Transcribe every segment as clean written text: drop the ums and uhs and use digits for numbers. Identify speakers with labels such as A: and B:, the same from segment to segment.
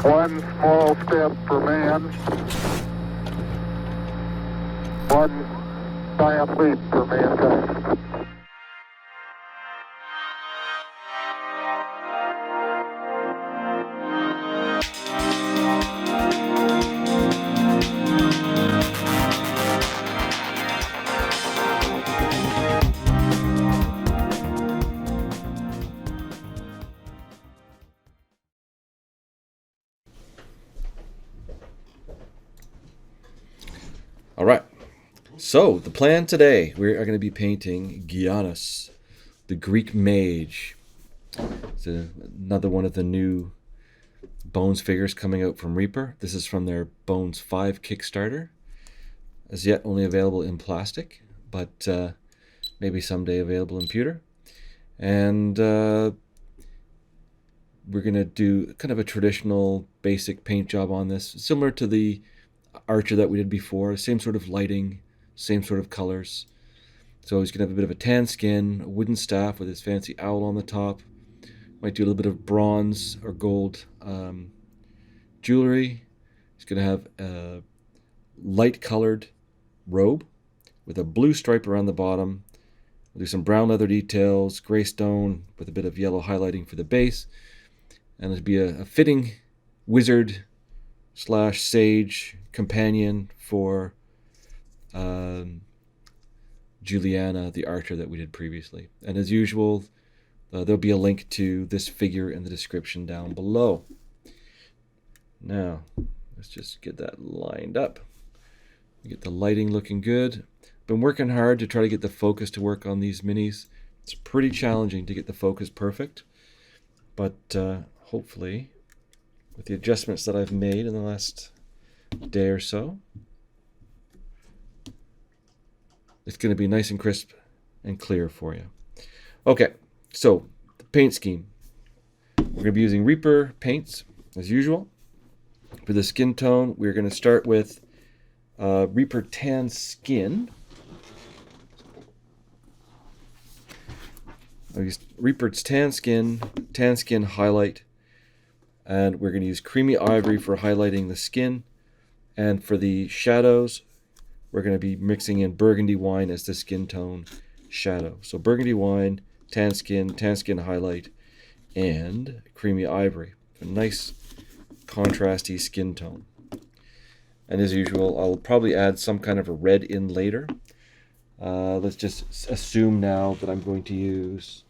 A: One small step for man, one giant leap for mankind.
B: All right, so the plan today, we are going to be painting Giannis, the Greek Mage. It's another one of the new Bones figures coming out from Reaper. This is from their Bones 5 Kickstarter. As yet only available in plastic, but maybe someday available in pewter. And we're going to do kind of a traditional basic paint job on this, similar to the Archer that we did before. Same sort of lighting, same sort of colors. So he's going to have a bit of a tan skin, a wooden staff with his fancy owl on the top. Might do a little bit of bronze or gold jewelry. He's going to have a light colored robe with a blue stripe around the bottom. We'll do some brown leather details, gray stone with a bit of yellow highlighting for the base. And it'll be a fitting wizard / sage companion for Juliana, the archer that we did previously. And as usual, there'll be a link to this figure in the description down below. Now, let's just get that lined up. Get the lighting looking good. Been working hard to try to get the focus to work on these minis. It's pretty challenging to get the focus perfect, but hopefully, with the adjustments that I've made in the last day or so, it's going to be nice and crisp and clear for you. Okay, so the paint scheme. We're going to be using Reaper paints as usual. For the skin tone, we're going to start with Reaper Tan Skin. I'll use Reaper's Tan Skin highlight. And we're going to use Creamy Ivory for highlighting the skin. And for the shadows, we're going to be mixing in Burgundy Wine as the skin tone shadow. So Burgundy Wine, Tan Skin highlight, and Creamy Ivory. A nice contrasty skin tone. And as usual, I'll probably add some kind of a red in later. Let's just assume now that I'm going to use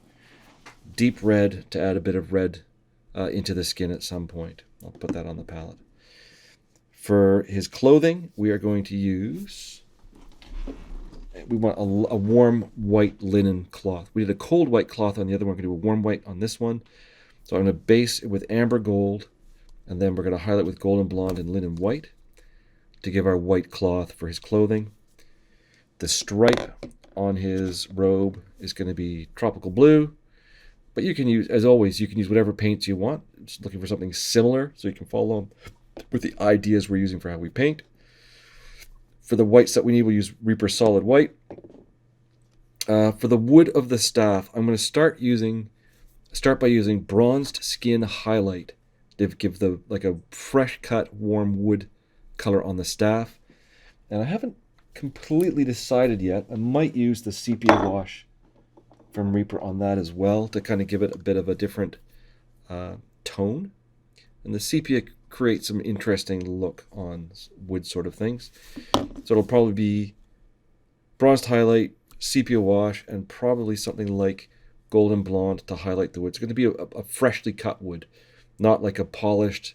B: deep red to add a bit of red into the skin at some point. I'll put that on the palette. For his clothing, we are going to use, we want a warm white linen cloth. We did a cold white cloth on the other one. We're going to do a warm white on this one. So I'm going to base it with amber gold, and then we're going to highlight with golden blonde and linen white to give our white cloth for his clothing. The stripe on his robe is going to be tropical blue, but you can use, as always, you can use whatever paints you want. Just looking for something similar so you can follow with the ideas we're using for how we paint. For the whites that we need, we'll use Reaper Solid White. For the wood of the staff, I'm going to start by using Bronzed Skin Highlight to give the like a fresh cut warm wood color on the staff. And I haven't completely decided yet. I might use the sepia wash from Reaper on that as well to kind of give it a bit of a different tone. And the sepia creates some interesting look on wood sort of things. So it'll probably be bronzed highlight, sepia wash, and probably something like golden blonde to highlight the wood. It's going to be a freshly cut wood, not like a polished,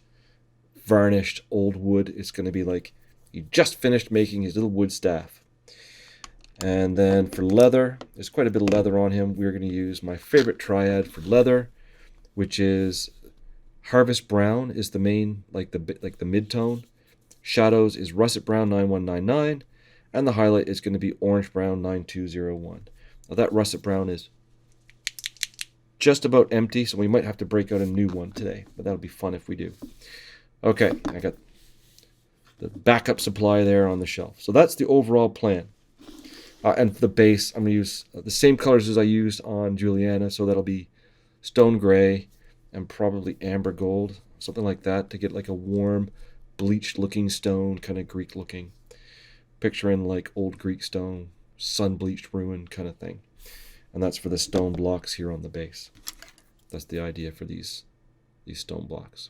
B: varnished old wood. It's going to be like he just finished making his little wood staff. And then for leather, there's quite a bit of leather on him. We're going to use my favorite triad for leather, which is Harvest Brown is the main, like the mid-tone. Shadows is Russet Brown 9199, and the highlight is going to be Orange Brown 9201. Now that Russet Brown is just about empty, so we might have to break out a new one today, but that'll be fun if we do. Okay, I got the backup supply there on the shelf. So that's the overall plan. And for the base, I'm going to use the same colors as I used on Juliana, so that'll be stone gray and probably amber gold, something like that, to get like a warm, bleached looking stone, kind of Greek looking. Picturing like old Greek stone, sun bleached ruin kind of thing. And that's for the stone blocks here on the base. That's the idea for these stone blocks.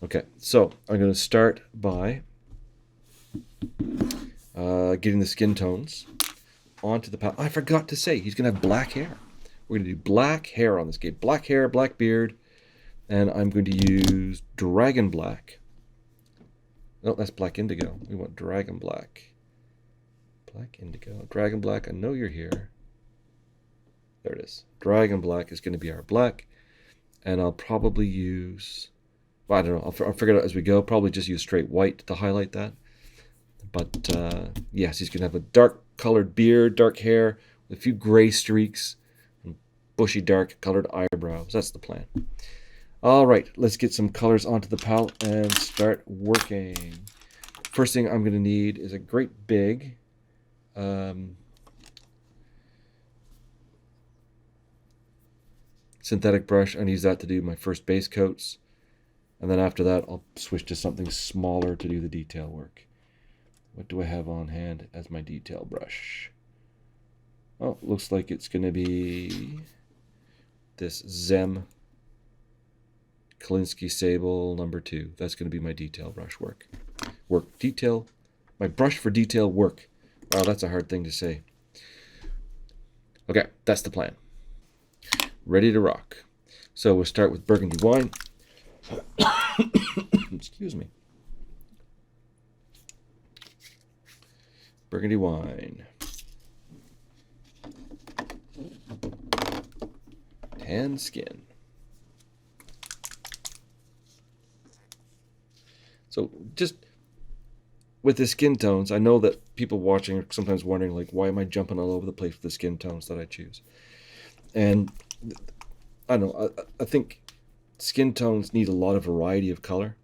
B: Okay, so I'm going to start by getting the skin tones onto the palette. I forgot to say, he's going to have black hair. We're going to do black hair on this game. Black hair, black beard, and I'm going to use dragon black. No, that's black indigo. We want dragon black. Black indigo, dragon black, I know you're here. There it is. Dragon black is going to be our black, and I'll probably use, well, I don't know, I'll figure it out as we go. Probably just use straight white to highlight that. But yes, he's going to have a dark colored beard, dark hair, with a few gray streaks, and bushy dark colored eyebrows. That's the plan. All right, let's get some colors onto the palette and start working. First thing I'm going to need is a great big synthetic brush. I'm going to use that to do my first base coats. And then after that, I'll switch to something smaller to do the detail work. What do I have on hand as my detail brush? Oh, looks like it's going to be this Zem Kalinsky Sable #2. That's going to be my detail brush work. Detail. My brush for detail work. Wow, that's a hard thing to say. Okay, that's the plan. Ready to rock. So we'll start with burgundy wine. Excuse me. Burgundy wine. Tan skin. So just with the skin tones, I know that people watching are sometimes wondering, like, why am I jumping all over the place with the skin tones that I choose? And I don't know, I think skin tones need a lot of variety of color.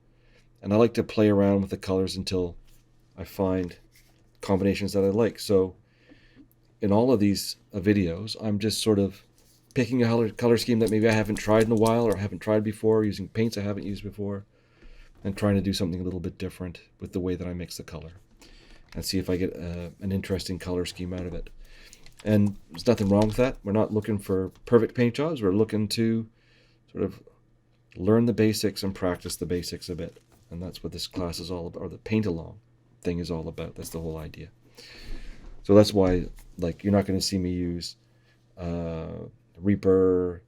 B: And I like to play around with the colors until I find combinations that I like. So in all of these videos, I'm just sort of picking a color scheme that maybe I haven't tried in a while or haven't tried before, using paints I haven't used before, and trying to do something a little bit different with the way that I mix the color and see if I get an interesting color scheme out of it. And there's nothing wrong with that. We're not looking for perfect paint jobs. We're looking to sort of learn the basics and practice the basics a bit. And that's what this class is all about, or the paint along thing is all about. That's the whole idea. So that's why, like, you're not going to see me use Reaper,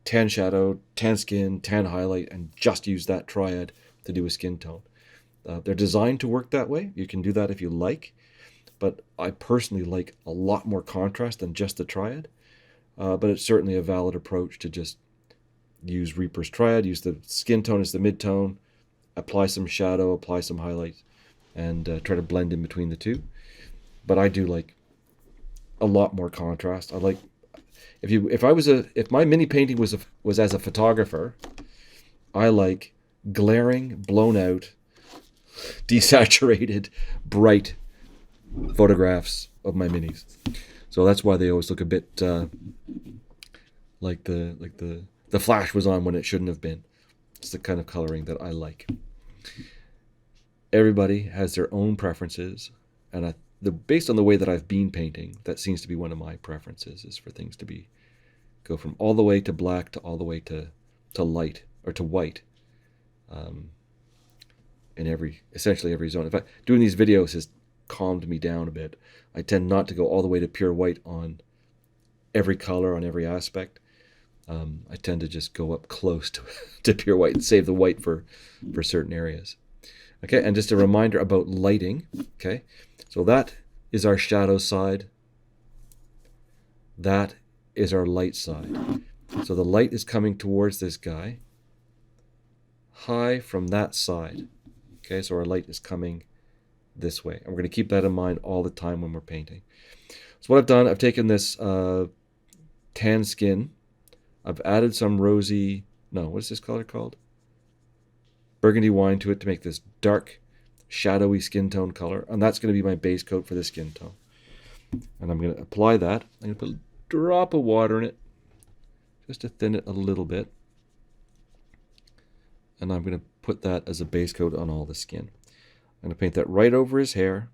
B: tan shadow, tan skin, tan highlight, and just use that triad to do a skin tone. They're designed to work that way. You can do that if you like, but I personally like a lot more contrast than just the triad. But it's certainly a valid approach to just use Reaper's triad, use the skin tone as the mid-tone, apply some shadow, apply some highlight, and try to blend in between the two. But I do like a lot more contrast. I like, if my mini painting was as a photographer, I like glaring, blown out, desaturated, bright photographs of my minis. So that's why they always look a bit like the flash was on when it shouldn't have been. It's the kind of coloring that I like. Everybody has their own preferences, and based on the way that I've been painting, that seems to be one of my preferences, is for things to go from all the way to black to all the way to light, or to white, in essentially every zone. In fact, doing these videos has calmed me down a bit. I tend not to go all the way to pure white on every color, on every aspect. I tend to just go up close to pure white and save the white for certain areas. Okay, and just a reminder about lighting. Okay, so that is our shadow side. That is our light side. So the light is coming towards this guy, high from that side. Okay, so our light is coming this way. And we're going to keep that in mind all the time when we're painting. So what I've done, I've taken this tan skin. I've added some rosy, no, what is this color called? Burgundy wine to it to make this dark, shadowy skin tone color. And that's going to be my base coat for the skin tone. And I'm going to apply that. I'm going to put a drop of water in it, just to thin it a little bit. and I'm going to put that as a base coat on all the skin. I'm going to paint that right over his hair,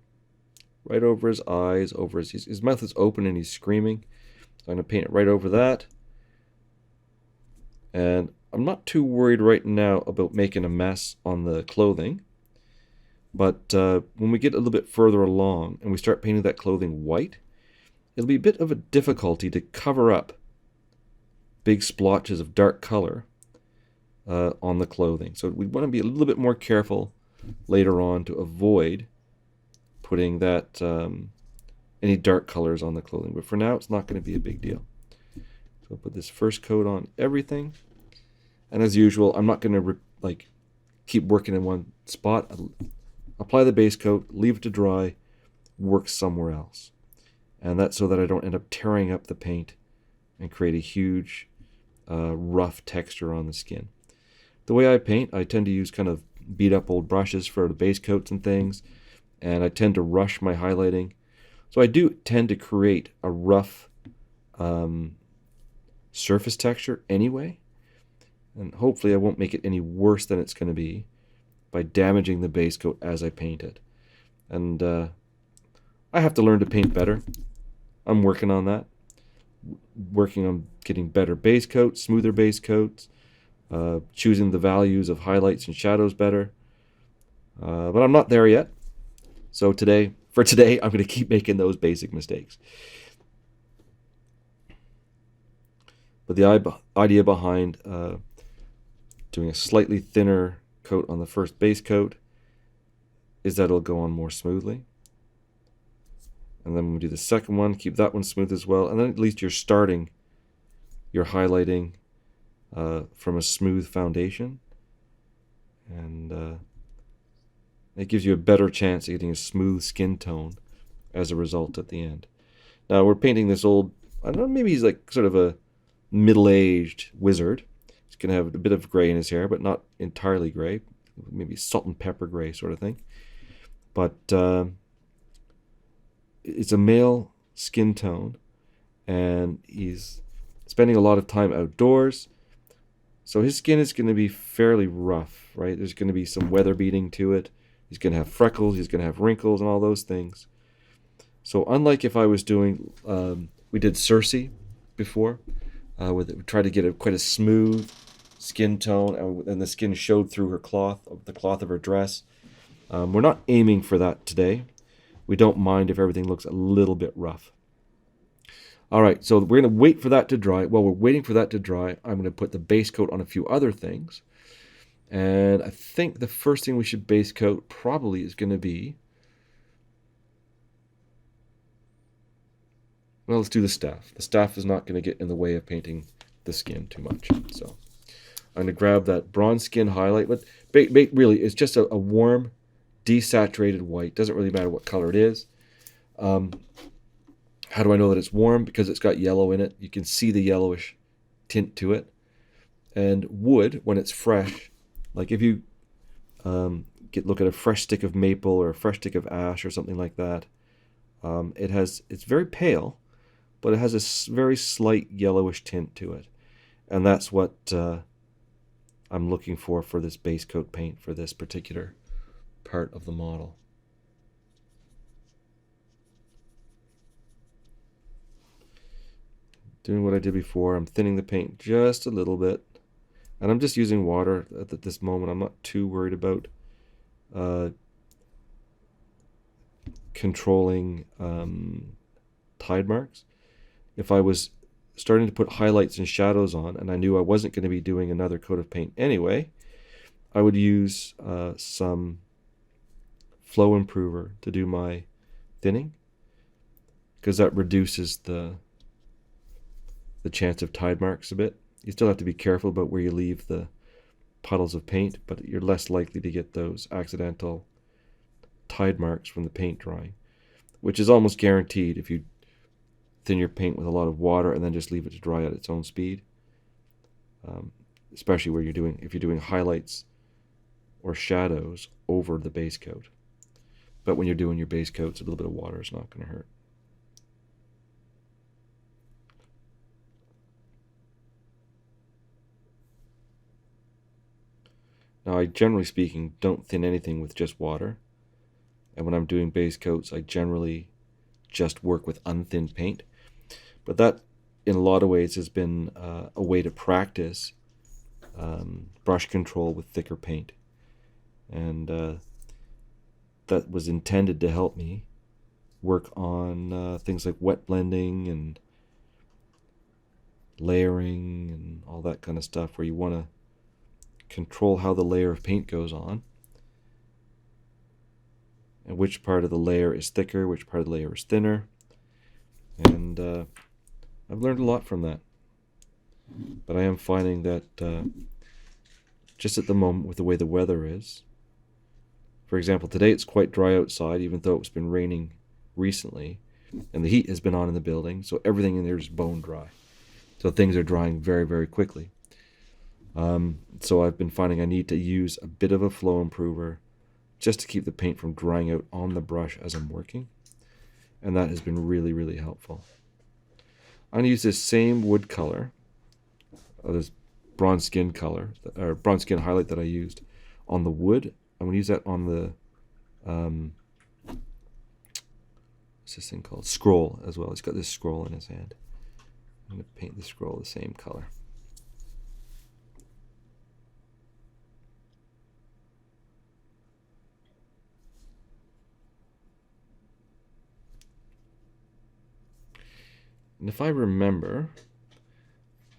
B: right over his eyes, over his mouth is open and he's screaming. So I'm going to paint it right over that. And I'm not too worried right now about making a mess on the clothing. But when we get a little bit further along and we start painting that clothing white, it'll be a bit of a difficulty to cover up big splotches of dark color on the clothing. So we want to be a little bit more careful later on to avoid putting that any dark colors on the clothing. But for now, it's not going to be a big deal. So I'll put this first coat on everything. And as usual, I'm not going to keep working in one spot. I'll apply the base coat, leave it to dry, work somewhere else. And that's so that I don't end up tearing up the paint and create a huge rough texture on the skin. The way I paint, I tend to use kind of beat up old brushes for the base coats and things, and I tend to rush my highlighting. So I do tend to create a rough surface texture anyway, and hopefully I won't make it any worse than it's going to be by damaging the base coat as I paint it. And I have to learn to paint better. I'm working on that. Working on getting better base coats, smoother base coats, choosing the values of highlights and shadows better. But I'm not there yet. So for today, I'm going to keep making those basic mistakes. But the idea behind doing a slightly thinner coat on the first base coat is that it'll go on more smoothly. And then when we do the second one, keep that one smooth as well. And then at least you're starting your highlighting from a smooth foundation. And it gives you a better chance of getting a smooth skin tone as a result at the end. Now we're painting this old, I don't know, maybe he's like sort of a middle-aged wizard. He's going to have a bit of gray in his hair, but not entirely gray. Maybe salt and pepper gray sort of thing. But it's a male skin tone, and he's spending a lot of time outdoors. So his skin is going to be fairly rough, right? There's going to be some weather beating to it. He's going to have freckles, he's going to have wrinkles and all those things. So unlike if I was doing, we did Cersei before, we tried to get quite a smooth skin tone, and the skin showed through her the cloth of her dress. We're not aiming for that today. We don't mind if everything looks a little bit rough. All right, so we're going to wait for that to dry. While we're waiting for that to dry, I'm going to put the base coat on a few other things. And I think the first thing we should base coat probably is going to be, well, let's do the staff. The staff is not going to get in the way of painting the skin too much. So I'm going to grab that bronze skin highlight. But really, it's just a warm, desaturated white. Doesn't really matter what color it is. How do I know that it's warm? Because it's got yellow in it. You can see the yellowish tint to it. And wood, when it's fresh, like if you look at a fresh stick of maple or a fresh stick of ash or something like that, it's very pale, but it has a very slight yellowish tint to it. And that's what I'm looking for this base coat paint for this particular part of the model. Doing what I did before, I'm thinning the paint just a little bit. And I'm just using water at this moment. I'm not too worried about controlling tide marks. If I was starting to put highlights and shadows on, and I knew I wasn't going to be doing another coat of paint anyway, I would use some flow improver to do my thinning, because that reduces the chance of tide marks a bit. You still have to be careful about where you leave the puddles of paint, but you're less likely to get those accidental tide marks from the paint drying, which is almost guaranteed if you thin your paint with a lot of water and then just leave it to dry at its own speed, especially where if you're doing highlights or shadows over the base coat. But when you're doing your base coats, a little bit of water is not going to hurt. Now, I generally speaking don't thin anything with just water. And when I'm doing base coats, I generally just work with unthinned paint. But that, in a lot of ways, has been a way to practice brush control with thicker paint. And that was intended to help me work on things like wet blending and layering and all that kind of stuff, where you want to control how the layer of paint goes on and which part of the layer is thicker, which part of the layer is thinner. And I've learned a lot from that. But I am finding that just at the moment, with the way the weather is, for example, today it's quite dry outside, even though it's been raining recently, and the heat has been on in the building, so everything in there is bone dry. So things are drying very, very quickly. So I've been finding I need to use a bit of a flow improver just to keep the paint from drying out on the brush as I'm working. And that has been really, really helpful. I'm going to use this same wood color, this bronze skin color, or bronze skin highlight that I used on the wood. I'm going to use that on the, what's this thing called? Scroll as well. He's got this scroll in his hand. I'm going to paint the scroll the same color. And if I remember,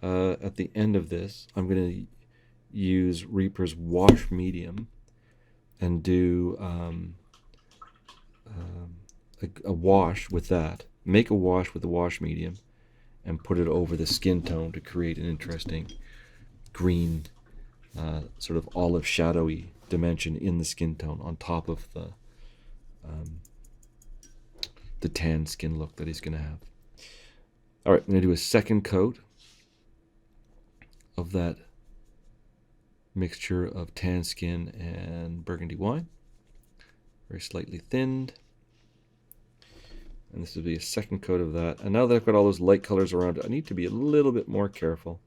B: at the end of this, I'm going to use Reaper's wash medium and do a wash with that. Make a wash with the wash medium and put it over the skin tone to create an interesting green, sort of olive shadowy dimension in the skin tone on top of the tan skin look that he's going to have. All right, I'm going to do a second coat of that mixture of tan skin and burgundy wine. Very slightly thinned. And this will be a second coat of that. And now that I've got all those light colors around it, I need to be a little bit more careful.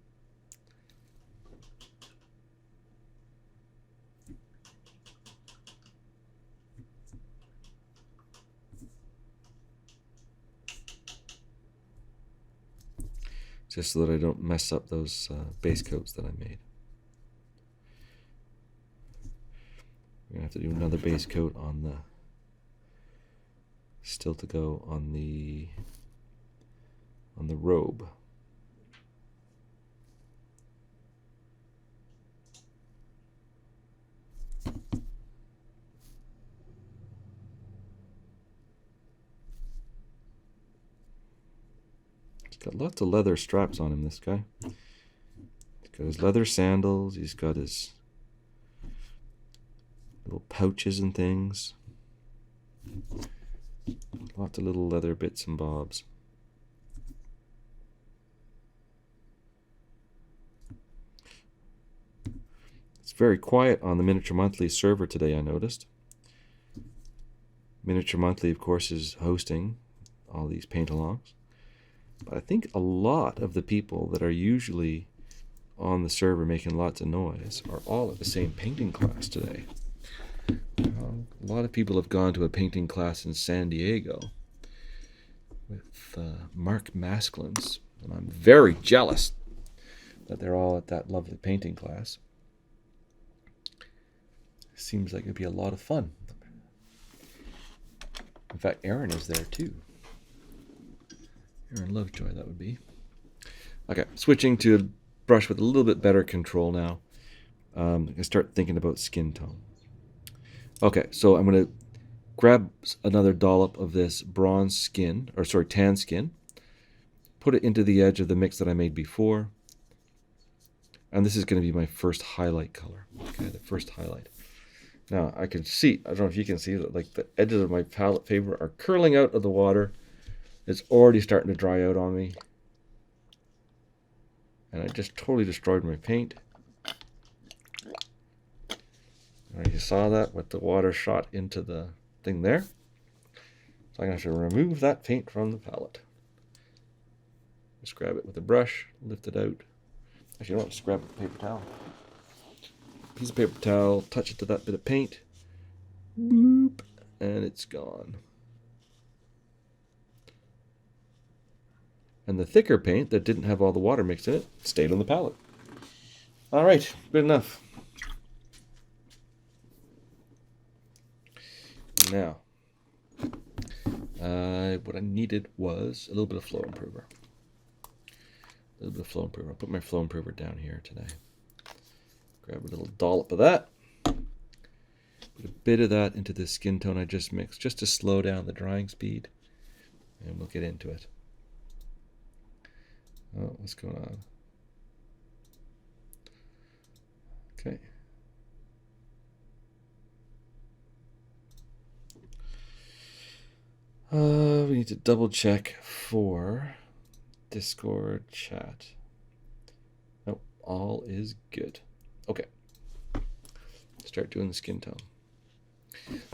B: Just so that I don't mess up those base coats that I made. We're going to have to do another base coat on the, still to go on the robe. Got lots of leather straps on him, this guy. He's got his leather sandals, he's got his little pouches and things. Lots of little leather bits and bobs. It's very quiet on the Miniature Monthly server today, I noticed. Miniature Monthly, of course, is hosting all these paint-alongs. But I think a lot of the people that are usually on the server making lots of noise are all at the same painting class today. A lot of people have gone to a painting class in San Diego with Mark Masklins, and I'm very jealous that they're all at that lovely painting class. Seems like it'd be a lot of fun. In fact, Aaron is there too. Aaron Lovejoy, that would be. Okay, switching to a brush with a little bit better control now. I'm going to start thinking about skin tone. Okay, so I'm going to grab another dollop of this bronze skin, or sorry, tan skin, put it into the edge of the mix that I made before, and this is going to be my first highlight color. Okay, the first highlight. Now, I can see, I don't know if you can see that, like the edges of my palette paper are curling out of the water. It's already starting to dry out on me. And I just totally destroyed my paint. You saw that with the water shot into the thing there. So I'm going to have to remove that paint from the palette. Just grab it with a brush, lift it out. Actually, I don't just grab it with a paper towel. piece of paper towel, touch it to that bit of paint, boop, and it's gone. And the thicker paint that didn't have all the water mixed in it stayed on the palette. All right, good enough. Now, what I needed was a little bit of flow improver. A little bit of flow improver. I'll put my flow improver down here today. Grab a little dollop of that. Put a bit of that into the skin tone I just mixed, just to slow down the drying speed. And we'll get into it. Oh, what's going on? Okay. We need to double check for Discord chat. Nope, all is good. Okay. Start doing the skin tone.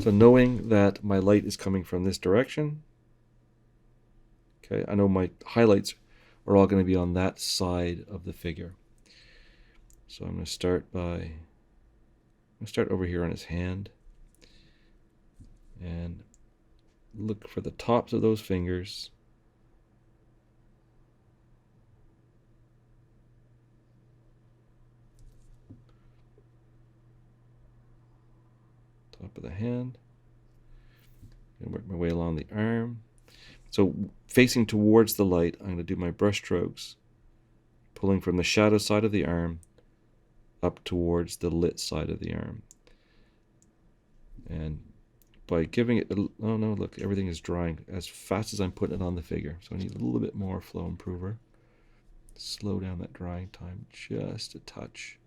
B: So knowing that my light is coming from this direction, okay, I know my highlights are all going to be on that side of the figure. So I'm going to start over here on his hand and look for the tops of those fingers. Top of the hand. And work my way along the arm. So facing towards the light, I'm going to do my brush strokes, pulling from the shadow side of the arm up towards the lit side of the arm. And by giving it, oh no, look, everything is drying as fast as I'm putting it on the figure. So I need a little bit more flow improver. Slow down that drying time just a touch.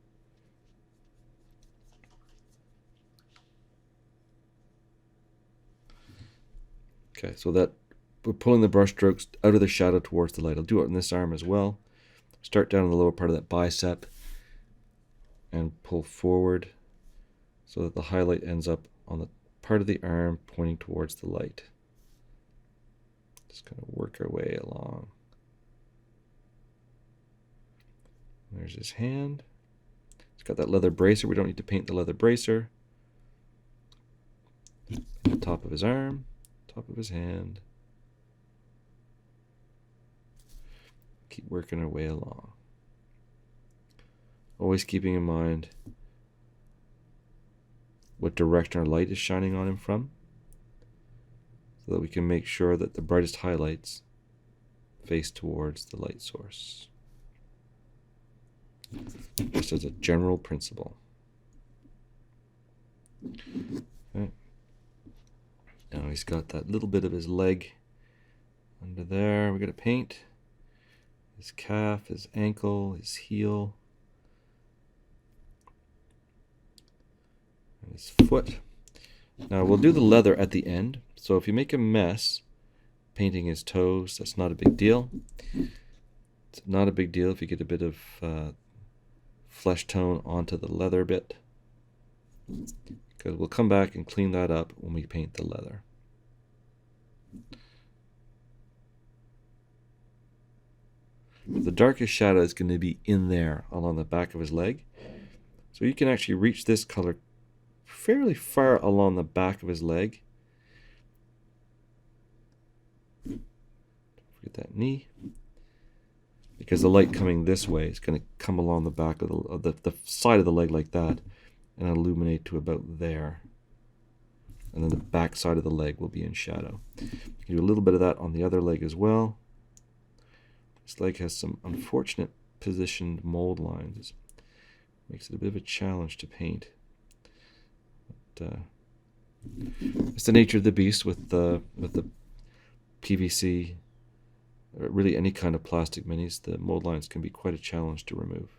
B: Okay, so that we're pulling the brush strokes out of the shadow towards the light. I'll do it on this arm as well. Start down in the lower part of that bicep and pull forward so that the highlight ends up on the part of the arm pointing towards the light. Just going to work our way along. There's his hand. It's got that leather bracer. We don't need to paint the leather bracer. The top of his arm, top of his hand. Keep working our way along. Always keeping in mind what direction our light is shining on him from, so that we can make sure that the brightest highlights face towards the light source. Just as a general principle. Okay. Now he's got that little bit of his leg under there. We're going to paint his calf, his ankle, his heel, and his foot. Now we'll do the leather at the end. So if you make a mess painting his toes, that's not a big deal. It's not a big deal if you get a bit of flesh tone onto the leather bit, because we'll come back and clean that up when we paint the leather. The darkest shadow is going to be in there along the back of his leg. So you can actually reach this color fairly far along the back of his leg. Don't forget that knee. Because the light coming this way is going to come along the back of the side of the leg like that and illuminate to about there. And then the back side of the leg will be in shadow. You can do a little bit of that on the other leg as well. This leg has some unfortunate positioned mold lines. Makes it a bit of a challenge to paint. But, it's the nature of the beast with the PVC, or really any kind of plastic minis. The mold lines can be quite a challenge to remove.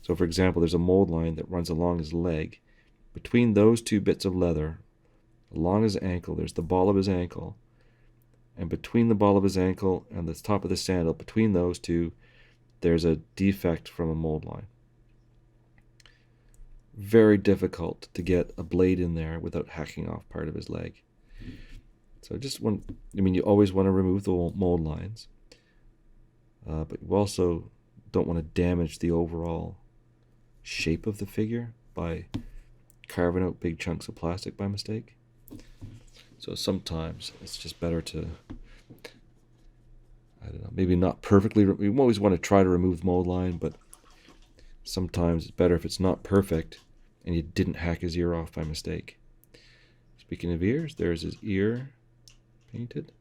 B: So for example, there's a mold line that runs along his leg. Between those two bits of leather, along his ankle, there's the ball of his ankle. And between the ball of his ankle and the top of the sandal, between those two, there's a defect from a mold line. Very difficult to get a blade in there without hacking off part of his leg. So you always want to remove the mold lines, but you also don't want to damage the overall shape of the figure by carving out big chunks of plastic by mistake. So sometimes it's just better to, I don't know, maybe not perfectly, we always want to try to remove the mold line, but sometimes it's better if it's not perfect and you didn't hack his ear off by mistake. Speaking of ears, there's his ear painted.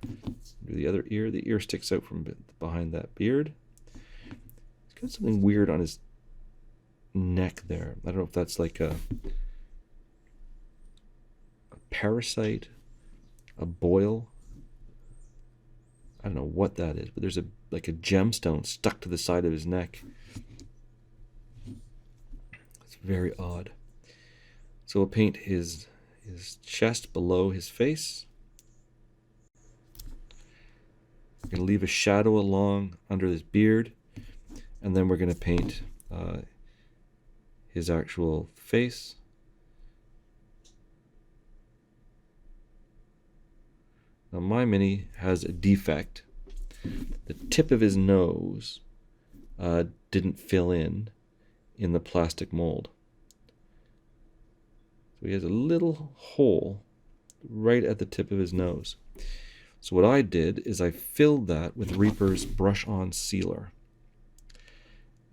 B: Do the other ear. The ear sticks out from behind that beard. He's got something weird on his neck there. I don't know if that's like a parasite, a boil. I don't know what that is, but there's like a gemstone stuck to the side of his neck. It's very odd. So we'll paint his chest below his face. We're going to leave a shadow along under his beard, and then we're going to paint his actual face. Now my mini has a defect. The tip of his nose didn't fill in the plastic mold. So he has a little hole right at the tip of his nose. So what I did is I filled that with Reaper's brush-on sealer.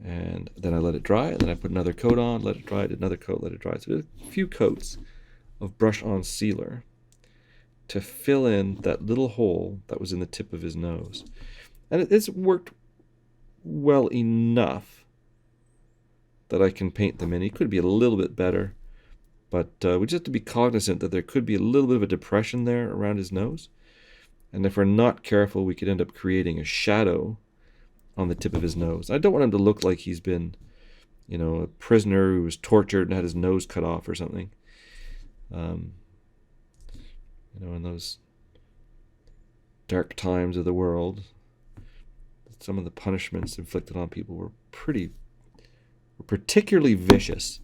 B: And then I let it dry, and then I put another coat on, let it dry, did another coat, let it dry. So a few coats of brush-on sealer to fill in that little hole that was in the tip of his nose. And it's worked well enough that I can paint them in. It could be a little bit better, but we just have to be cognizant that there could be a little bit of a depression there around his nose. And if we're not careful, we could end up creating a shadow on the tip of his nose. I don't want him to look like he's been, you know, a prisoner who was tortured and had his nose cut off or something. You know, in those dark times of the world, some of the punishments inflicted on people were particularly vicious,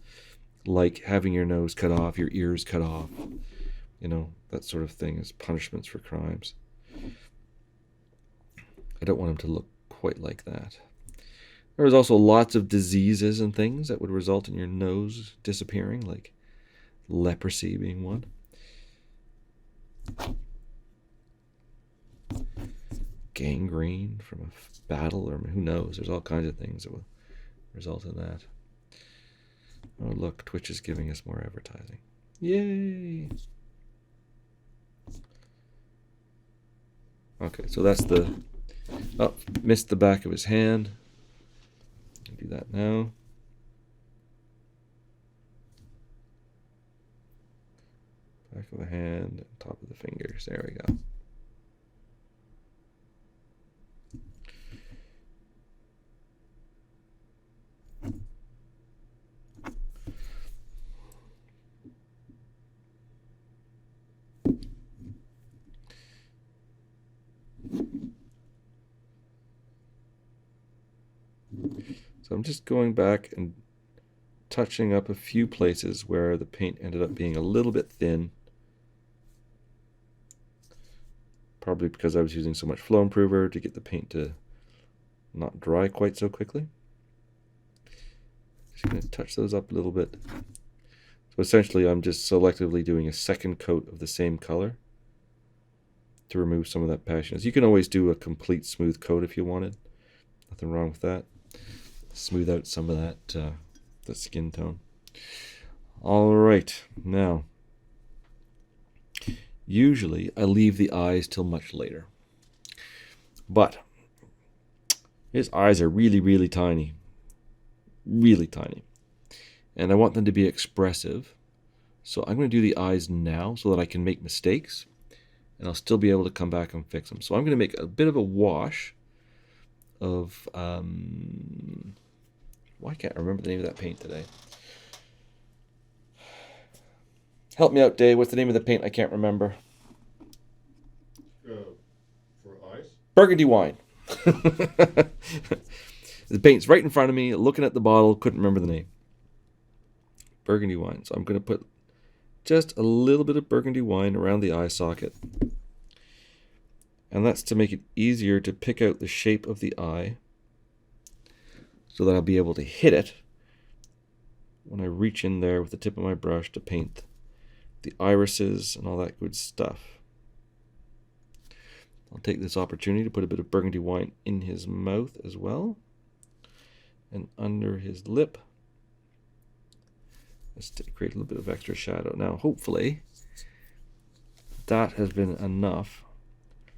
B: like having your nose cut off, your ears cut off, you know, that sort of thing as punishments for crimes. I don't want him to look quite like that. There was also lots of diseases and things that would result in your nose disappearing, like leprosy being one. Gangrene from a battle, or who knows, there's all kinds of things that will result in that. Oh look, Twitch is giving us more advertising. Yay! Okay, so that's the... Oh, missed the back of his hand. I'll do that now. Back of the hand, top of the fingers. There we go. So I'm just going back and touching up a few places where the paint ended up being a little bit thin. Probably because I was using so much flow improver to get the paint to not dry quite so quickly. Just going to touch those up a little bit. So essentially I'm just selectively doing a second coat of the same color to remove some of that passion. You can always do a complete smooth coat if you wanted. Nothing wrong with that. Smooth out some of that the skin tone. All right, now usually I leave the eyes till much later, but his eyes are really tiny, and I want them to be expressive. So I'm going to do the eyes now so that I can make mistakes, and I'll still be able to come back and fix them. So I'm going to make a bit of a wash of why can't I remember the name of that paint today? Help me out, Dave. What's the name of the paint? I can't remember.
C: For eyes?
B: Burgundy wine. The paint's right in front of me, looking at the bottle, couldn't remember the name. Burgundy wine. So I'm going to put just a little bit of burgundy wine around the eye socket. And that's to make it easier to pick out the shape of the eye, so that I'll be able to hit it when I reach in there with the tip of my brush to paint the irises and all that good stuff. I'll take this opportunity to put a bit of burgundy wine in his mouth as well, and under his lip, just to create a little bit of extra shadow. Now, hopefully, that has been enough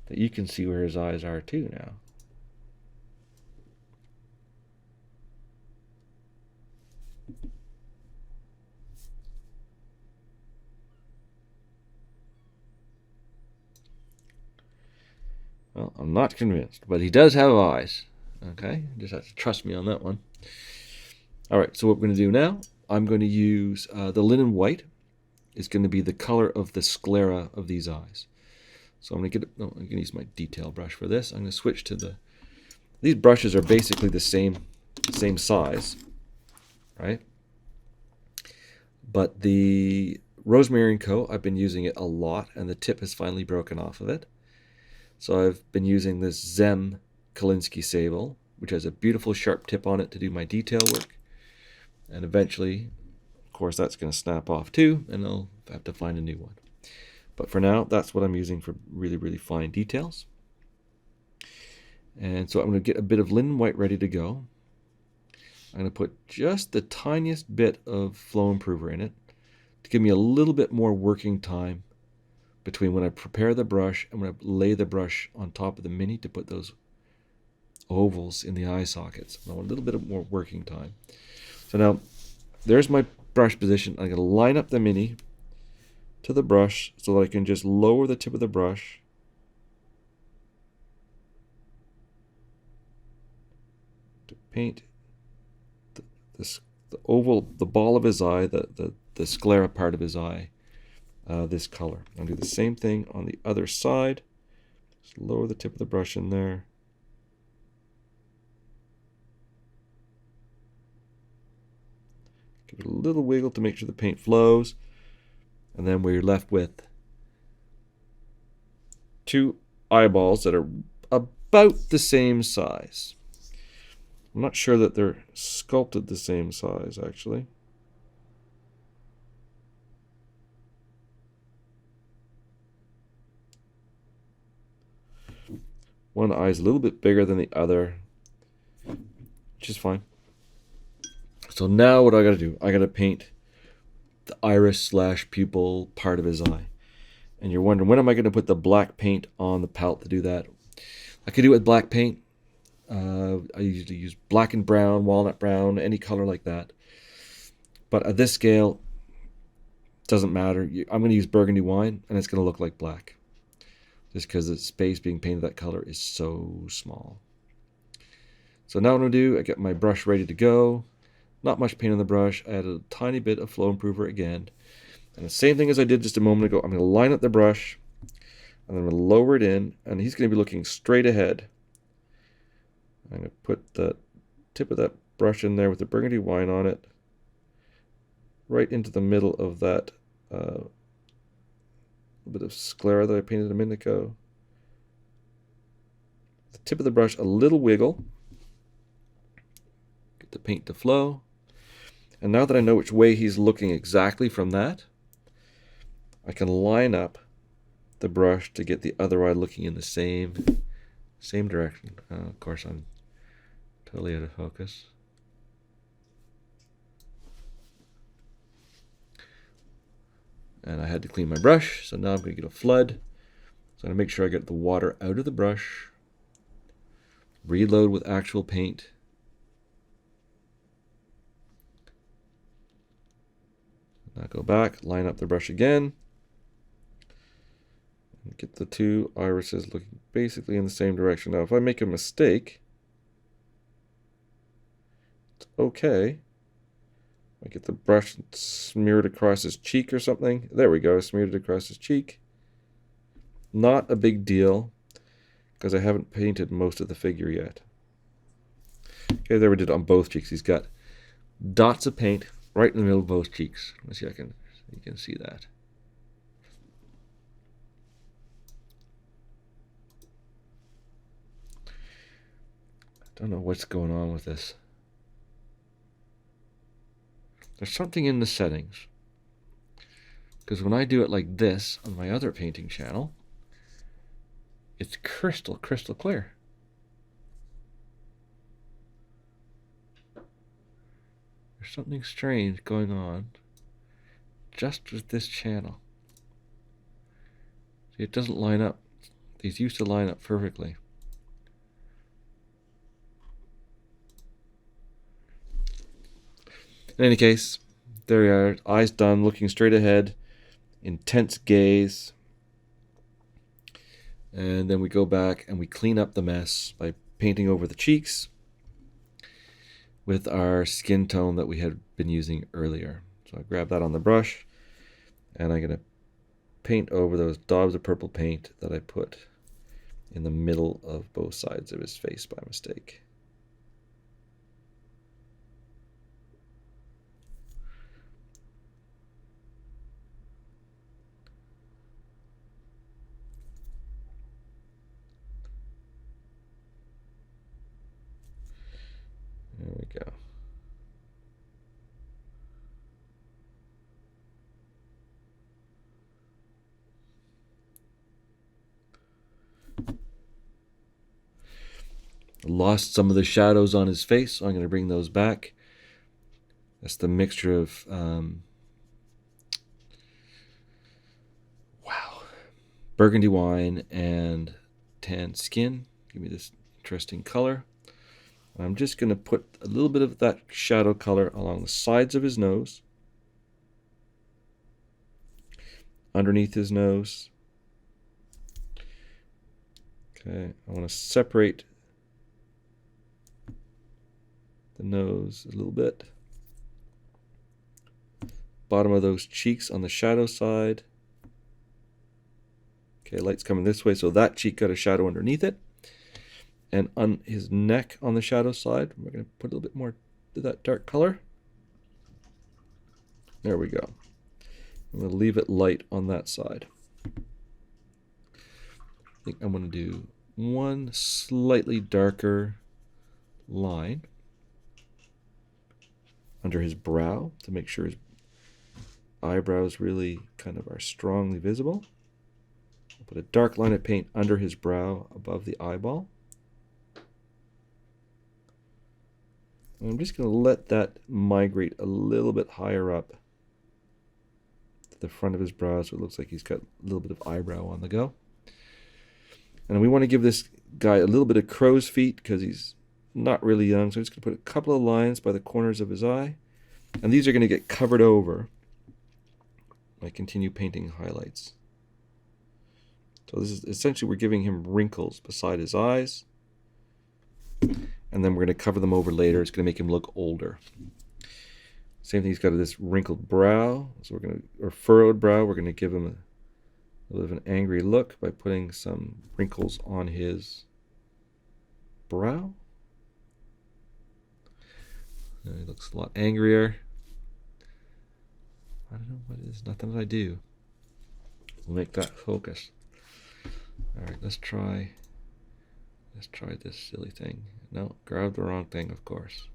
B: that you can see where his eyes are too now. Well, I'm not convinced, but he does have eyes. Okay, you just have to trust me on that one. All right, so what we're going to do now, I'm going to use the linen white. Is going to be the color of the sclera of these eyes. So I'm going to I'm going to use my detail brush for this. I'm going to switch to these brushes are basically the same size, right? But the Rosemary & Co., I've been using it a lot, and the tip has finally broken off of it. So I've been using this Zem Kolinsky sable, which has a beautiful sharp tip on it to do my detail work. And eventually, of course, that's going to snap off too, and I'll have to find a new one. But for now, that's what I'm using for really, really fine details. And so I'm going to get a bit of linen white ready to go. I'm going to put just the tiniest bit of flow improver in it to give me a little bit more working time between when I prepare the brush and when I lay the brush on top of the mini to put those ovals in the eye sockets. I want a little bit of more working time. So now, there's my brush position. I'm going to line up the mini to the brush so that I can just lower the tip of the brush to paint the oval, the ball of his eye, the sclera part of his eye, this color. I'll do the same thing on the other side. Just lower the tip of the brush in there. Give it a little wiggle to make sure the paint flows. And then we're left with two eyeballs that are about the same size. I'm not sure that they're sculpted the same size, actually. One eye is a little bit bigger than the other, which is fine. So now what I got to do, I got to paint the iris / pupil part of his eye. And you're wondering, when am I going to put the black paint on the palette to do that? I could do it with black paint. I usually use black and brown, walnut brown, any color like that. But at this scale, it doesn't matter. I'm going to use burgundy wine, and it's going to look like black. Just because the space being painted that color is so small. So now what I'm going to do, I get my brush ready to go. Not much paint on the brush. I added a tiny bit of flow improver again. And the same thing as I did just a moment ago, I'm going to line up the brush, and then I'm going to lower it in, and he's going to be looking straight ahead. I'm going to put the tip of that brush in there with the burgundy wine on it, right into the middle of that bit of sclera that I painted a minute ago. The tip of the brush, a little wiggle. Get the paint to flow. And now that I know which way he's looking exactly from that, I can line up the brush to get the other eye looking in the same direction. Of course, I'm totally out of focus. And I had to clean my brush, so now I'm going to get a flood. So I'm going to make sure I get the water out of the brush. Reload with actual paint. Now go back, line up the brush again. And get the two irises looking basically in the same direction. Now if I make a mistake, it's okay. I get the brush smeared across his cheek or something. There we go, smeared it across his cheek. Not a big deal, because I haven't painted most of the figure yet. Okay, there we did it on both cheeks. He's got dots of paint right in the middle of both cheeks. Let's see if you can see that. I don't know what's going on with this. There's something in the settings. Because when I do it like this on my other painting channel, it's crystal clear. There's something strange going on just with this channel. See, it doesn't line up. These used to line up perfectly. In any case, there we are, eyes done, looking straight ahead, intense gaze. And then we go back and we clean up the mess by painting over the cheeks with our skin tone that we had been using earlier. So I grab that on the brush and I'm going to paint over those daubs of purple paint that I put in the middle of both sides of his face by mistake. There we go. Lost some of the shadows on his face, so I'm going to bring those back. That's the mixture of burgundy wine and tan skin. Give me this interesting color. I'm just going to put a little bit of that shadow color along the sides of his nose, underneath his nose. Okay, I want to separate the nose a little bit. Bottom of those cheeks on the shadow side. Okay, light's coming this way, so that cheek got a shadow underneath it. And on his neck on the shadow side, we're going to put a little bit more of that dark color. There we go. I'm going to leave it light on that side. I think I'm going to do one slightly darker line under his brow to make sure his eyebrows really kind of are strongly visible. I'll put a dark line of paint under his brow above the eyeball. And I'm just going to let that migrate a little bit higher up to the front of his brow so it looks like he's got a little bit of eyebrow on the go. And we want to give this guy a little bit of crow's feet because he's not really young. So I'm just going to put a couple of lines by the corners of his eye. And these are going to get covered over. I continue painting highlights. So this is essentially, we're giving him wrinkles beside his eyes. And then we're going to cover them over later. It's going to make him look older. Same thing, he's got this wrinkled brow. So we're going to, or furrowed brow. We're going to give him a little bit of an angry look by putting some wrinkles on his brow. He looks a lot angrier. I don't know what it is. Nothing that I do. We'll make that focus. All right, let's try this silly thing. No, grab the wrong thing, of course.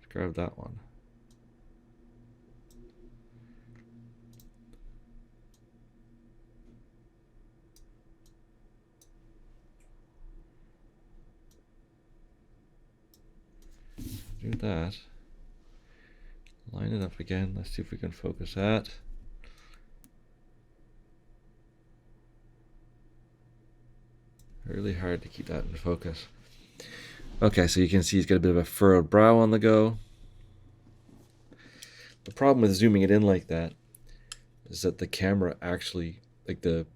B: Let's grab that one. Do that. Line it up again. Let's see if we can focus that. Really hard to keep that in focus. Okay, so you can see he's got a bit of a furrowed brow on the go. The problem with zooming it in like that is that the camera actually, like the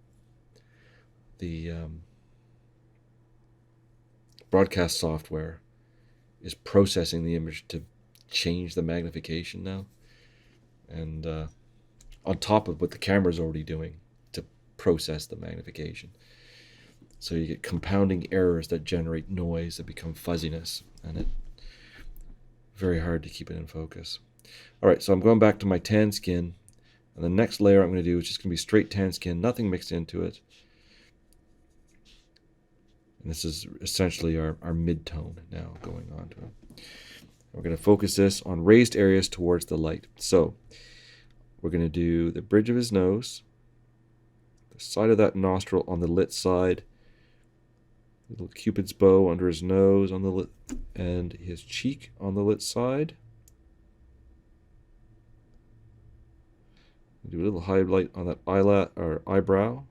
B: broadcast software is processing the image to change the magnification now. And on top of what the camera's already doing to process the magnification. So you get compounding errors that generate noise that become fuzziness, and it's very hard to keep it in focus. All right, so I'm going back to my tan skin, and the next layer I'm going to do is just going to be straight tan skin, nothing mixed into it. And this is essentially our mid-tone now going on to it. We're going to focus this on raised areas towards the light. So we're going to do the bridge of his nose, the side of that nostril on the lit side, little Cupid's bow under his nose on the lit, and his cheek on the lit side. Do a little highlight on that eyelash or eyebrow,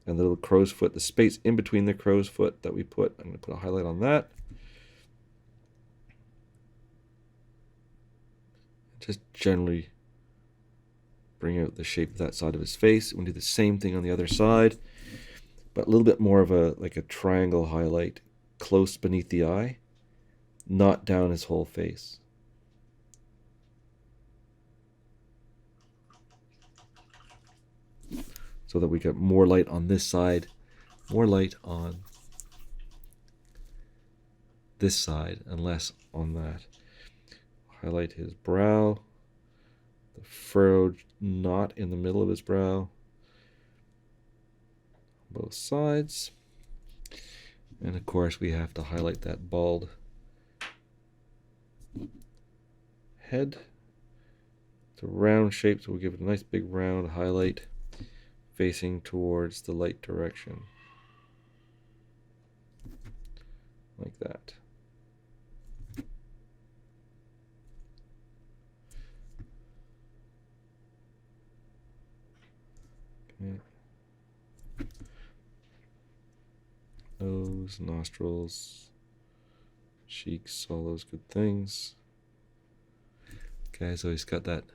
B: and the little crow's foot, the space in between the crow's foot that we put. I'm going to put a highlight on that. Just generally bring out the shape of that side of his face. We'll do the same thing on the other side, but a little bit more of a like a triangle highlight close beneath the eye, not down his whole face. So that we get more light on this side, more light on this side, and less on that. Highlight his brow, the furrowed knot in the middle of his brow, both sides. And of course we have to highlight that bald head. It's a round shape, so we'll give it a nice big round highlight facing towards the light direction. Like that. Okay. Nose, nostrils, cheeks, all those good things. Okay, so he's got that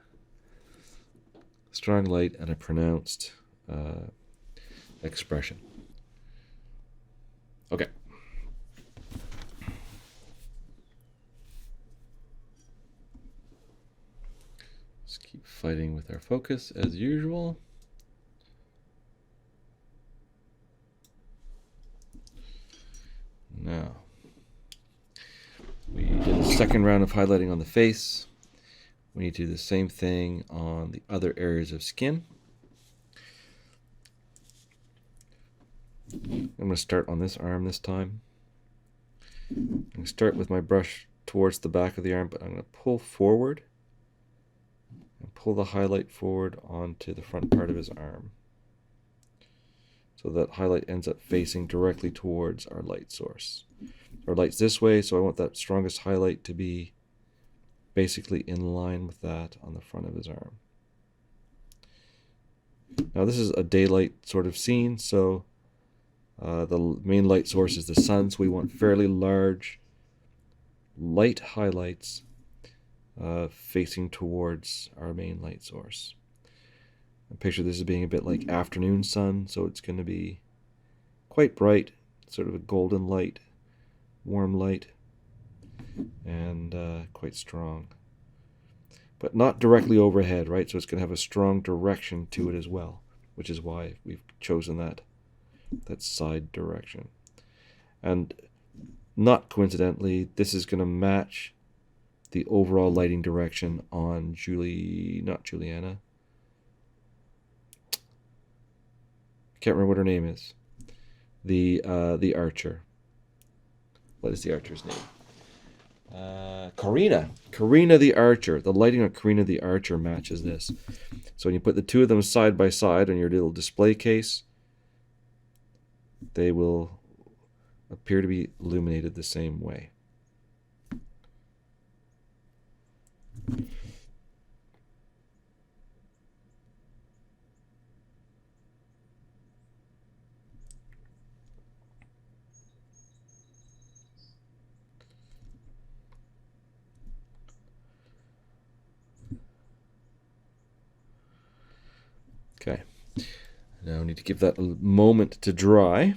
B: strong light and a pronounced expression. Okay. Let's keep fighting with our focus as usual. Now, we did a second round of highlighting on the face. We need to do the same thing on the other areas of skin. I'm going to start on this arm this time. I'm going to start with my brush towards the back of the arm, but I'm going to pull forward and pull the highlight forward onto the front part of his arm. So that highlight ends up facing directly towards our light source. Our light's this way, so I want that strongest highlight to be basically in line with that on the front of his arm. Now this is a daylight sort of scene, so the main light source is the sun, so we want fairly large light highlights facing towards our main light source. And picture this as being a bit like afternoon sun, so it's going to be quite bright, sort of a golden light, warm light, and quite strong. But not directly overhead, right? So it's going to have a strong direction to it as well, which is why we've chosen that side direction. And not coincidentally, this is going to match the overall lighting direction on Juliana. Can't remember what her name is. The archer. What is the archer's name? Karina the archer. The lighting on Karina the archer matches this. So when you put the two of them side by side on your little display case, they will appear to be illuminated the same way. Okay, now I need to give that a moment to dry.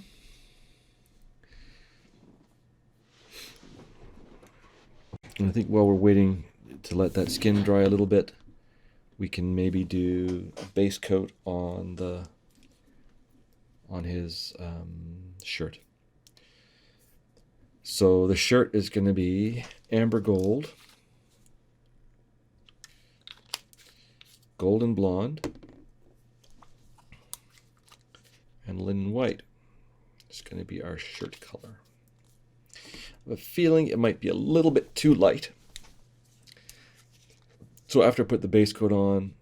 B: And I think while we're waiting to let that skin dry a little bit, we can maybe do a base coat on his shirt. So the shirt is going to be amber gold, golden blonde, and linen white. It's going to be our shirt color. I have a feeling it might be a little bit too light, So after I put the base coat on,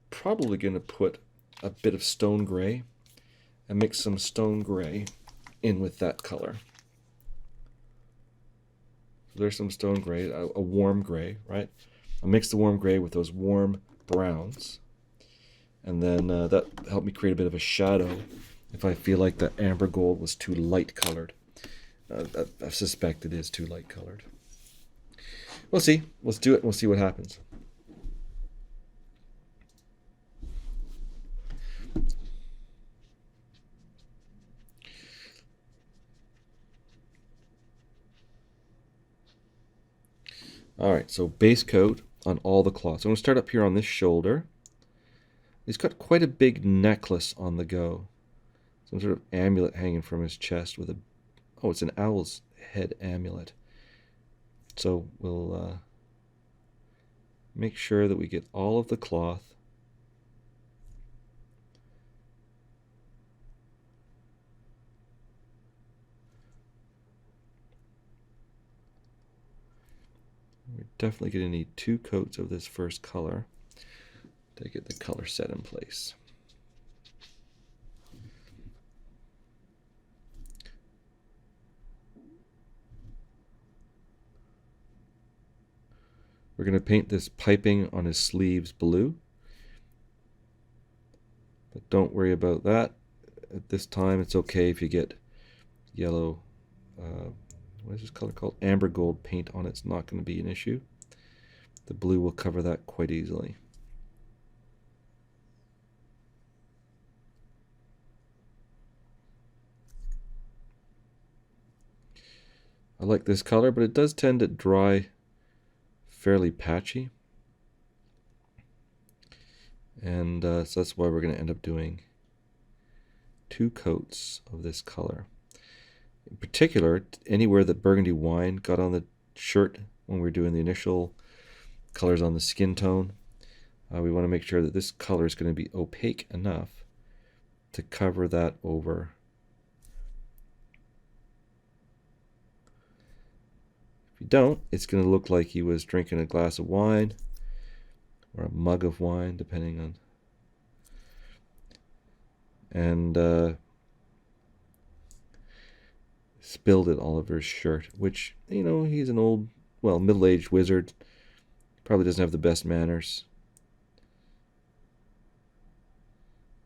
B: probably going to put a bit of stone gray and mix some stone gray in with that color. So there's some stone gray, a warm gray, right? I'll mix the warm gray with those warm browns. And then that helped me create a bit of a shadow if I feel like the amber gold was too light colored. I suspect it is too light colored. We'll see. Let's do it and we'll see what happens. All right, so base coat on all the cloths. I'm going to start up here on this shoulder. He's got quite a big necklace on the go. Some sort of amulet hanging from his chest with a... Oh, it's an owl's head amulet. So we'll make sure that we get all of the cloth. We're definitely going to need 2 coats of this first color to get the color set in place. We're going to paint this piping on his sleeves blue. But don't worry about that. At this time, it's okay if you get yellow, what is this color called? Amber gold paint on it. It's not going to be an issue. The blue will cover that quite easily. I like this color, but it does tend to dry fairly patchy. And so that's why we're going to end up doing 2 coats of this color. In particular, anywhere that burgundy wine got on the shirt when we were doing the initial colors on the skin tone, we want to make sure that this color is going to be opaque enough to cover that over. If you don't, it's going to look like he was drinking a glass of wine or a mug of wine, depending on... And spilled it all over his shirt, which, you know, he's an old, well, middle-aged wizard. Probably doesn't have the best manners.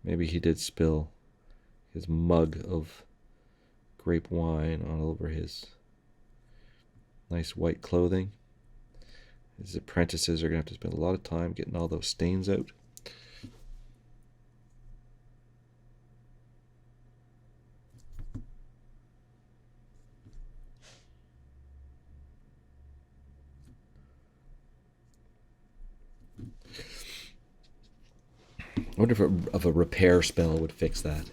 B: Maybe he did spill his mug of grape wine all over his nice white clothing. His apprentices are going to have to spend a lot of time getting all those stains out. I wonder if a repair spell would fix that,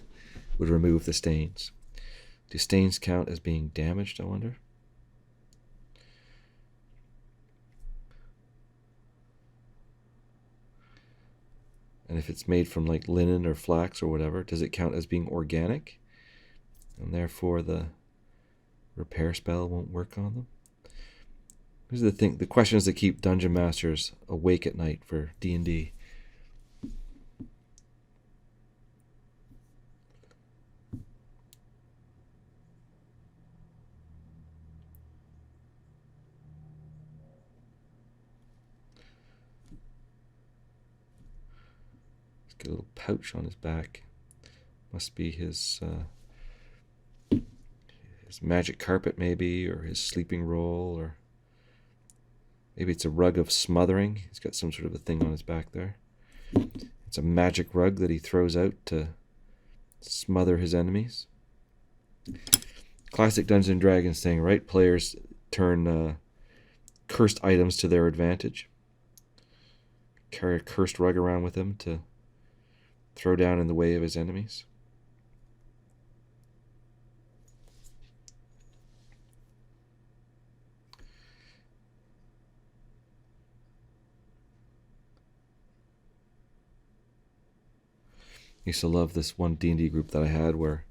B: would remove the stains. Do stains count as being damaged, I wonder? And if it's made from like linen or flax or whatever, does it count as being organic? And therefore the repair spell won't work on them? These are the questions that keep dungeon masters awake at night for D&D. A little pouch on his back. Must be his magic carpet, maybe, or his sleeping roll, or maybe it's a rug of smothering. He's got some sort of a thing on his back there. It's a magic rug that he throws out to smother his enemies. Classic Dungeons and Dragons thing, right? Players turn cursed items to their advantage. Carry a cursed rug around with them to throw down in the way of his enemies. I used to love this one D&D group that I had where,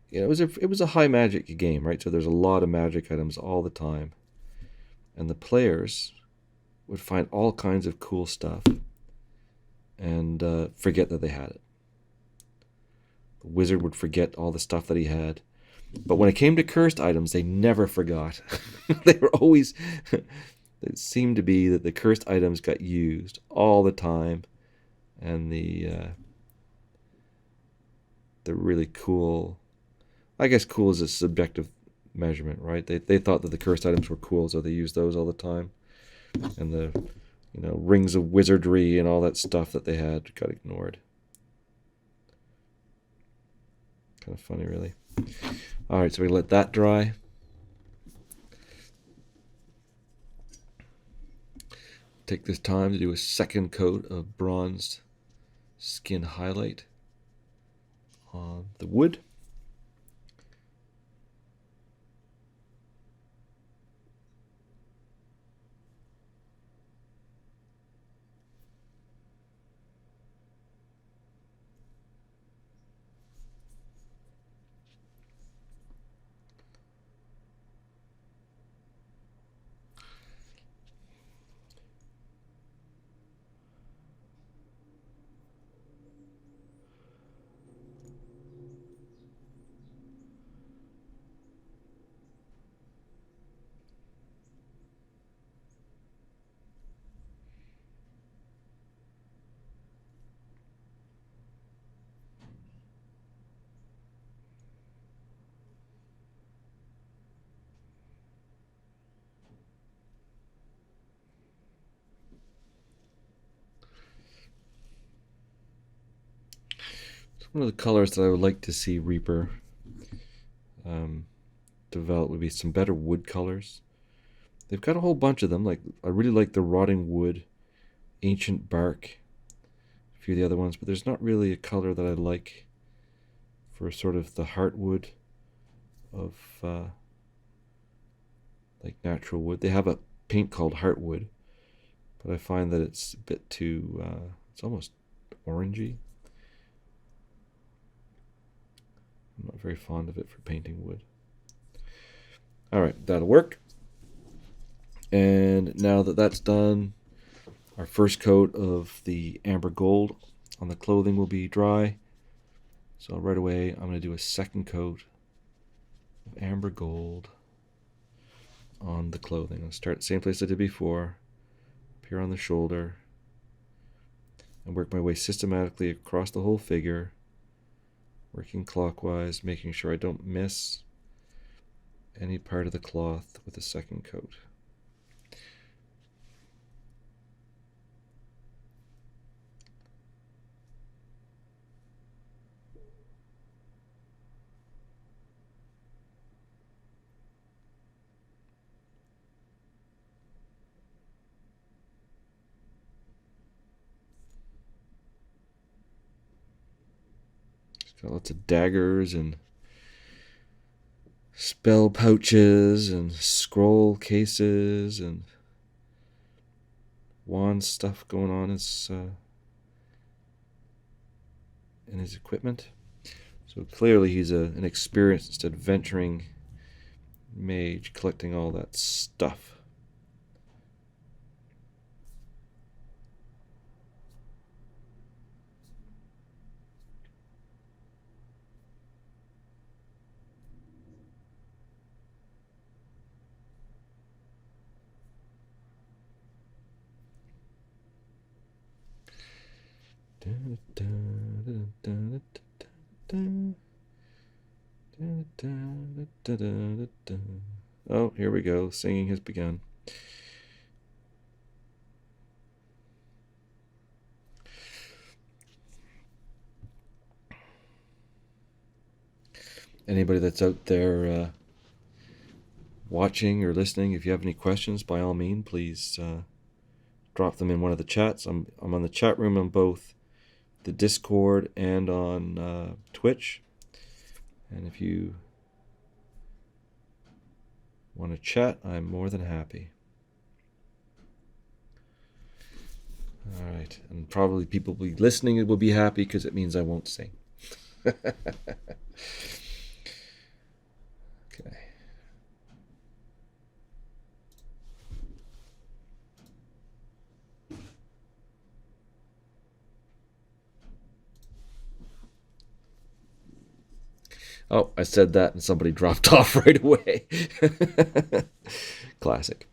B: you know, it was a high magic game, right? So there's a lot of magic items all the time. And the players would find all kinds of cool stuff and forget that they had it. The wizard would forget all the stuff that he had. But when it came to cursed items, they never forgot. They were always... It seemed to be that the cursed items got used all the time. And the really cool... I guess cool is a subjective measurement, right? They thought that the cursed items were cool, so they used those all the time. And the rings of wizardry and all that stuff that they had got ignored. Kind of funny, really. All right, so we let that dry. Take this time to do a second coat of bronzed skin highlight on the wood. One of the colors that I would like to see Reaper develop would be some better wood colors. They've got a whole bunch of them. Like, I really like the rotting wood, ancient bark, a few of the other ones, but there's not really a color that I like for sort of the heartwood of like natural wood. They have a paint called heartwood, but I find that it's a bit too, it's almost orangey. I'm not very fond of it for painting wood. All right, that'll work. And now that that's done, our first coat of the amber gold on the clothing will be dry. So right away, I'm going to do a second coat of amber gold on the clothing. I'll start the same place I did before, up here on the shoulder, and work my way systematically across the whole figure, working clockwise, making sure I don't miss any part of the cloth with the second coat. Got lots of daggers and spell pouches and scroll cases and wand stuff going on in his equipment. So clearly he's an experienced adventuring mage collecting all that stuff. Oh, here we go. Singing has begun. Anybody that's out there watching or listening, if you have any questions, by all means, please drop them in one of the chats. I'm on the chat room on both the Discord and on Twitch. And if you want to chat, I'm more than happy. All right, and probably people will be listening will be happy because it means I won't sing. Okay. Oh, I said that and somebody dropped off right away. Classic.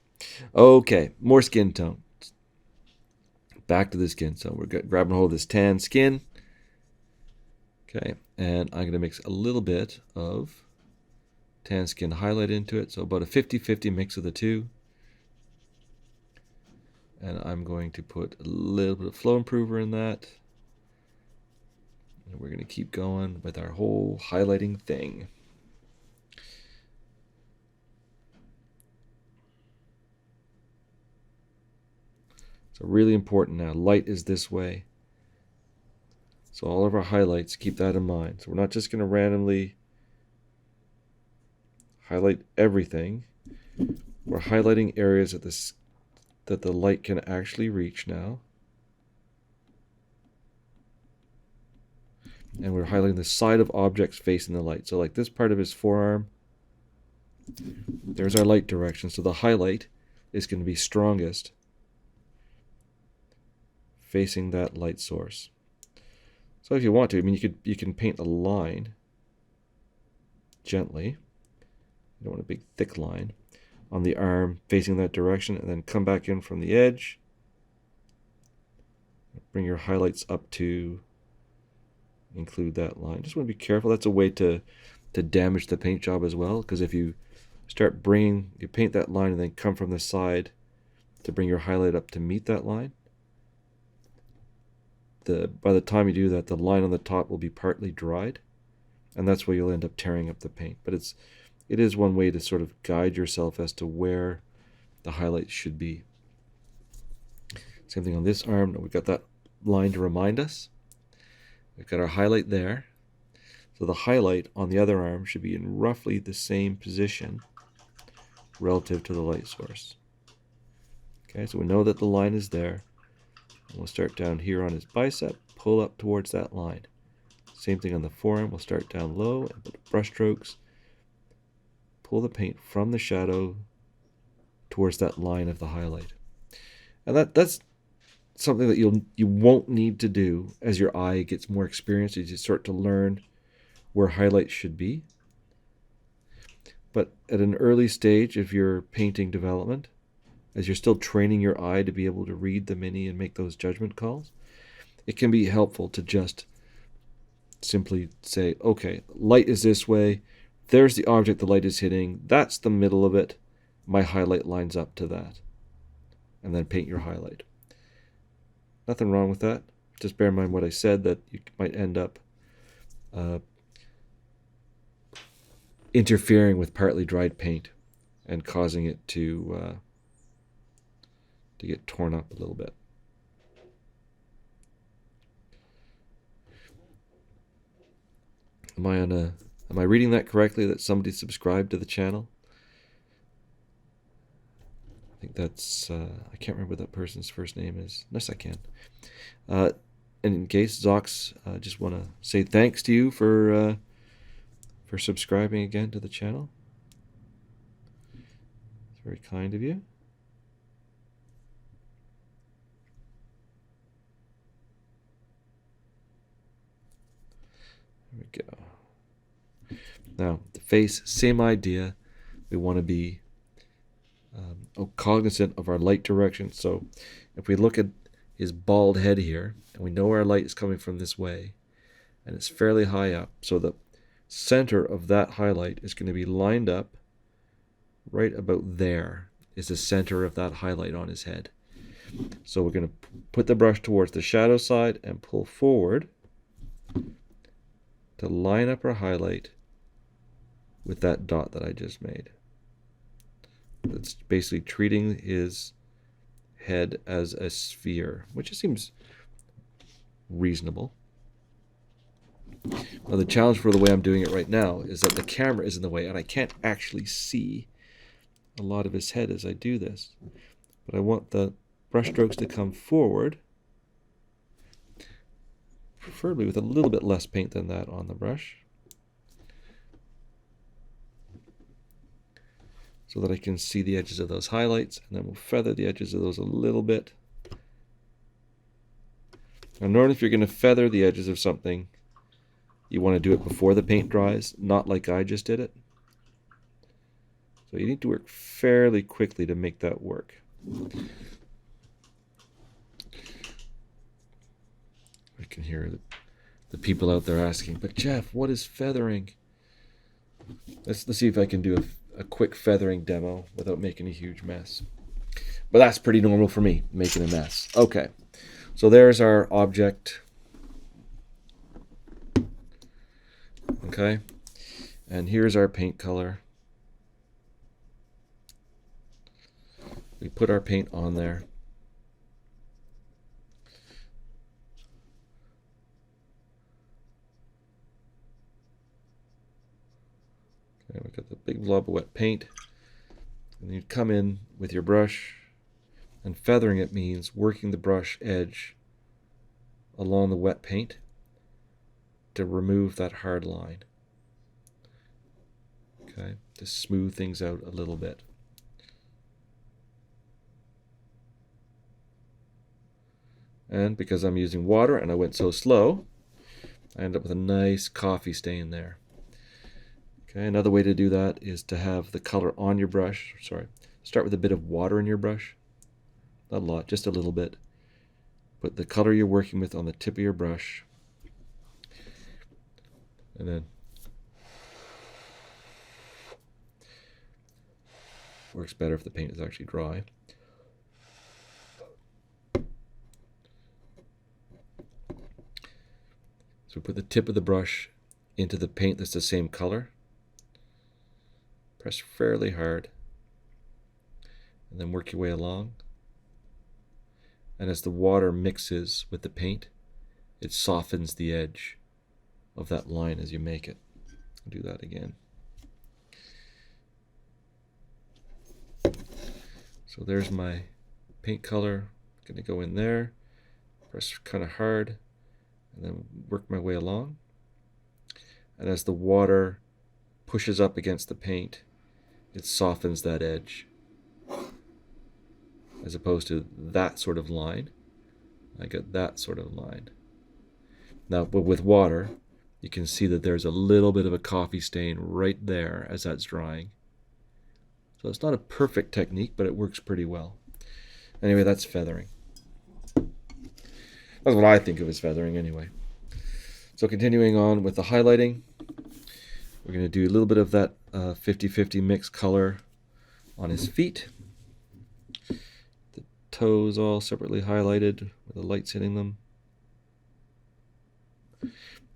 B: Okay, more skin tone. Back to the skin. So we're grabbing hold of this tan skin. Okay, and I'm going to mix a little bit of tan skin highlight into it. So about a 50-50 mix of the two. And I'm going to put a little bit of flow improver in that. And we're going to keep going with our whole highlighting thing. So really important now, light is this way. So all of our highlights, keep that in mind. So we're not just going to randomly highlight everything. We're highlighting areas that the light can actually reach now. And we're highlighting the side of objects facing the light. So like this part of his forearm, there's our light direction. So the highlight is going to be strongest facing that light source. So if you want to, I mean, you can paint a line gently. You don't want a big thick line on the arm facing that direction, and then come back in from the edge. Bring your highlights up to include that line. Just want to be careful. That's a way to damage the paint job as well, because if you start you paint that line and then come from the side to bring your highlight up to meet that line, by the time you do that, the line on the top will be partly dried, and that's where you'll end up tearing up the paint. But it is one way to sort of guide yourself as to where the highlight should be. Same thing on this arm. We've got that line to remind us. We've got our highlight there. So the highlight on the other arm should be in roughly the same position relative to the light source. Okay, so we know that the line is there. And we'll start down here on his bicep, pull up towards that line. Same thing on the forearm. We'll start down low and put brush strokes. Pull the paint from the shadow towards that line of the highlight. And that's something that you won't need to do as your eye gets more experienced, as you start to learn where highlights should be. But at an early stage of your painting development, as you're still training your eye to be able to read the mini and make those judgment calls, it can be helpful to just simply say, okay, light is this way, there's the object the light is hitting, that's the middle of it, my highlight lines up to that. And then paint your highlight. Nothing wrong with that. Just bear in mind what I said, that you might end up interfering with partly dried paint and causing it to get torn up a little bit. Am I reading that correctly, that somebody subscribed to the channel? I think that's I can't remember what that person's first name is. Yes, I can. And in case, Zox, I just want to say thanks to you for subscribing again to the channel. It's very kind of you. There we go. Now, the face, same idea. We want to be cognizant of our light direction. So if we look at his bald head here, and we know our light is coming from this way, and it's fairly high up, so the center of that highlight is going to be lined up right about there, is the center of that highlight on his head. So we're going to put the brush towards the shadow side and pull forward to line up our highlight with that dot that I just made. That's basically treating his head as a sphere, which just seems reasonable. Now the challenge for the way I'm doing it right now is that the camera is in the way and I can't actually see a lot of his head as I do this. But I want the brush strokes to come forward, preferably with a little bit less paint than that on the brush, so that I can see the edges of those highlights, and then we'll feather the edges of those a little bit. Now normally if you're going to feather the edges of something, you want to do it before the paint dries, not like I just did it. So you need to work fairly quickly to make that work. I can hear the people out there asking, but Jeff, what is feathering? Let's see if I can do a quick feathering demo without making a huge mess. But that's pretty normal for me, making a mess. Okay, so there's our object. Okay, and here's our paint color. We put our paint on there. Okay, we got the big blob of wet paint. And you come in with your brush, and feathering it means working the brush edge along the wet paint to remove that hard line. Okay, to smooth things out a little bit. And because I'm using water and I went so slow, I end up with a nice coffee stain there. Okay, another way to do that is to have the color on your brush. Sorry, start with a bit of water in your brush. Not a lot, just a little bit. Put the color you're working with on the tip of your brush. And then works better if the paint is actually dry. So put the tip of the brush into the paint that's the same color. Press fairly hard. And then work your way along. And as the water mixes with the paint, it softens the edge of that line as you make it. I'll do that again. So there's my paint color. I'm going to go in there, press kind of hard, and then work my way along. And as the water pushes up against the paint, it softens that edge. As opposed to that sort of line, I get that sort of line. Now, but with water, you can see that there's a little bit of a coffee stain right there as that's drying. So it's not a perfect technique, but it works pretty well. Anyway, that's feathering. That's what I think of as feathering anyway. So continuing on with the highlighting, we're going to do a little bit of that 50-50 mixed color on his feet. The toes all separately highlighted with the lights hitting them.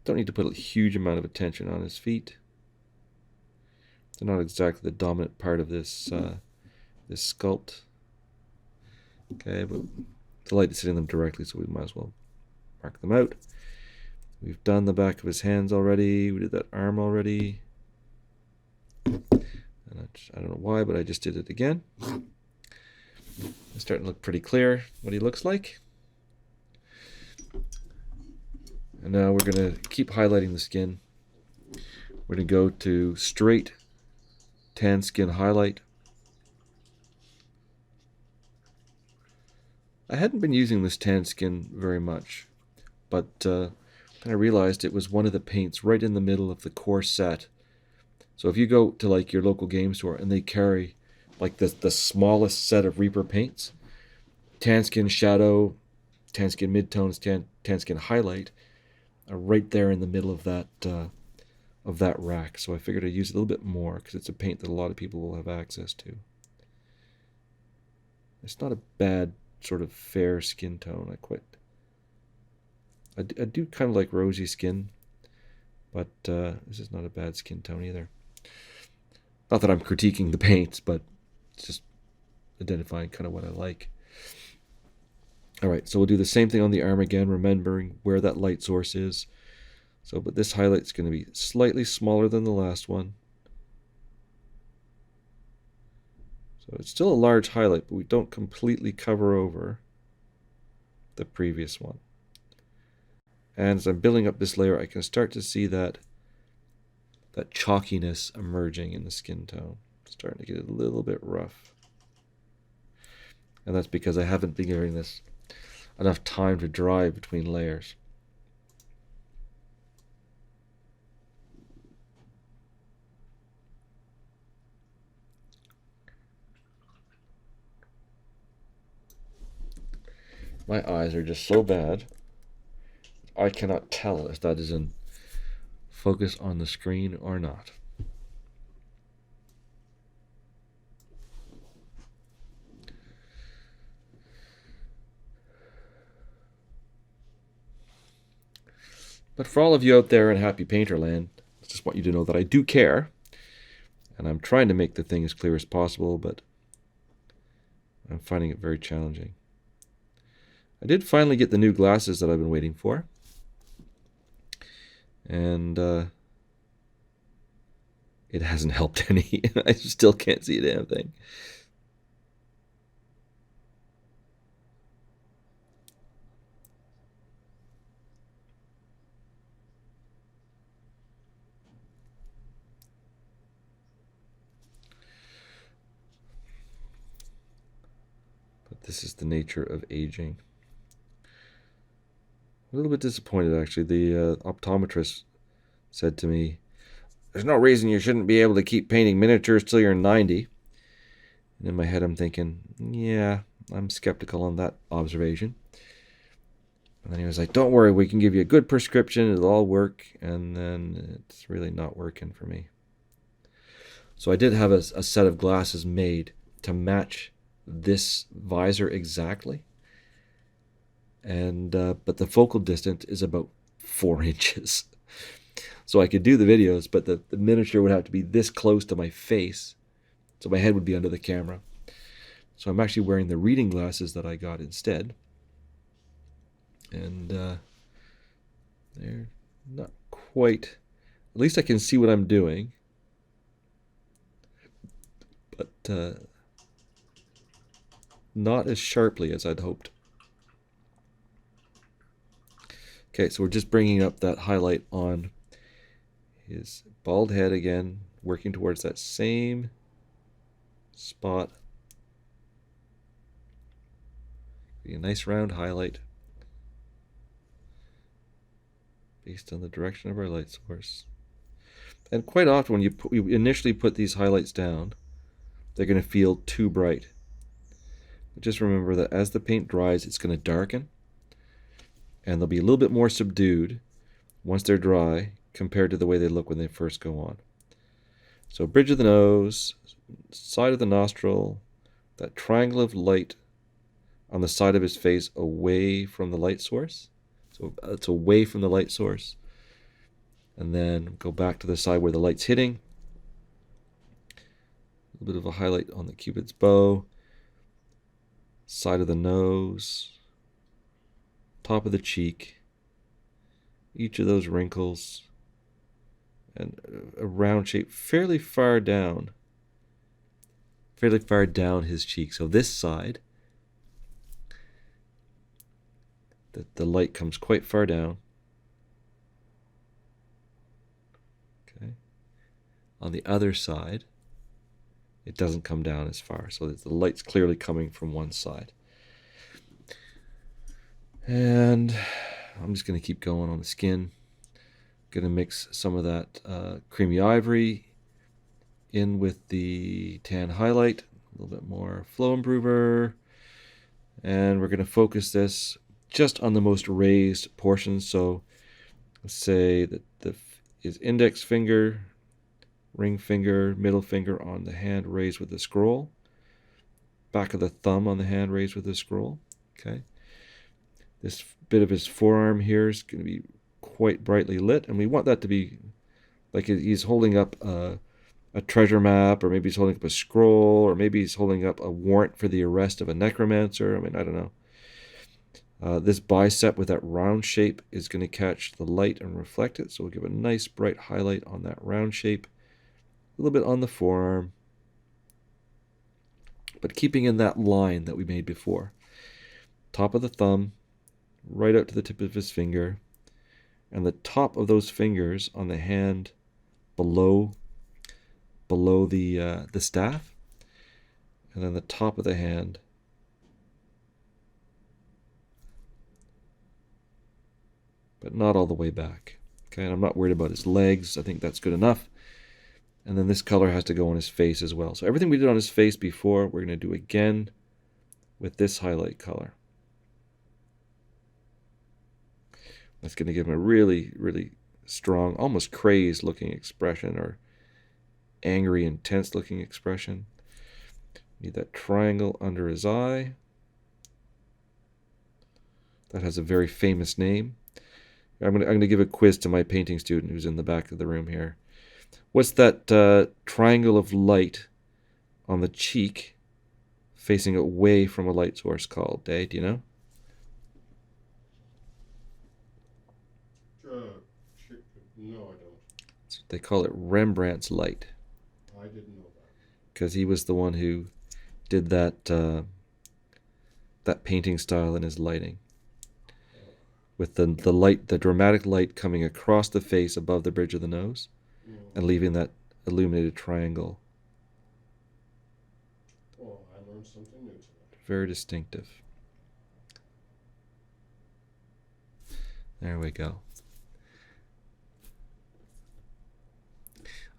B: Don't need to put a huge amount of attention on his feet. They're not exactly the dominant part of this this sculpt. Okay, but the light is hitting them directly, so we might as well mark them out. We've done the back of his hands already. We did that arm already. And I don't know why, but I just did it again. It's starting to look pretty clear what he looks like. And now we're going to keep highlighting the skin. We're going to go to straight tan skin highlight. I hadn't been using this tan skin very much, but I realized it was one of the paints right in the middle of the core set. So if you go to like your local game store and they carry like the smallest set of Reaper paints, tan skin shadow, tan skin midtones, tan skin highlight are right there in the middle of that rack. So I figured I'd use a little bit more because it's a paint that a lot of people will have access to. It's not a bad sort of fair skin tone. I do kind of like rosy skin, but this is not a bad skin tone either. Not that I'm critiquing the paints, but it's just identifying kind of what I like. All right, so we'll do the same thing on the arm again, remembering where that light source is. So, but this highlight's going to be slightly smaller than the last one. So it's still a large highlight, but we don't completely cover over the previous one. And as I'm building up this layer, I can start to see that chalkiness emerging in the skin tone. It's starting to get a little bit rough. And that's because I haven't been giving this enough time to dry between layers. My eyes are just so bad. I cannot tell if that is in focus on the screen or not. But for all of you out there in Happy Painterland, I just want you to know that I do care. And I'm trying to make the thing as clear as possible, but I'm finding it very challenging. I did finally get the new glasses that I've been waiting for. And it hasn't helped any. I still can't see a damn thing. But this is the nature of aging. A little bit disappointed, actually. The optometrist said to me, "There's no reason you shouldn't be able to keep painting miniatures till you're 90. And in my head I'm thinking, yeah, I'm skeptical on that observation. And then he was like, don't worry, we can give you a good prescription, it'll all work. And then it's really not working for me. So I did have a set of glasses made to match this visor exactly. And but the focal distance is about 4 inches. So I could do the videos, but the miniature would have to be this close to my face. So my head would be under the camera. So I'm actually wearing the reading glasses that I got instead. And they're not quite... At least I can see what I'm doing. But not as sharply as I'd hoped. Okay, so we're just bringing up that highlight on his bald head again, working towards that same spot. Be a nice round highlight based on the direction of our light source. And quite often when you initially put these highlights down, they're going to feel too bright. But just remember that as the paint dries, it's going to darken, and they'll be a little bit more subdued once they're dry compared to the way they look when they first go on. So bridge of the nose, side of the nostril, that triangle of light on the side of his face away from the light source. So it's away from the light source. And then go back to the side where the light's hitting. A little bit of a highlight on the Cupid's bow. Side of the nose. Top of the cheek. Each of those wrinkles. And a round shape fairly far down. Fairly far down his cheek. So this side, the light comes quite far down. Okay. On the other side, it doesn't come down as far. So the light's clearly coming from one side. And I'm just going to keep going on the skin. Going to mix some of that creamy ivory in with the tan highlight. A little bit more flow improver. And we're going to focus this just on the most raised portions. So let's say that his index finger, ring finger, middle finger on the hand raised with the scroll. Back of the thumb on the hand raised with the scroll. Okay. This bit of his forearm here is going to be quite brightly lit, and we want that to be like he's holding up a treasure map, or maybe he's holding up a scroll, or maybe he's holding up a warrant for the arrest of a necromancer. I mean, I don't know. This bicep with that round shape is going to catch the light and reflect it, so we'll give a nice bright highlight on that round shape. A little bit on the forearm, but keeping in that line that we made before. Top of the thumb, right out to the tip of his finger, and the top of those fingers on the hand below the staff, and then the top of the hand but not all the way back. Okay, and I'm not worried about his legs. I think that's good enough. And then this color has to go on his face as well. So everything we did on his face before, we're going to do again with this highlight color. That's going to give him a really, really strong, almost crazed looking expression, or angry, intense looking expression. Need that triangle under his eye. That has a very famous name. I'm going to give a quiz to my painting student who's in the back of the room here. What's that triangle of light on the cheek facing away from a light source called, Dave? Do you know?
C: No, I don't.
B: They call it Rembrandt's light.
C: I didn't know that.
B: Because he was the one who did that that painting style in his lighting. With the light, the dramatic light coming across the face above the bridge of the nose, and leaving that illuminated triangle.
C: Oh, I learned something new today.
B: Very distinctive. There we go.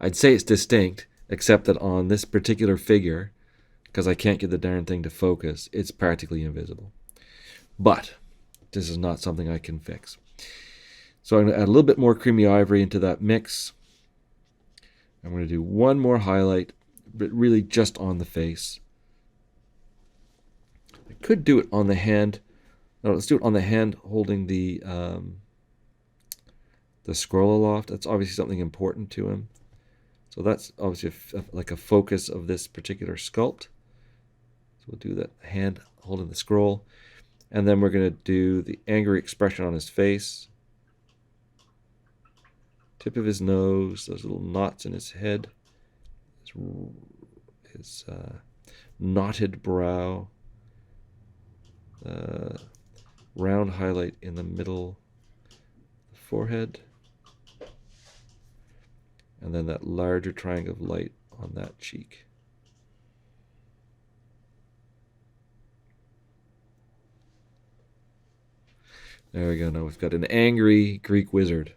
B: I'd say it's distinct, except that on this particular figure, because I can't get the darn thing to focus, it's practically invisible. But this is not something I can fix. So I'm going to add a little bit more creamy ivory into that mix. I'm going to do one more highlight, but really just on the face. I could do it on the hand. No, let's do it on the hand holding the scroll aloft. That's obviously something important to him. So that's obviously like a focus of this particular sculpt. So we'll do that hand holding the scroll. And then we're going to do the angry expression on his face. Tip of his nose, those little knots in his head. His knotted brow. Round highlight in the middle of the forehead. And then that larger triangle of light on that cheek. There we go. Now we've got an angry Greek wizard.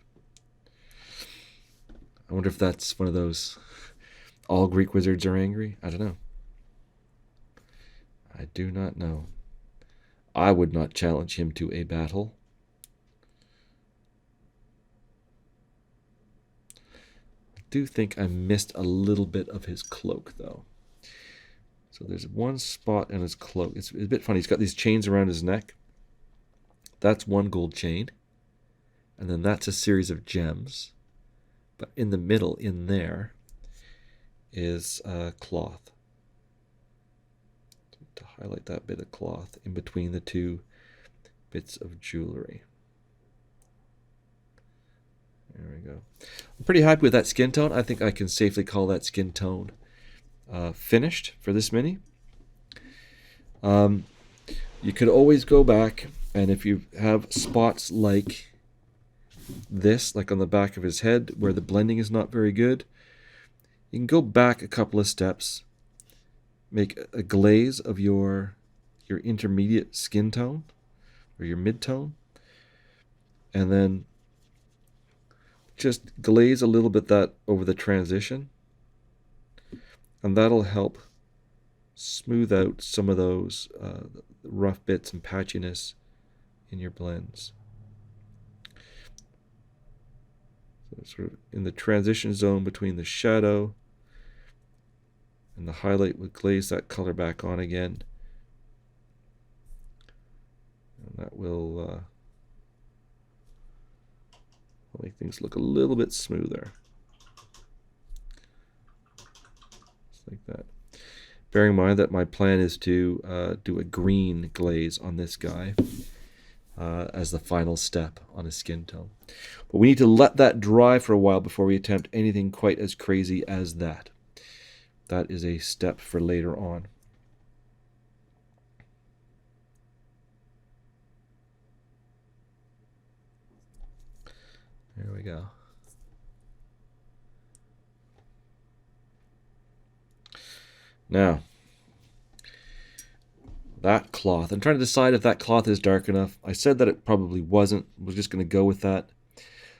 B: I wonder if that's one of those, all Greek wizards are angry? I don't know. I do not know. I would not challenge him to a battle. I do think I missed a little bit of his cloak, though. So there's one spot in his cloak. It's a bit funny. He's got these chains around his neck. That's one gold chain. And then that's a series of gems. But in the middle, in there, is cloth. To highlight that bit of cloth in between the two bits of jewelry. There we go. I'm pretty happy with that skin tone. I think I can safely call that skin tone finished for this mini. You could always go back, and if you have spots like this, like on the back of his head, where the blending is not very good, you can go back a couple of steps, make a glaze of your intermediate skin tone, or your mid-tone, and then just glaze a little bit that over the transition, and that'll help smooth out some of those rough bits and patchiness in your blends. So sort of in the transition zone between the shadow and the highlight, would glaze that color back on again, and that will make things look a little bit smoother. Just like that. Bearing in mind that my plan is to do a green glaze on this guy as the final step on his skin tone. But we need to let that dry for a while before we attempt anything quite as crazy as that. That is a step for later on. There we go. Now, that cloth. I'm trying to decide if that cloth is dark enough. I said that it probably wasn't. We're just going to go with that.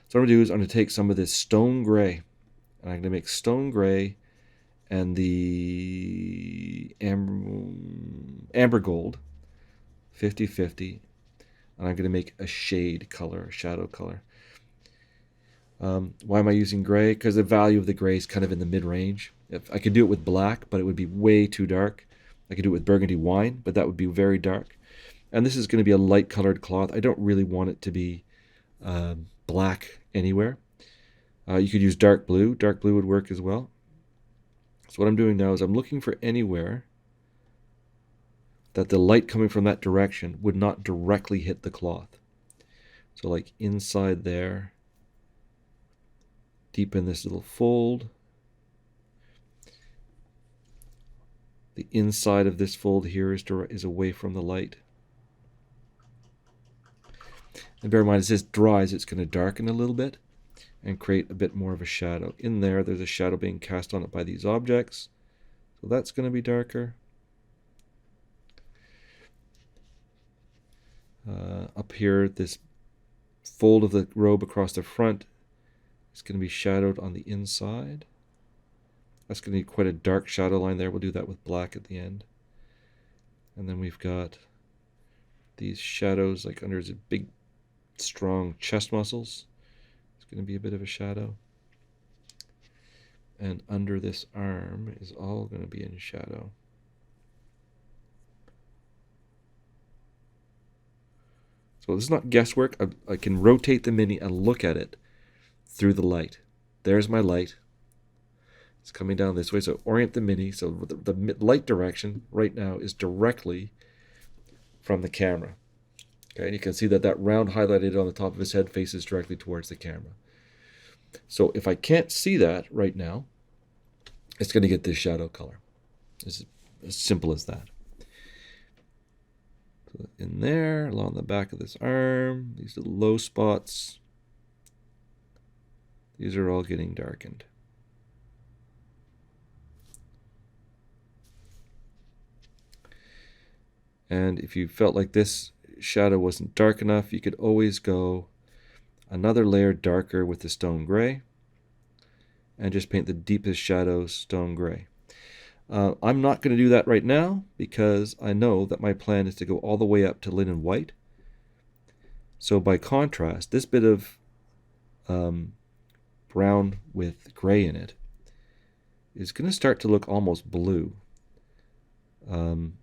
B: So what I'm going to do is I'm going to take some of this stone gray, and I'm going to make stone gray and the amber gold, 50-50. and I'm going to make a shade color, a shadow color. Why am I using gray? Because the value of the gray is kind of in the mid-range. If I could do it with black, but it would be way too dark. I could do it with burgundy wine, but that would be very dark. And this is going to be a light colored cloth. I don't really want it to be black anywhere. You could use dark blue. Dark blue would work as well. So what I'm doing now is I'm looking for anywhere that the light coming from that direction would not directly hit the cloth. So like inside there, deep in this little fold. The inside of this fold here is away from the light. And bear in mind, as this dries, it's going to darken a little bit and create a bit more of a shadow. In there, there's a shadow being cast on it by these objects. So that's going to be darker. Up here, this fold of the robe across the front is going to be shadowed on the inside. That's going to be quite a dark shadow line there. We'll do that with black at the end. And then we've got these shadows like under his big, strong chest muscles. It's going to be a bit of a shadow. And under this arm is all going to be in shadow. So this is not guesswork. I can rotate the Mini and look at it through the light. There's my light. It's coming down this way. So orient the Mini. So the light direction right now is directly from the camera. Okay, and you can see that that round highlighted on the top of his head faces directly towards the camera. So if I can't see that right now, it's going to get this shadow color. It's as simple as that. So in there, along the back of this arm, these little low spots, these are all getting darkened. And if you felt like this shadow wasn't dark enough, you could always go another layer darker with the stone gray and just paint the deepest shadows stone gray. I'm not going to do that right now because I know that my plan is to go all the way up to linen white. So by contrast, this bit of brown with gray in it is going to start to look almost blue by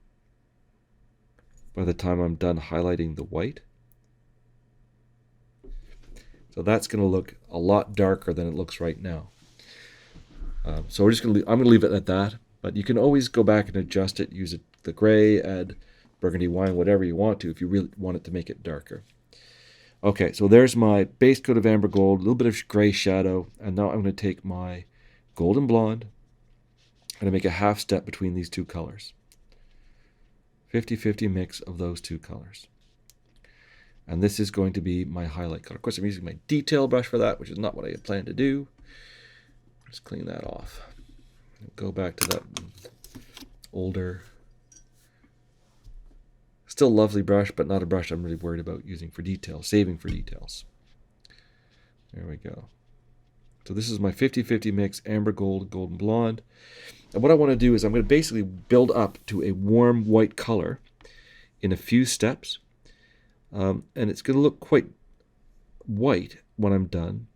B: the time I'm done highlighting the white. So that's going to look a lot darker than it looks right now. So we're just going to I'm going to leave it at that. But you can always go back and adjust it, use the gray, add burgundy wine, whatever you want to, if you really want it to make it darker. Okay, so there's my base coat of amber gold, a little bit of gray shadow, and now I'm going to take my golden blonde and make a half step between these two colors. 50-50 mix of those two colors. And this is going to be my highlight color. Of course, I'm using my detail brush for that, which is not what I had planned to do. Just clean that off. Go back to that older, still lovely brush, but not a brush I'm really worried about using for detail, saving for details. There we go. So this is my 50-50 mix, amber gold, golden blonde. And what I want to do is I'm going to basically build up to a warm white color in a few steps. And it's going to look quite white when I'm done,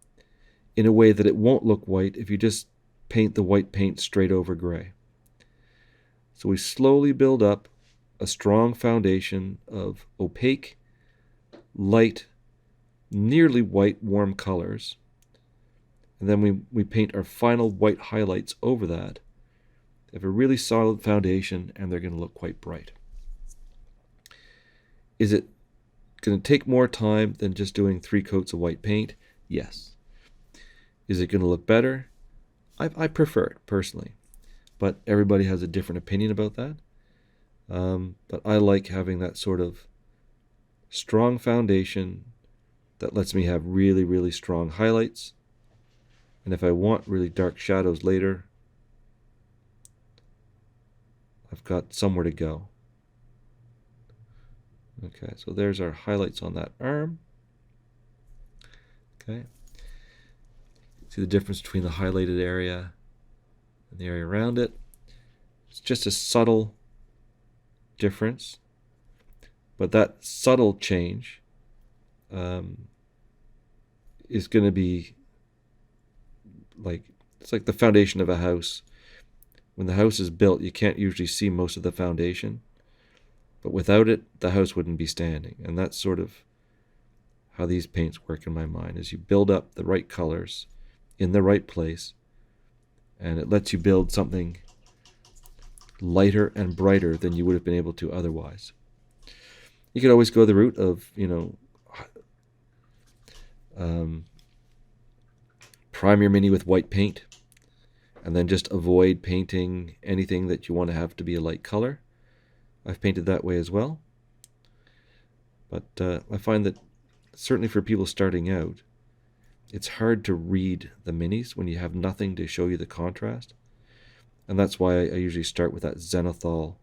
B: in a way that it won't look white if you just paint the white paint straight over gray. So we slowly build up a strong foundation of opaque, light, nearly white, warm colors. And then we paint our final white highlights over that. They have a really solid foundation and they're going to look quite bright. Is it going to take more time than just doing 3 coats of white paint? Yes. Is it going to look better? I prefer it personally, but everybody has a different opinion about that. But I like having that sort of strong foundation that lets me have really, really strong highlights. And if I want really dark shadows later, I've got somewhere to go. Okay, so there's our highlights on that arm. Okay. See the difference between the highlighted area and the area around it. It's just a subtle difference, but that subtle change is going to be like, it's like the foundation of a house. When the house is built, you can't usually see most of the foundation, but without it, the house wouldn't be standing. And that's sort of how these paints work in my mind, is you build up the right colors in the right place, and it lets you build something lighter and brighter than you would have been able to otherwise. You could always go the route of, prime your mini with white paint, and then just avoid painting anything that you want to have to be a light color. I've painted that way as well. But I find that certainly for people starting out, it's hard to read the minis when you have nothing to show you the contrast. And that's why I usually start with that zenithal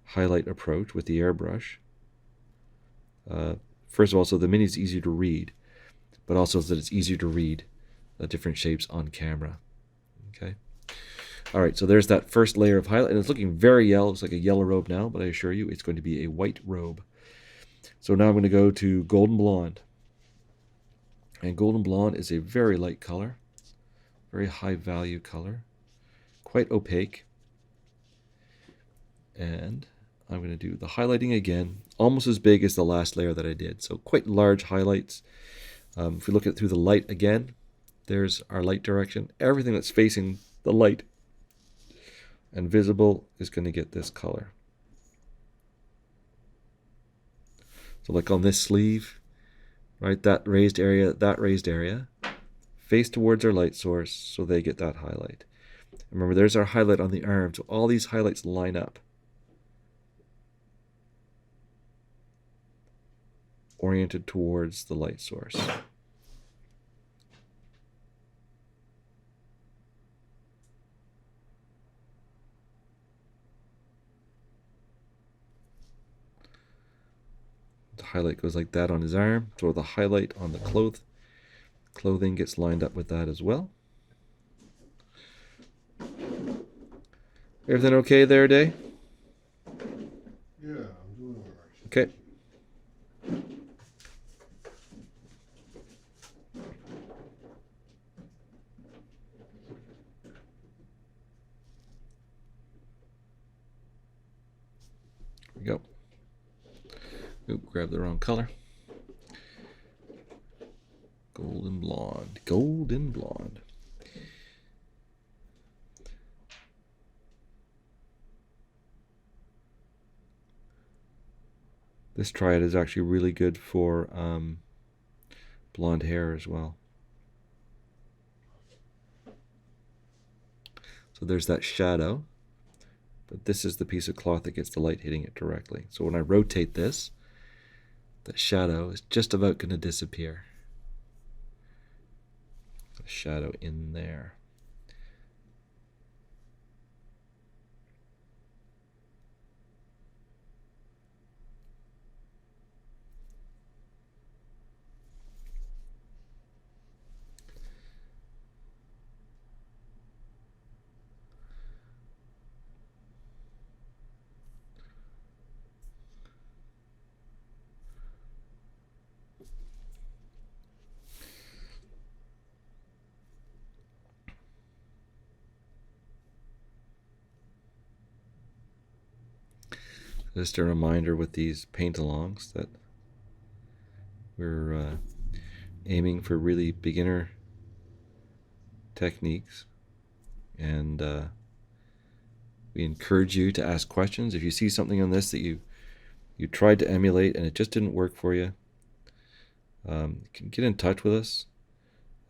B: highlight approach with the airbrush. First of all, so the mini is easier to read, but also that it's easier to read the different shapes on camera. Okay. All right, so there's that first layer of highlight, and it's looking very yellow. It's like a yellow robe now, but I assure you it's going to be a white robe. So now I'm going to go to Golden Blonde. And Golden Blonde is a very light color, very high value color, quite opaque. And I'm going to do the highlighting again, almost as big as the last layer that I did. So quite large highlights. If we look at it through the light again, there's our light direction. Everything that's facing the light and visible is going to get this color. So like on this sleeve, right, that raised area, face towards our light source so they get that highlight. Remember, there's our highlight on the arm, so all these highlights line up, oriented towards the light source. The highlight goes like that on his arm, so the highlight on the clothing gets lined up with that as well. Everything okay there, Day?
C: Yeah, I'm doing all right.
B: Okay. There we go. Oop, grab the wrong color. Golden Blonde. Golden Blonde. This triad is actually really good for blonde hair as well. So there's that shadow, but this is the piece of cloth that gets the light hitting it directly. So when I rotate this, the shadow is just about going to disappear. The shadow in there. Just a reminder with these paint-alongs that we're aiming for really beginner techniques, and we encourage you to ask questions. If you see something on this that you tried to emulate and it just didn't work for you, you can get in touch with us.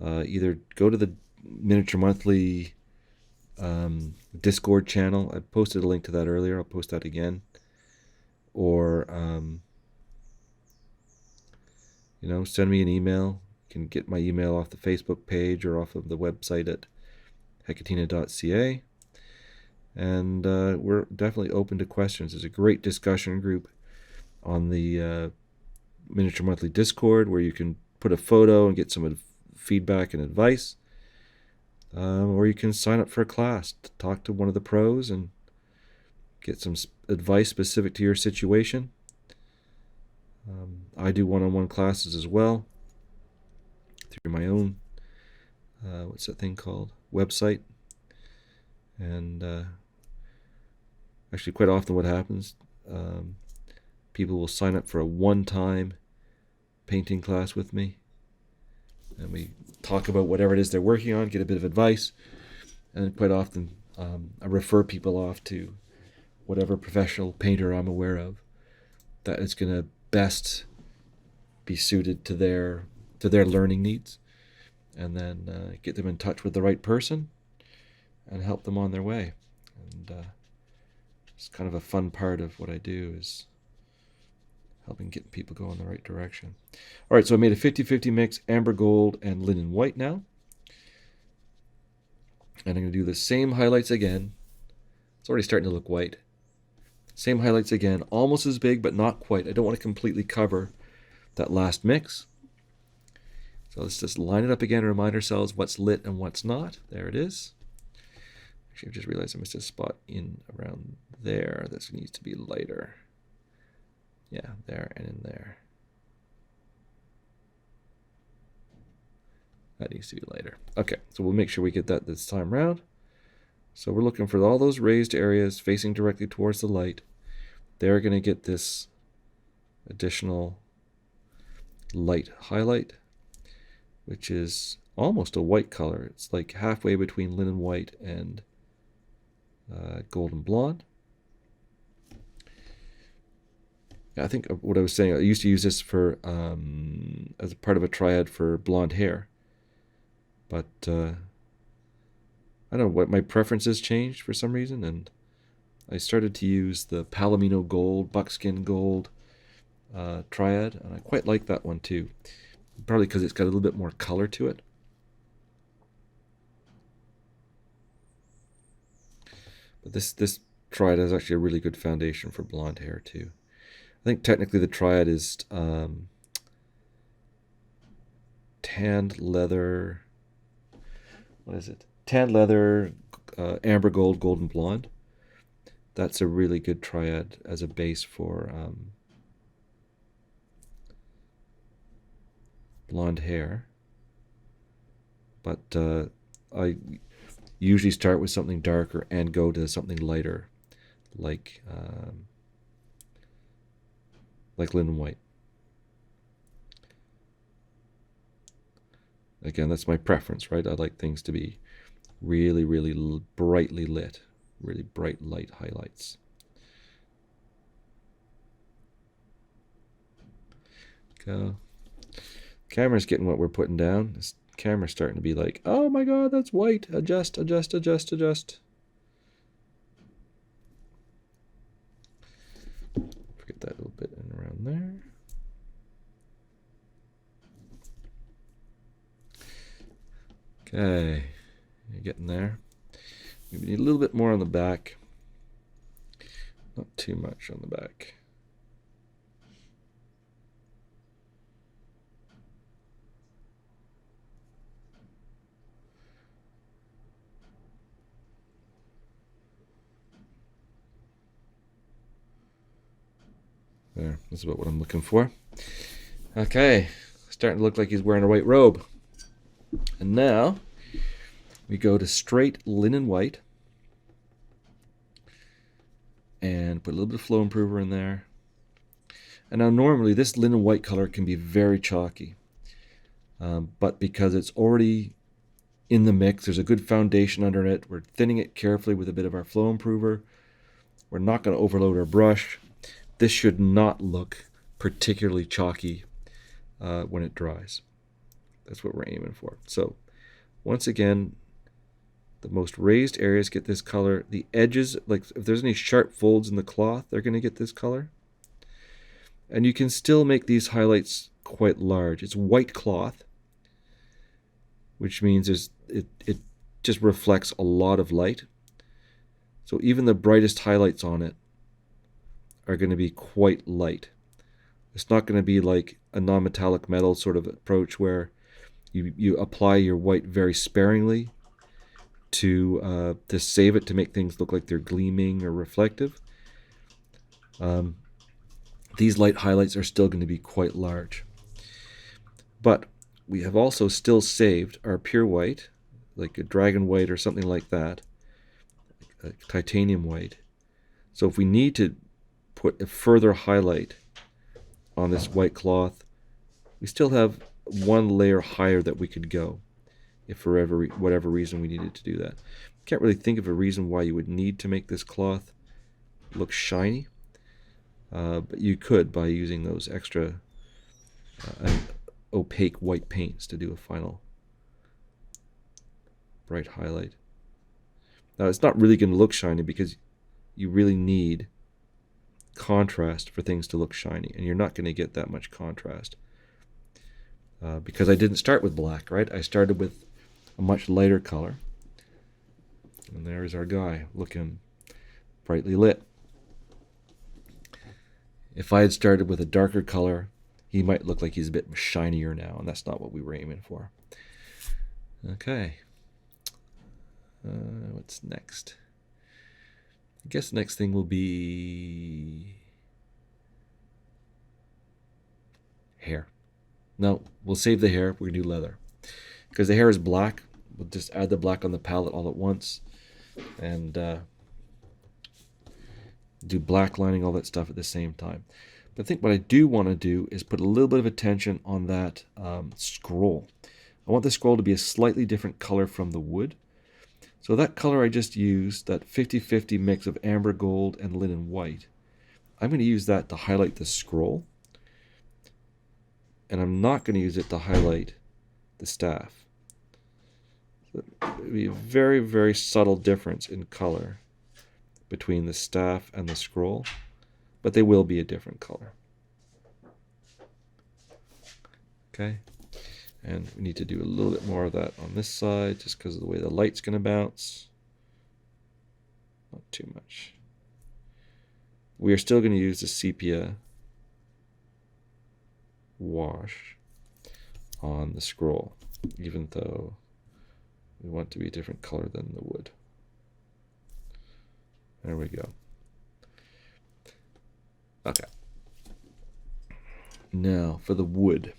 B: Either go to the Miniature Monthly Discord channel. I posted a link to that earlier. I'll post that again. Or send me an email. You can get my email off the Facebook page or off of the website at hecatina.ca. And we're definitely open to questions. There's a great discussion group on the Miniature Monthly Discord where you can put a photo and get some feedback and advice. Or you can sign up for a class to talk to one of the pros and get some advice specific to your situation. I do one-on-one classes as well through my own, what's that thing called? Website. And actually quite often what happens, people will sign up for a one-time painting class with me. And we talk about whatever it is they're working on, get a bit of advice. And quite often I refer people off to whatever professional painter I'm aware of that is going to best be suited to their learning needs, and then get them in touch with the right person and help them on their way. And it's kind of a fun part of what I do, is helping get people go in the right direction. All right, so I made a 50-50 mix, amber gold and linen white now. And I'm going to do the same highlights again. It's already starting to look white. Same highlights again, almost as big, but not quite. I don't want to completely cover that last mix. So let's just line it up again and remind ourselves what's lit and what's not. There it is. Actually, I've just realized I missed a spot in around there. This needs to be lighter. Yeah, there and in there. That needs to be lighter. Okay, so we'll make sure we get that this time around. So we're looking for all those raised areas facing directly towards the light. They're going to get this additional light highlight, which is almost a white color. It's like halfway between linen white and golden blonde. I think what I was saying, I used to use this for as a part of a triad for blonde hair, but I don't know what my preferences changed for some reason, and I started to use the Palomino gold, buckskin gold triad, and I quite like that one too. Probably because it's got a little bit more color to it. But this triad is actually a really good foundation for blonde hair too. I think technically the triad is tanned leather. What is it? Tanned leather, amber gold, golden blonde. That's a really good triad as a base for blonde hair. But I usually start with something darker and go to something lighter, like linen white. Again, that's my preference, right? I like things to be really, really brightly lit, really bright light highlights. Go. Camera's getting what we're putting down. This camera's starting to be like, oh my god, that's white. Adjust, adjust, adjust, adjust. Get that little bit in around there. Okay, you're getting there. Maybe need a little bit more on the back. Not too much on the back. There, that's about what I'm looking for. Okay, starting to look like he's wearing a white robe. And now we go to straight linen white and put a little bit of flow improver in there. And now normally this linen white color can be very chalky, but because it's already in the mix, there's a good foundation under it. We're thinning it carefully with a bit of our flow improver. We're not going to overload our brush. This should not look particularly chalky when it dries. That's what we're aiming for. So once again, the most raised areas get this color. The edges, like if there's any sharp folds in the cloth, they're going to get this color. And you can still make these highlights quite large. It's white cloth, which means it just reflects a lot of light. So even the brightest highlights on it are going to be quite light. It's not going to be like a non-metallic metal sort of approach where you apply your white very sparingly to save it to make things look like they're gleaming or reflective. these light highlights are still going to be quite large. But we have also still saved our pure white, like a dragon white or something like that, a titanium white. So if we need to put a further highlight on this white cloth, we still have one layer higher that we could go if for whatever reason we needed to do that. Can't really think of a reason why you would need to make this cloth look shiny, but you could by using those extra opaque white paints to do a final bright highlight. Now it's not really going to look shiny because you really need contrast for things to look shiny, and you're not going to get that much contrast because I didn't start with black, right? I started with a much lighter color, and there's our guy looking brightly lit. If I had started with a darker color, he might look like he's a bit shinier now, and that's not what we were aiming for. Okay. What's next? I guess the next thing will be hair. No, we'll save the hair. We're going to do leather. Because the hair is black, we'll just add the black on the palette all at once. And do black lining, all that stuff at the same time. But I think what I do want to do is put a little bit of attention on that scroll. I want the scroll to be a slightly different color from the wood. So that color I just used, that 50-50 mix of amber gold and linen white, I'm going to use that to highlight the scroll. And I'm not going to use it to highlight the staff. So it will be a very, very subtle difference in color between the staff and the scroll, but they will be a different color. Okay, and we need to do a little bit more of that on this side just because of the way the light's going to bounce. Not too much. We are still going to use the sepia wash on the scroll, even though we want to be a different color than the wood. There we go. Okay. Now for the wood.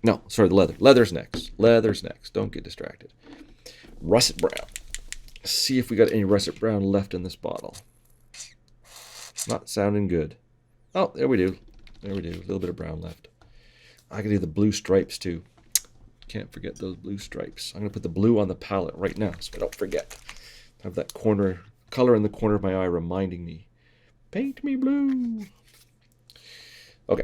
B: No, sorry, the leather. Leather's next. Leather's next. Don't get distracted. Russet brown. See if we got any russet brown left in this bottle. Not sounding good. Oh, there we do. There we do. A little bit of brown left. I can do the blue stripes too. Can't forget those blue stripes. I'm going to put the blue on the palette right now so I don't forget. I have that color in the corner of my eye reminding me. Paint me blue. Okay.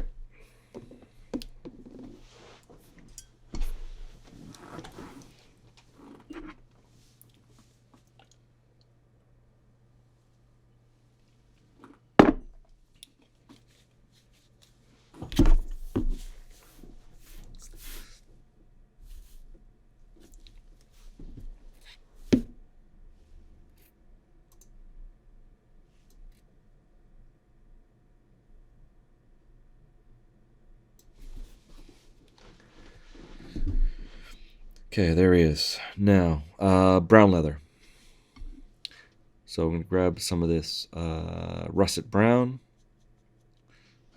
B: Okay, there he is. Now, brown leather. So I'm going to grab some of this russet brown.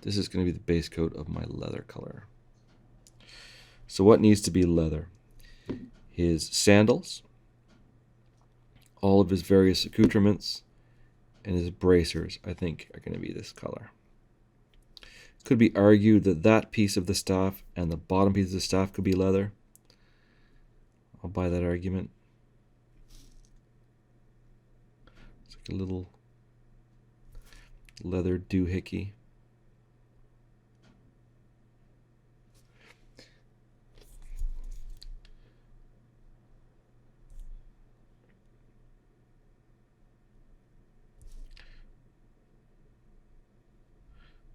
B: This is going to be the base coat of my leather color. So what needs to be leather? His sandals, all of his various accoutrements, and his bracers, I think, are going to be this color. Could be argued that that piece of the staff and the bottom piece of the staff could be leather. I'll buy that argument. It's like a little leather doohickey.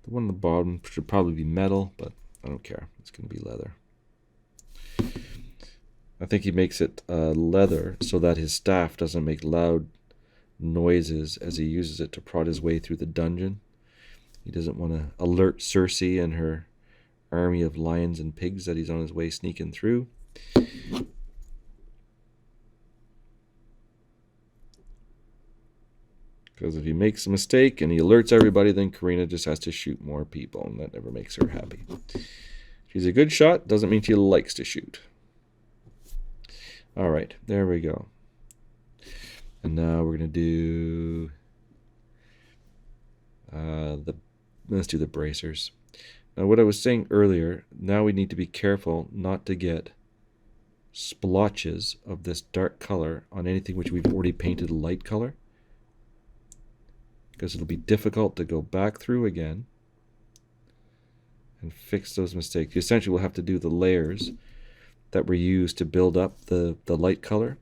B: The one on the bottom should probably be metal, but I don't care. It's going to be leather. I think he makes it leather so that his staff doesn't make loud noises as he uses it to prod his way through the dungeon. He doesn't want to alert Cersei and her army of lions and pigs that he's on his way sneaking through. Because if he makes a mistake and he alerts everybody, then Karina just has to shoot more people, and that never makes her happy. She's a good shot, doesn't mean she likes to shoot. All right, there we go. And now we're going to do let's do the bracers. Now, what I was saying earlier, now we need to be careful not to get splotches of this dark color on anything which we've already painted a light color, because it'll be difficult to go back through again and fix those mistakes. You essentially will have to do the layers that were used to build up the light color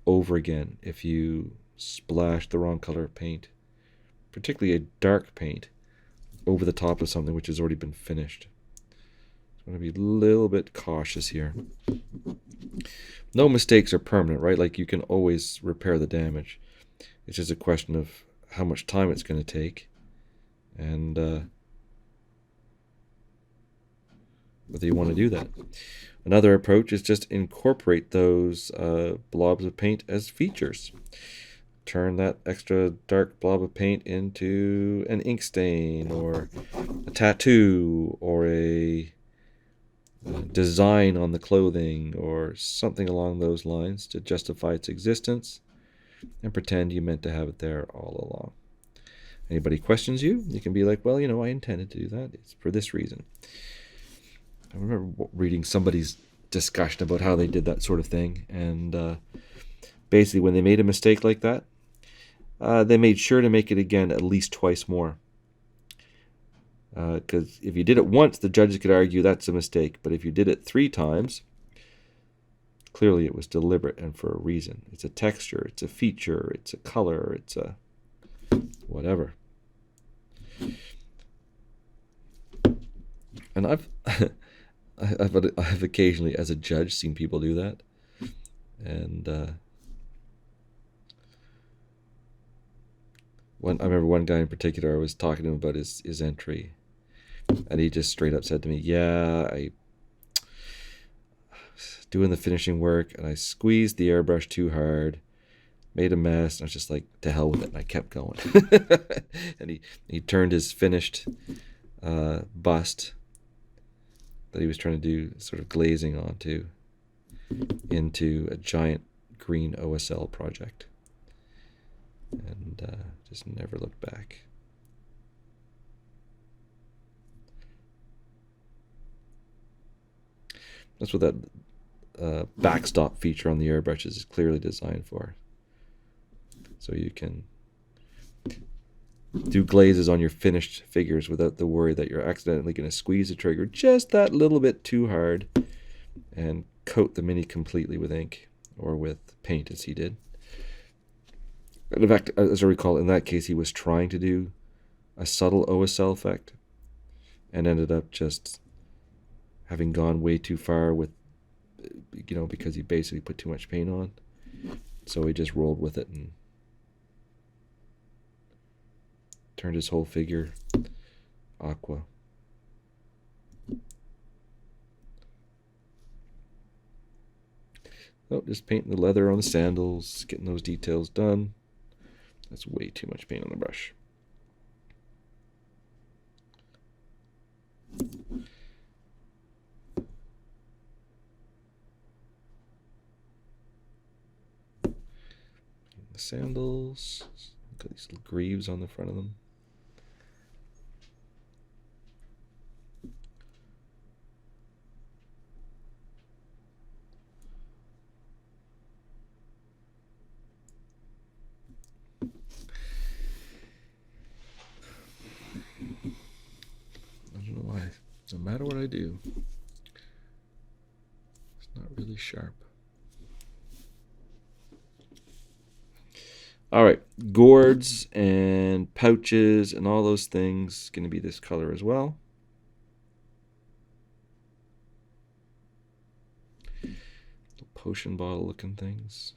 B: over again if you splash the wrong color of paint, particularly a dark paint, over the top of something which has already been finished. So I'm going to be a little bit cautious here. No mistakes are permanent, right? Like, you can always repair the damage. It's just a question of how much time it's going to take, and whether you want to do that. Another approach is just incorporate those blobs of paint as features. Turn that extra dark blob of paint into an ink stain, or a tattoo, or a design on the clothing, or something along those lines to justify its existence, and pretend you meant to have it there all along. Anybody questions you, you can be like, well, you know, I intended to do that. It's for this reason. I remember reading somebody's discussion about how they did that sort of thing, and basically when they made a mistake like that, they made sure to make it again at least twice more. Because if you did it once, the judges could argue that's a mistake. But if you did it 3 times, clearly it was deliberate and for a reason. It's a texture, it's a feature, it's a color, it's a whatever. And I've occasionally, as a judge, seen people do that. And I remember one guy in particular, I was talking to him about his entry. And he just straight up said to me, yeah, I was doing the finishing work, and I squeezed the airbrush too hard, made a mess, and I was just like, to hell with it, and I kept going. And he turned his finished bust that he was trying to do sort of glazing onto into a giant green OSL project, and just never looked back. That's what that backstop feature on the airbrushes is clearly designed for. So you can do glazes on your finished figures without the worry that you're accidentally going to squeeze the trigger just that little bit too hard and coat the mini completely with ink or with paint, as he did. In fact, as I recall, in that case, he was trying to do a subtle OSL effect and ended up just having gone way too far with, you know, because he basically put too much paint on. So he just rolled with it and turned his whole figure aqua. Oh, just painting the leather on the sandals, getting those details done. That's way too much paint on the brush. The sandals, look at these little greaves on the front of them. I don't know why. No matter what I do, it's not really sharp. All right, gourds and pouches and all those things going to be this color as well. Little potion bottle looking things.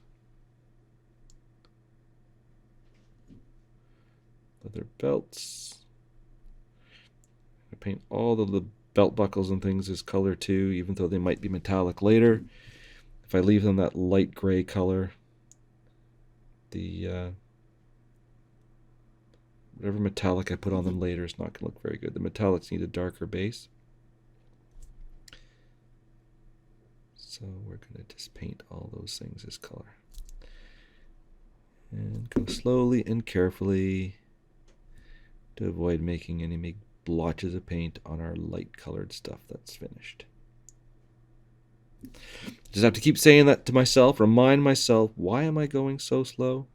B: Leather belts. I paint all the belt buckles and things this color too, even though they might be metallic later. If I leave them that light gray color, the whatever metallic I put on them later is not going to look very good. The metallics need a darker base. So we're going to just paint all those things this color. And go slowly and carefully to avoid making any big blotches of paint on our light colored stuff that's finished. Just have to keep saying that to myself, remind myself, why am I going so slow?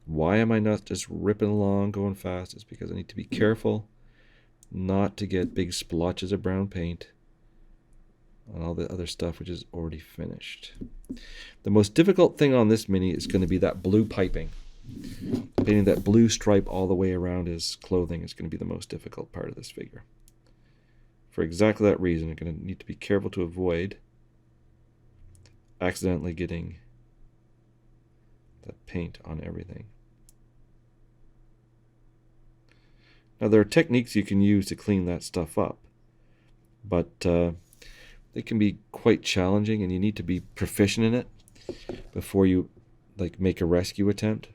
B: Why am I not just ripping along, going fast? It's because I need to be careful not to get big splotches of brown paint on all the other stuff which is already finished. The most difficult thing on this mini is going to be that blue piping. Painting that blue stripe all the way around his clothing is going to be the most difficult part of this figure. For exactly that reason, I'm going to need to be careful to avoid accidentally getting that paint on everything. Now there are techniques you can use to clean that stuff up, but they can be quite challenging and you need to be proficient in it before you make a rescue attempt.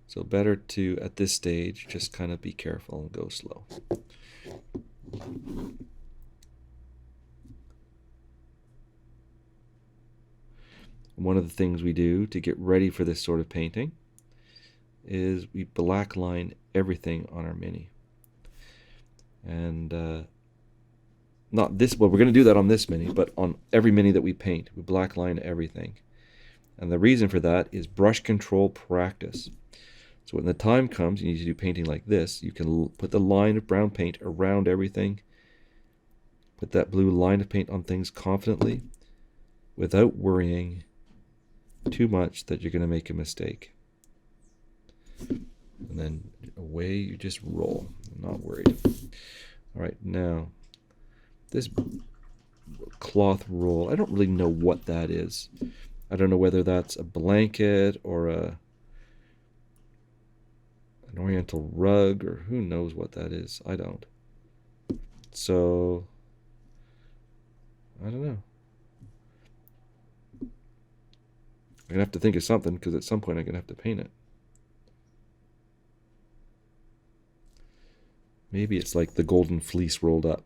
B: So better to, at this stage, just kind of be careful and go slow. One of the things we do to get ready for this sort of painting is we black line everything on our mini. And not this, well, we're going to do that on this mini, but on every mini that we paint, we black line everything. And the reason for that is brush control practice. So when the time comes, you need to do painting like this, you can put the line of brown paint around everything, put that blue line of paint on things confidently, without worrying too much that you're going to make a mistake. And then away you just roll. I'm not worried. All right, now this cloth roll, I don't really know what that is. I don't know whether that's a blanket or an oriental rug, or who knows what that is. I don't. So I don't know. I'm going to have to think of something, because at some point I'm going to have to paint it. Maybe it's like the golden fleece rolled up.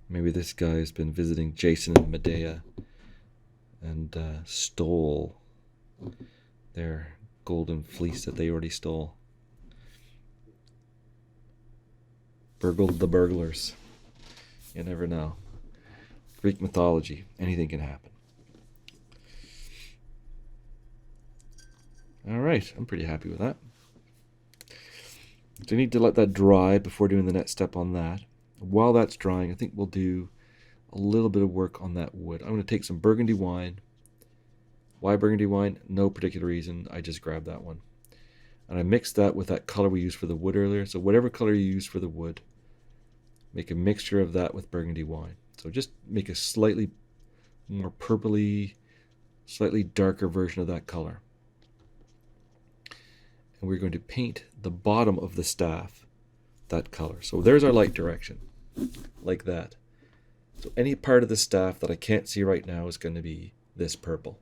B: Maybe this guy has been visiting Jason and Medea and stole their golden fleece that they already stole. Burgled the burglars. You never know. Greek mythology, anything can happen. All right, I'm pretty happy with that. So I need to let that dry before doing the next step on that. While that's drying, I think we'll do a little bit of work on that wood. I'm going to take some burgundy wine. Why burgundy wine? No particular reason. I just grabbed that one. And I mixed that with that color we used for the wood earlier. So whatever color you use for the wood, make a mixture of that with burgundy wine. So just make a slightly more purpley, slightly darker version of that color. And we're going to paint the bottom of the staff that color. So there's our light direction, like that. So any part of the staff that I can't see right now is going to be this purple.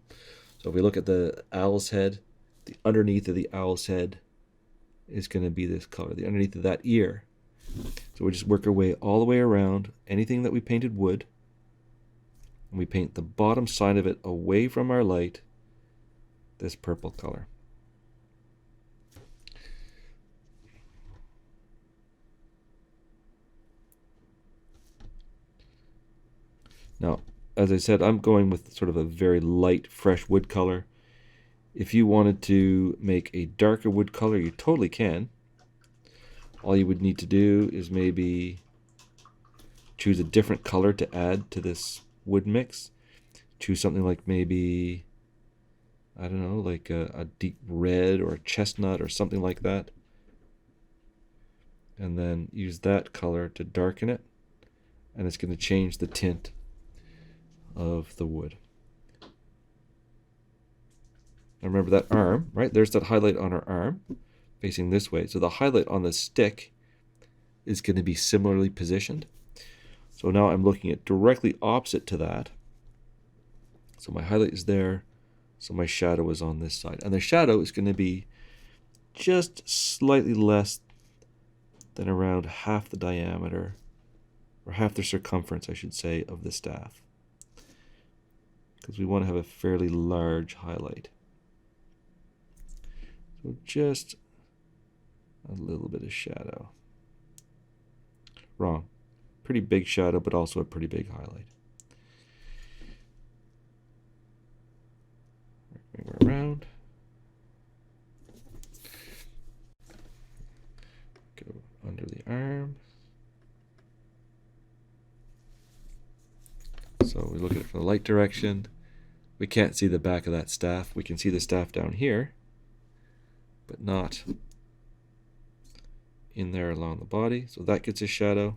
B: So if we look at the owl's head, the underneath of the owl's head is going to be this color, the underneath of that ear. So we just work our way all the way around anything that we painted wood, and we paint the bottom side of it away from our light, this purple color. Now, as I said, I'm going with sort of a very light, fresh wood color. If you wanted to make a darker wood color, you totally can. All you would need to do is maybe choose a different color to add to this wood mix. Choose something like maybe, I don't know, like a deep red or a chestnut or something like that. And then use that color to darken it. And it's going to change the tint of the wood. Now remember that arm, right? There's that highlight on our arm facing this way. So the highlight on the stick is going to be similarly positioned. So now I'm looking at directly opposite to that. So my highlight is there, So my shadow is on this side. And the shadow is going to be just slightly less than around half the diameter, or half the circumference, I should say, of the staff. Because we want to have a fairly large highlight. So just a little bit of shadow. Wrong. Pretty big shadow, but also a pretty big highlight. Bring it around. Go under the arm. So we look at it from the light direction. We can't see the back of that staff. We can see the staff down here, but not in there along the body. So that gets a shadow.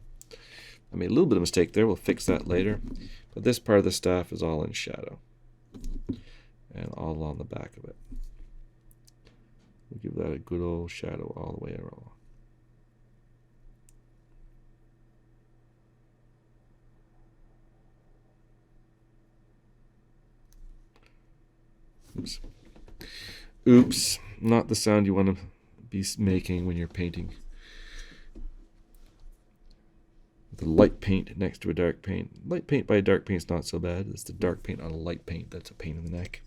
B: I made a little bit of a mistake there. We'll fix that later. But this part of the staff is all in shadow and all along the back of it. We'll give that a good old shadow all the way around. Oops. Oops. Not the sound you want to be making when you're painting. The light paint next to a dark paint. Light paint by a dark paint is not so bad. It's the dark paint on a light paint that's a pain in the neck.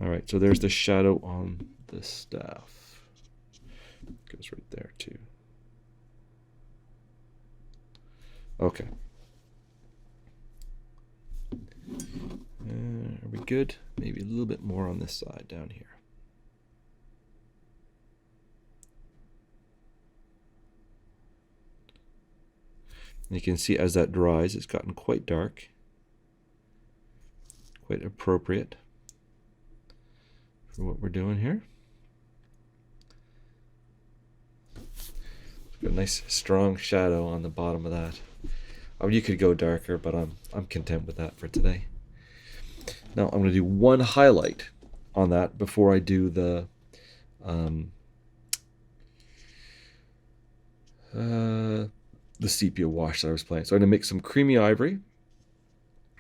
B: Alright, so there's the shadow on the staff. Goes right there too. Okay. Are we good? Maybe a little bit more on this side down here. And you can see as that dries, it's gotten quite dark. Quite appropriate for what we're doing here. It's got a nice strong shadow on the bottom of that. Oh, you could go darker, but I'm content with that for today. Now I'm going to do one highlight on that before I do the sepia wash that I was playing. So I'm going to mix some creamy ivory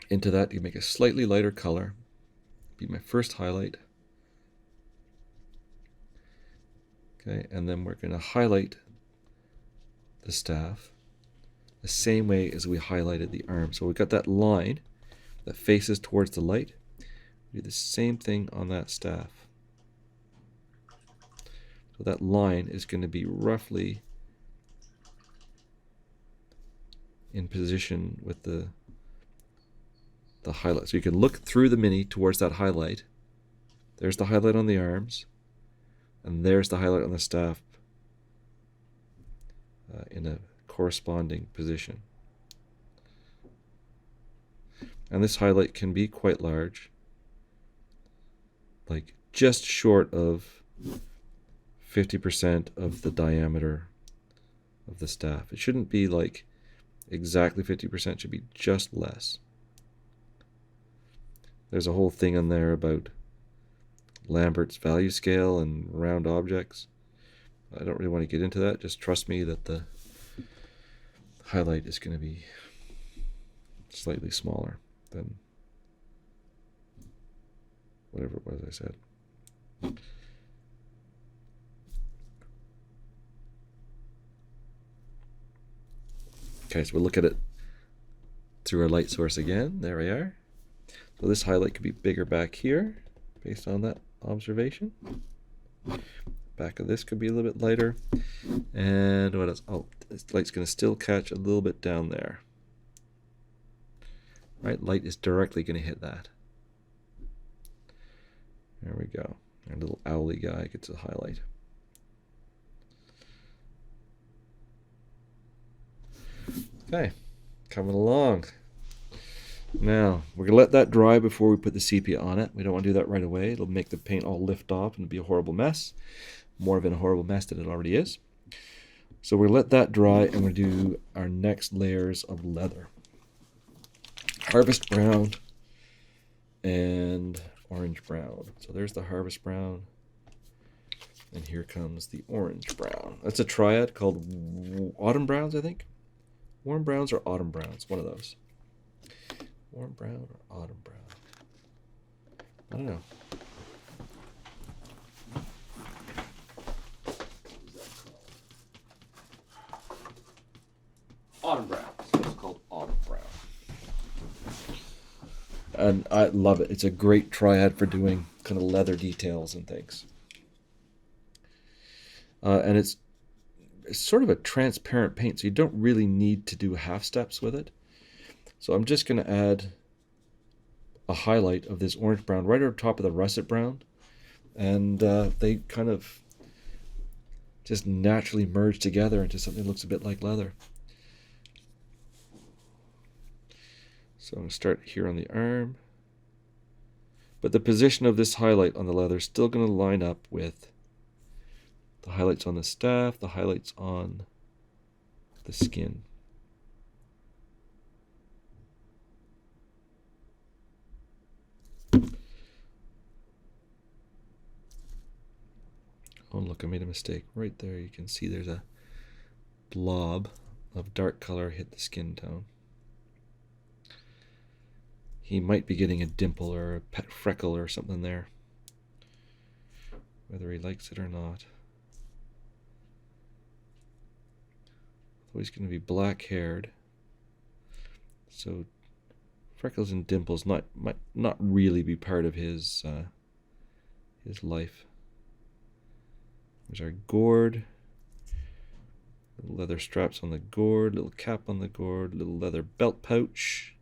B: into that to make a slightly lighter color. Be my first highlight. Okay, and then we're going to highlight the staff the same way as we highlighted the arm. So we've got that line that faces towards the light. Do the same thing on that staff. So that line is going to be roughly in position with the highlight. So you can look through the mini towards that highlight. There's the highlight on the arms, and there's the highlight on the staff in a corresponding position. And this highlight can be quite large, like just short of 50% of the diameter of the staff. It shouldn't be like exactly 50%, it should be just less. There's a whole thing in there about Lambert's value scale and round objects. I don't really want to get into that. Just trust me that the highlight is going to be slightly smaller than whatever it was I said. Okay, so we'll look at it through our light source again. There we are. So this highlight could be bigger back here based on that observation. Back of this could be a little bit lighter. And what else? Oh, this light's going to still catch a little bit down there. Right, light is directly going to hit that. There we go. Our little owly guy gets a highlight. Okay, coming along. Now, we're going to let that dry before we put the sepia on it. We don't want to do that right away. It'll make the paint all lift off and it'll be a horrible mess. More of a horrible mess than it already is. So we're going to let that dry and we're going to do our next layers of leather. Harvest brown and orange brown. So there's the harvest brown. And here comes the orange brown. That's a triad called autumn browns, I think. Warm browns or autumn browns, one of those. Warm brown or autumn brown. I don't know. Autumn brown. So it's called autumn brown. And I love it. It's a great triad for doing kind of leather details and things. And it's sort of a transparent paint, so you don't really need to do half steps with it. So I'm just going to add a highlight of this orange brown right over top of the russet brown. And they kind of just naturally merge together into something that looks a bit like leather. So I'm going to start here on the arm. But the position of this highlight on the leather is still going to line up with the highlights on the staff, the highlights on the skin. Oh, look, I made a mistake. Right there, you can see there's a blob of dark color hit the skin tone. He might be getting a dimple or a pet freckle or something there, whether he likes it or not. Although he's going to be black-haired, so freckles and dimples might not really be part of his life. There's our gourd. Little leather straps on the gourd, little cap on the gourd, little leather belt pouch.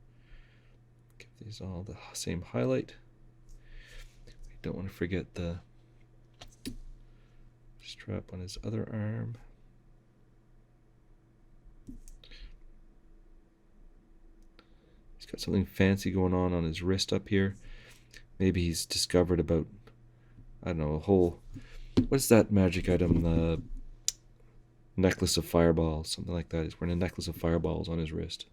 B: Give these all the same highlight. We don't want to forget the strap on his other arm. He's got something fancy going on his wrist up here. Maybe he's discovered about, I don't know, a whole, what's that magic item? The necklace of fireballs, something like that. He's wearing a necklace of fireballs on his wrist.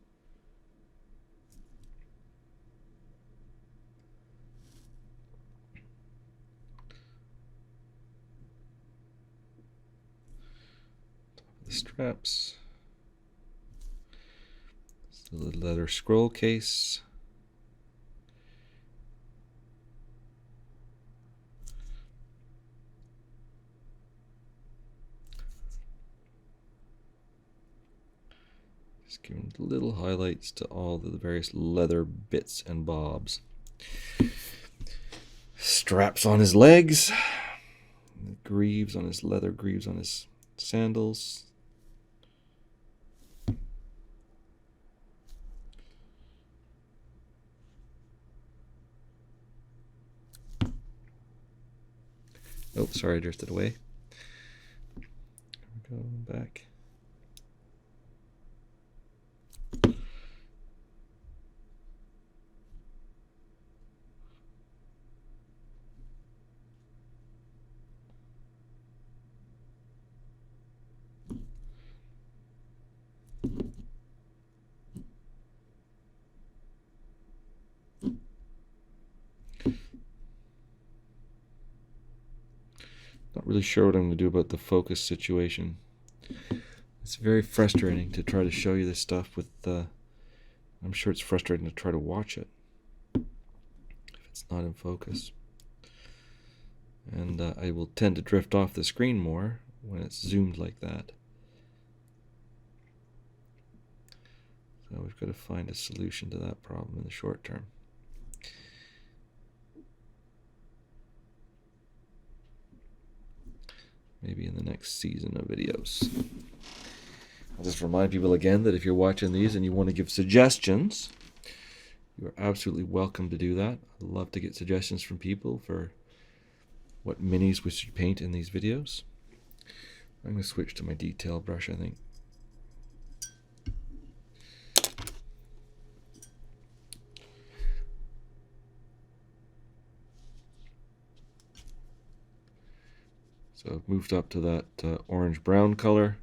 B: The straps. The leather scroll case. Just giving little highlights to all the various leather bits and bobs. Straps on his legs. Greaves on his leather greaves on his sandals. Oh, sorry, I drifted away. There we go, back. Not really sure what I'm going to do about the focus situation. It's very frustrating to try to show you this stuff with I'm sure it's frustrating to try to watch it if it's not in focus. And I will tend to drift off the screen more when it's zoomed like that. So we've got to find a solution to that problem in the short term. Maybe in the next season of videos. I'll just remind people again that if you're watching these and you want to give suggestions, you are absolutely welcome to do that. I'd love to get suggestions from people for what minis we should paint in these videos. I'm going to switch to my detail brush, I think. So I've moved up to that orange-brown color.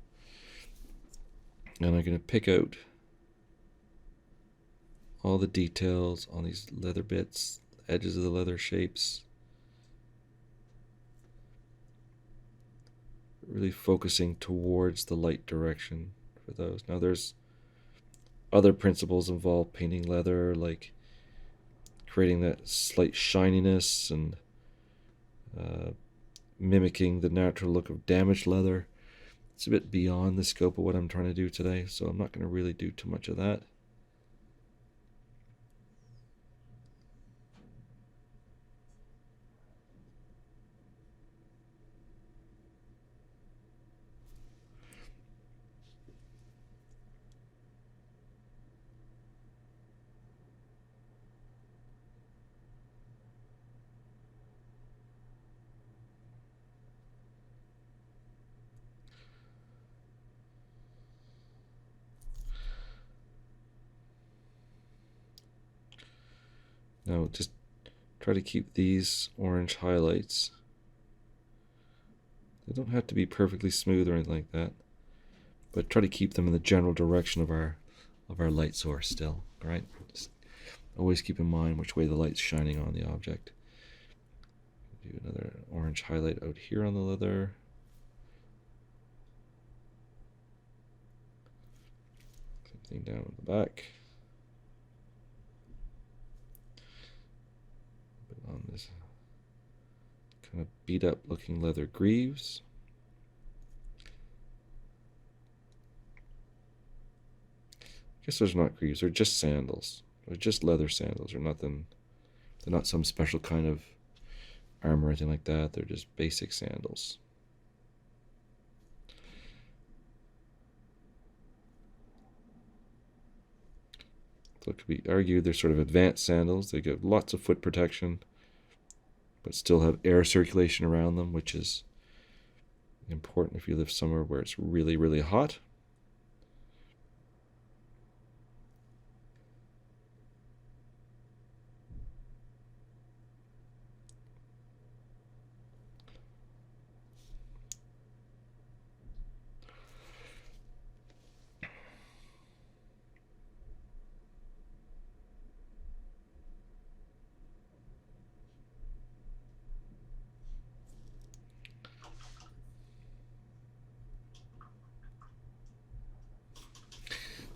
B: And I'm going to pick out all the details on these leather bits, edges of the leather shapes. Really focusing towards the light direction for those. Now there's other principles involved painting leather, like creating that slight shininess and mimicking the natural look of damaged leather. It's a bit beyond the scope of what I'm trying to do today, so I'm not going to really do too much of that. Now just try to keep these orange highlights. They don't have to be perfectly smooth or anything like that, but try to keep them in the general direction of our light source still, all right? Just always keep in mind which way the light's shining on the object. Do another orange highlight out here on the leather. Same thing down at the back. On this kind of beat up looking leather greaves. I guess those are not greaves, they're just sandals. They're just leather sandals. They're nothing, they're not some special kind of armor or anything like that. They're just basic sandals. So it could be argued they're sort of advanced sandals. They give lots of foot protection, but still have air circulation around them, which is important if you live somewhere where it's really, really hot.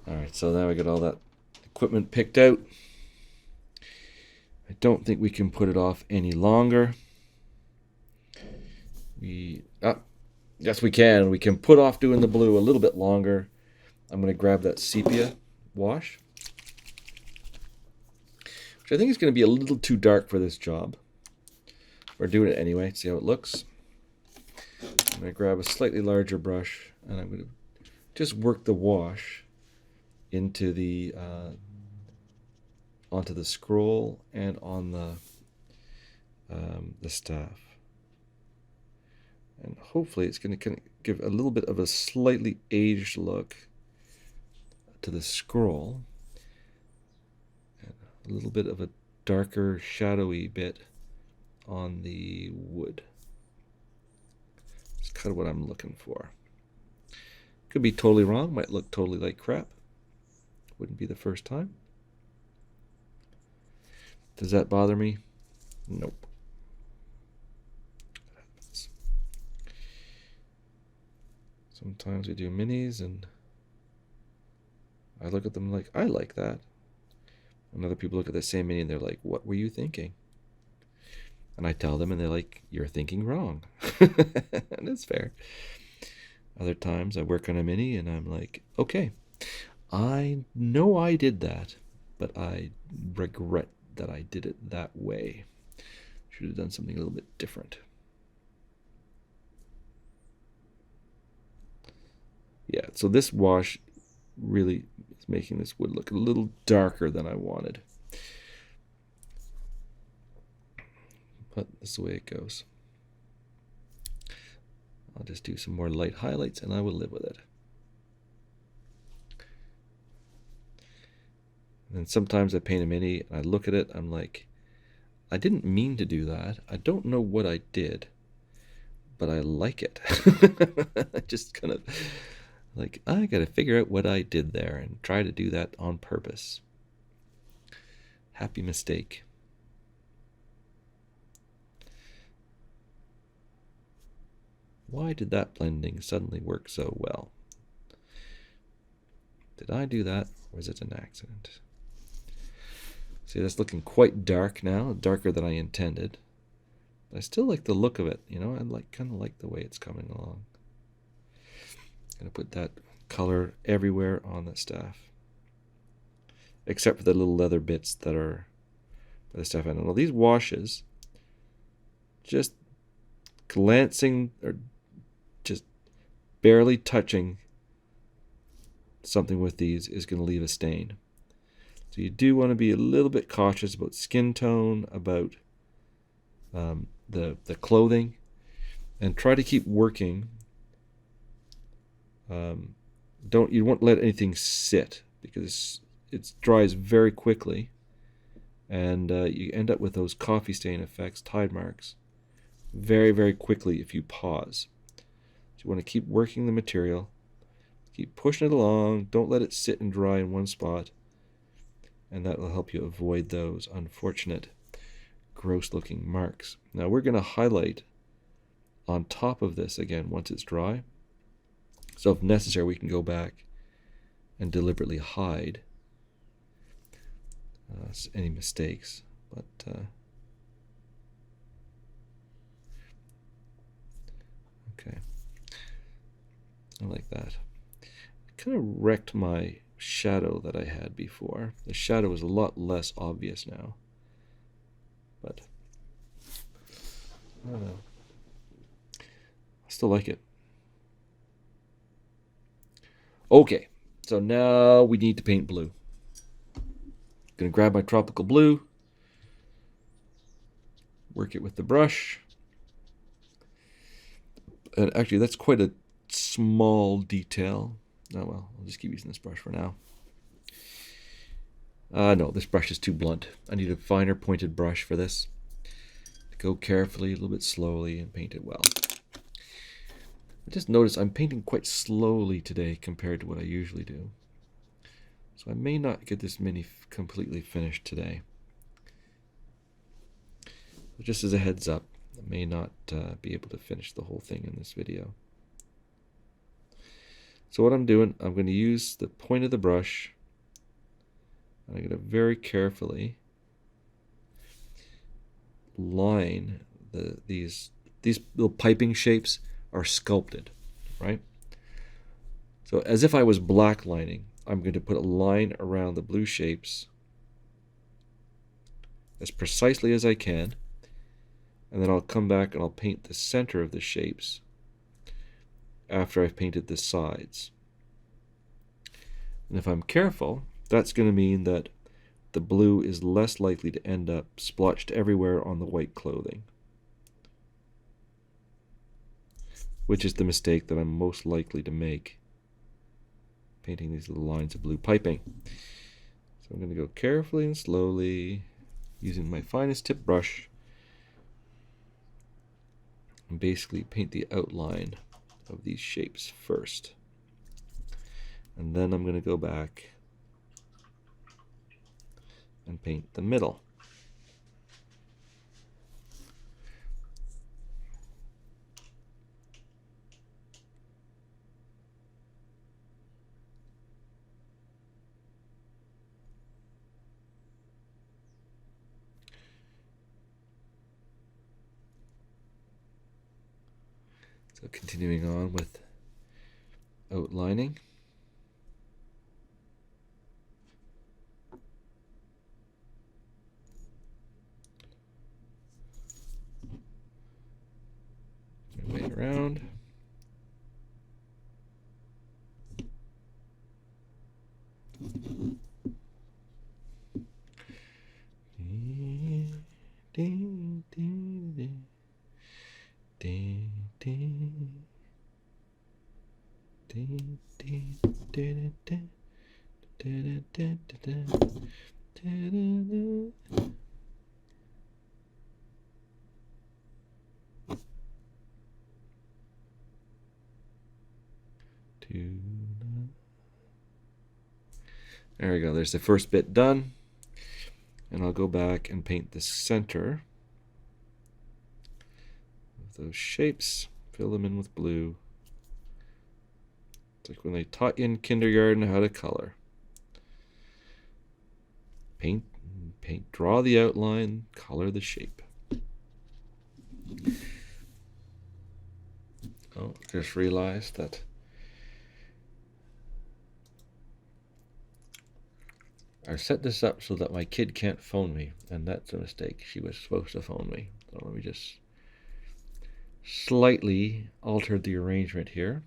B: Alright, so now we got all that equipment picked out. I don't think we can put it off any longer. Yes, we can. We can put off doing the blue a little bit longer. I'm going to grab that sepia wash, which I think is going to be a little too dark for this job. We're doing it anyway, see how it looks. I'm going to grab a slightly larger brush, and I'm going to just work the wash into the onto the scroll and on the staff, and hopefully it's going to give a little bit of a slightly aged look to the scroll, and a little bit of a darker shadowy bit on the wood. It's kind of what I'm looking for. Could be totally wrong, might look totally like crap. Wouldn't be the first time. Does that bother me? Nope. Sometimes we do minis and I look at them like, I like that. And other people look at the same mini and they're like, what were you thinking? And I tell them and they're like, you're thinking wrong. And it's fair. Other times I work on a mini and I'm like, okay, I know I did that, but I regret that I did it that way. Should have done something a little bit different. Yeah, so this wash really is making this wood look a little darker than I wanted. But that's the way it goes. I'll just do some more light highlights and I will live with it. And sometimes I paint a mini and I look at it, I'm like, I didn't mean to do that. I don't know what I did, but I like it. I just kind of like, I gotta figure out what I did there and try to do that on purpose. Happy mistake. Why did that blending suddenly work so well? Did I do that, or was it an accident? See, that's looking quite dark now, darker than I intended. I still like the look of it, you know. I kind of like the way it's coming along. Gonna put that color everywhere on the staff, except for the little leather bits that are by the staff handle. Now these washes, just glancing or just barely touching something with these is going to leave a stain. So you do want to be a little bit cautious about skin tone, about the clothing, and try to keep working. You won't let anything sit, because it dries very quickly, and you end up with those coffee stain effects, tide marks, very, very quickly if you pause. So you want to keep working the material, keep pushing it along, don't let it sit and dry in one spot, and that will help you avoid those unfortunate gross looking marks. Now we're going to highlight on top of this again once it's dry. So if necessary, we can go back and deliberately hide any mistakes. But okay, I like that. I kind of wrecked my shadow that I had before. The shadow is a lot less obvious now, but I don't know. I still like it. Okay, so now we need to paint blue. Gonna grab my tropical blue, work it with the brush, and actually that's quite a small detail. Oh well, I'll just keep using this brush for now. No, this brush is too blunt. I need a finer pointed brush for this. Go carefully, a little bit slowly, and paint it well. I just noticed I'm painting quite slowly today compared to what I usually do. So I may not get this mini completely finished today. But just as a heads up, I may not be able to finish the whole thing in this video. So what I'm doing, I'm going to use the point of the brush, and I'm going to very carefully line these little piping shapes are sculpted, right? So as if I was black lining, I'm going to put a line around the blue shapes as precisely as I can, and then I'll come back and I'll paint the center of the shapes after I've painted the sides. And if I'm careful, that's going to mean that the blue is less likely to end up splotched everywhere on the white clothing, which is the mistake that I'm most likely to make painting these little lines of blue piping. So I'm going to go carefully and slowly using my finest tip brush and basically paint the outline of these shapes first. And then I'm going to go back and paint the middle. So continuing on with outlining. Way around. There we go, there's the first bit done. And I'll go back and paint the center of those shapes, fill them in with blue. It's like when they taught you in kindergarten how to color. Paint Paint, draw the outline, color the shape. Oh, just realized that I set this up so that my kid can't phone me, and that's a mistake. She was supposed to phone me. So let me just slightly alter the arrangement here.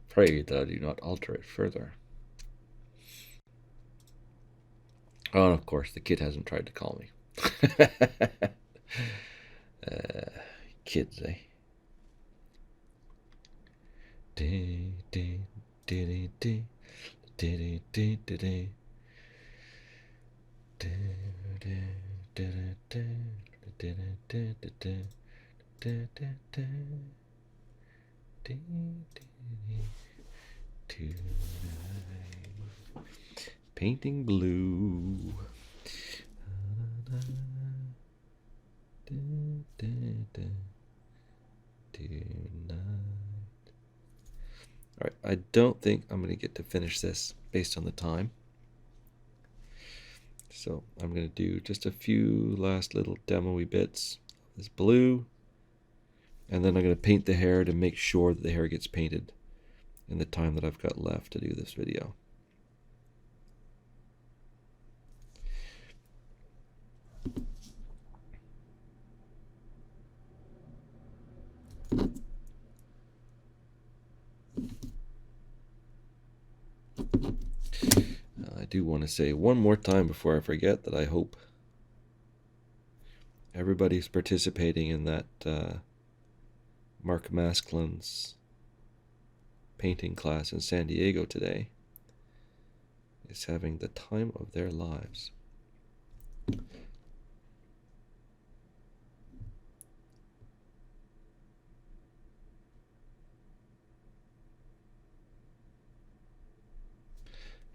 B: Pray that I do not alter it further. Oh, and of course, the kid hasn't tried to call me. Kids, eh? Painting blue. Alright, I don't think I'm going to get to finish this based on the time. So I'm going to do just a few last little demo-y bits of this blue. And then I'm going to paint the hair to make sure that the hair gets painted in the time that I've got left to do this video. I do want to say one more time before I forget that I hope everybody's participating in that Mark Masklin's painting class in San Diego today is having the time of their lives.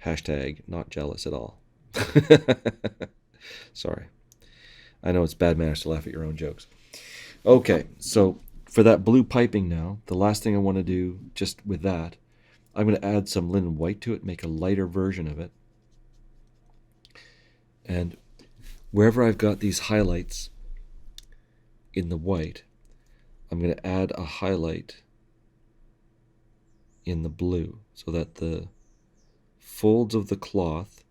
B: Hashtag not jealous at all. Sorry. I know it's bad manners to laugh at your own jokes. Okay, so for that blue piping now, the last thing I want to do just with that, I'm going to add some linen white to it, make a lighter version of it. And wherever I've got these highlights in the white, I'm going to add a highlight in the blue so that the folds of the cloth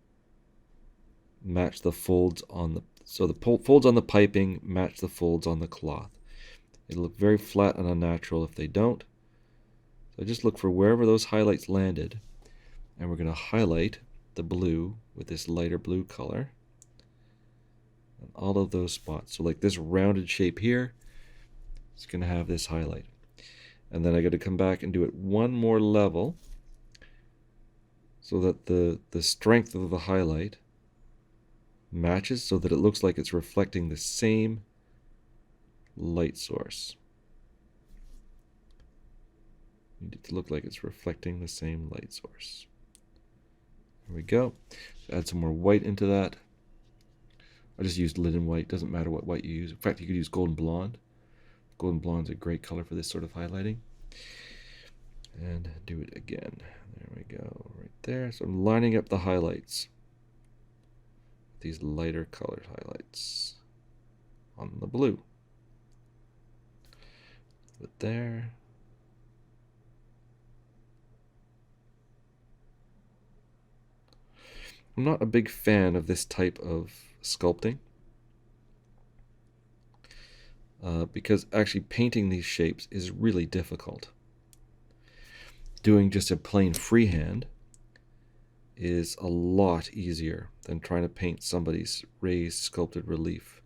B: match the folds on the, so the folds on the piping match the folds on the cloth. It'll look very flat and unnatural if they don't. So just look for wherever those highlights landed, and we're going to highlight the blue with this lighter blue color and all of those spots. So like this rounded shape here, it's going to have this highlight. And then I got to come back and do it one more level so that the strength of the highlight matches so that it looks like it's reflecting the same light source. You need it to look like it's reflecting the same light source. There we go. Add some more white into that. I just used linen white. Doesn't matter what white you use. In fact, you could use golden blonde. Golden blonde is a great color for this sort of highlighting. And do it again. There we go, right there. So I'm lining up the highlights. These lighter colored highlights on the blue. Put there. I'm not a big fan of this type of sculpting because actually painting these shapes is really difficult. Doing just a plain freehand is a lot easier than trying to paint somebody's raised sculpted relief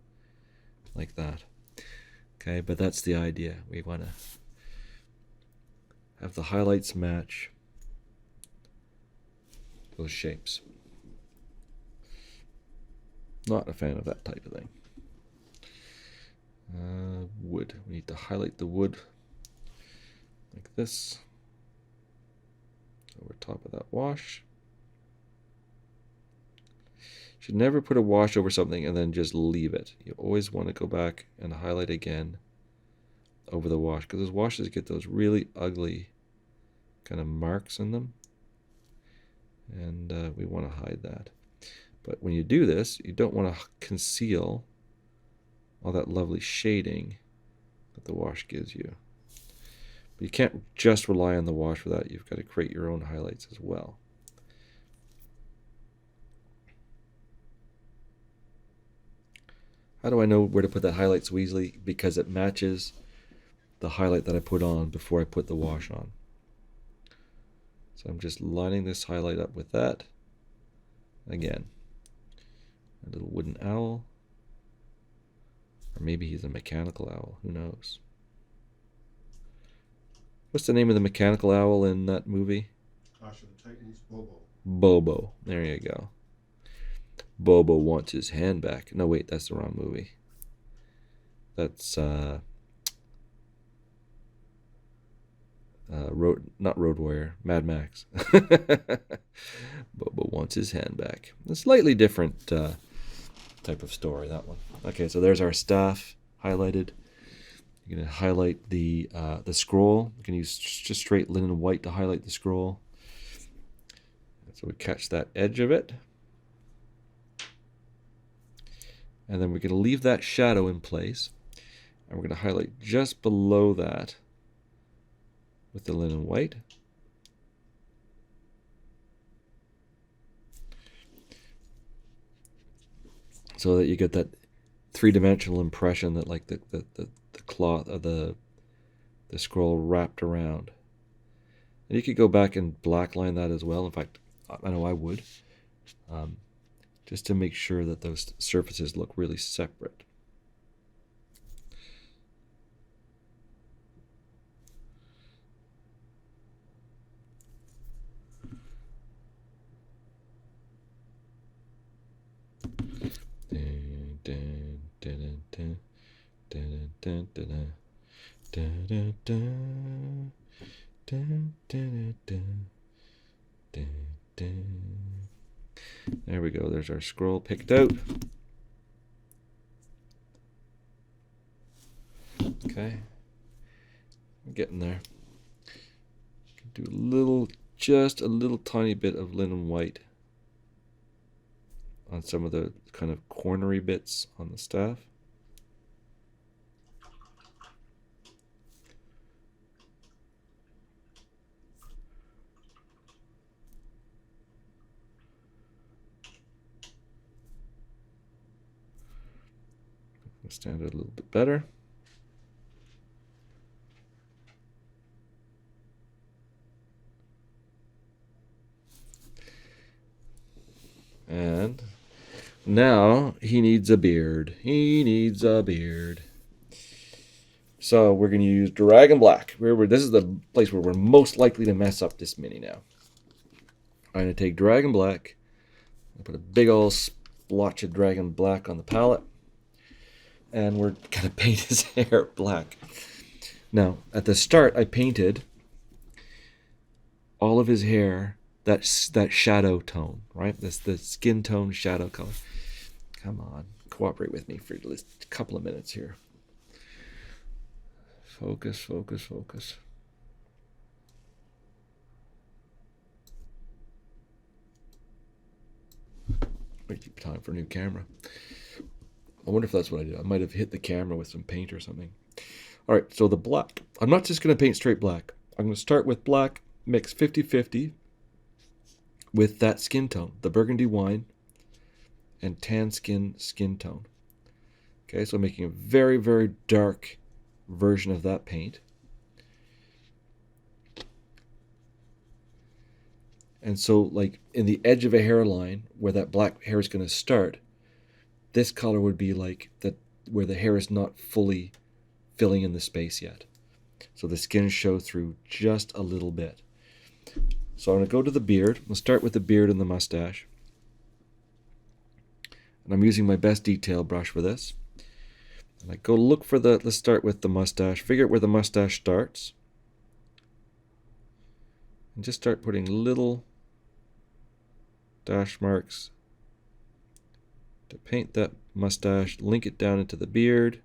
B: like that. Okay, but that's the idea. We want to have the highlights match those shapes. Not a fan of that type of thing. Wood. We need to highlight the wood like this over top of that wash. Should never put a wash over something and then just leave it. You always want to go back and highlight again over the wash, because those washes get those really ugly kind of marks in them. And we want to hide that. But when you do this, you don't want to conceal all that lovely shading that the wash gives you. But you can't just rely on the wash for that. You've got to create your own highlights as well. How do I know where to put that highlight so easily? Because it matches the highlight that I put on before I put the wash on. So I'm just lining this highlight up with that. Again, a little wooden owl. Or maybe he's a mechanical owl, who knows? What's the name of the mechanical owl in that movie?
C: Clash of the Titans, Bobo.
B: Bobo. There you go. Bobo wants his hand back. No, wait, that's the wrong movie. That's not Road Warrior, Mad Max. Bobo wants his hand back. A slightly different type of story, that one. Okay, so there's our staff highlighted. You're going to highlight the scroll. You can use just straight linen white to highlight the scroll. So we catch that edge of it. And then we're going to leave that shadow in place. And we're going to highlight just below that with the linen white. So that you get that three-dimensional impression that like the cloth of the scroll wrapped around. And you could go back and blackline that as well. In fact, I know I would. Just to make sure that those surfaces look really separate. There we go. There's our scroll picked out. Okay. I'm getting there. Do a little, just a little tiny bit of linen white on some of the kind of cornery bits on the staff. Stand it a little bit better. And now he needs a beard. He needs a beard. So we're going to use Dragon Black. This is the place where we're most likely to mess up this mini now. I'm going to take Dragon Black. I'm going to put a big old splotch of Dragon Black on the palette. And we're going to paint his hair black. Now, at the start, I painted all of his hair that shadow tone, right? The skin tone shadow color. Come on, cooperate with me for a couple of minutes here. Focus, focus, focus. Wait, time for a new camera. I wonder if that's what I did. I might have hit the camera with some paint or something. All right, so the black. I'm not just going to paint straight black. I'm going to start with black, mix 50-50 with that skin tone, the burgundy wine and tan skin tone. Okay, so I'm making a very, very dark version of that paint. And so, like, in the edge of a hairline where that black hair is going to start, this color would be like that where the hair is not fully filling in the space yet. So the skin shows through just a little bit. So I'm going to go to the beard. We'll start with the beard and the mustache. And I'm using my best detail brush for this. And I go look for let's start with the mustache. Figure out where the mustache starts. And just start putting little dash marks to paint that mustache, link it down into the beard.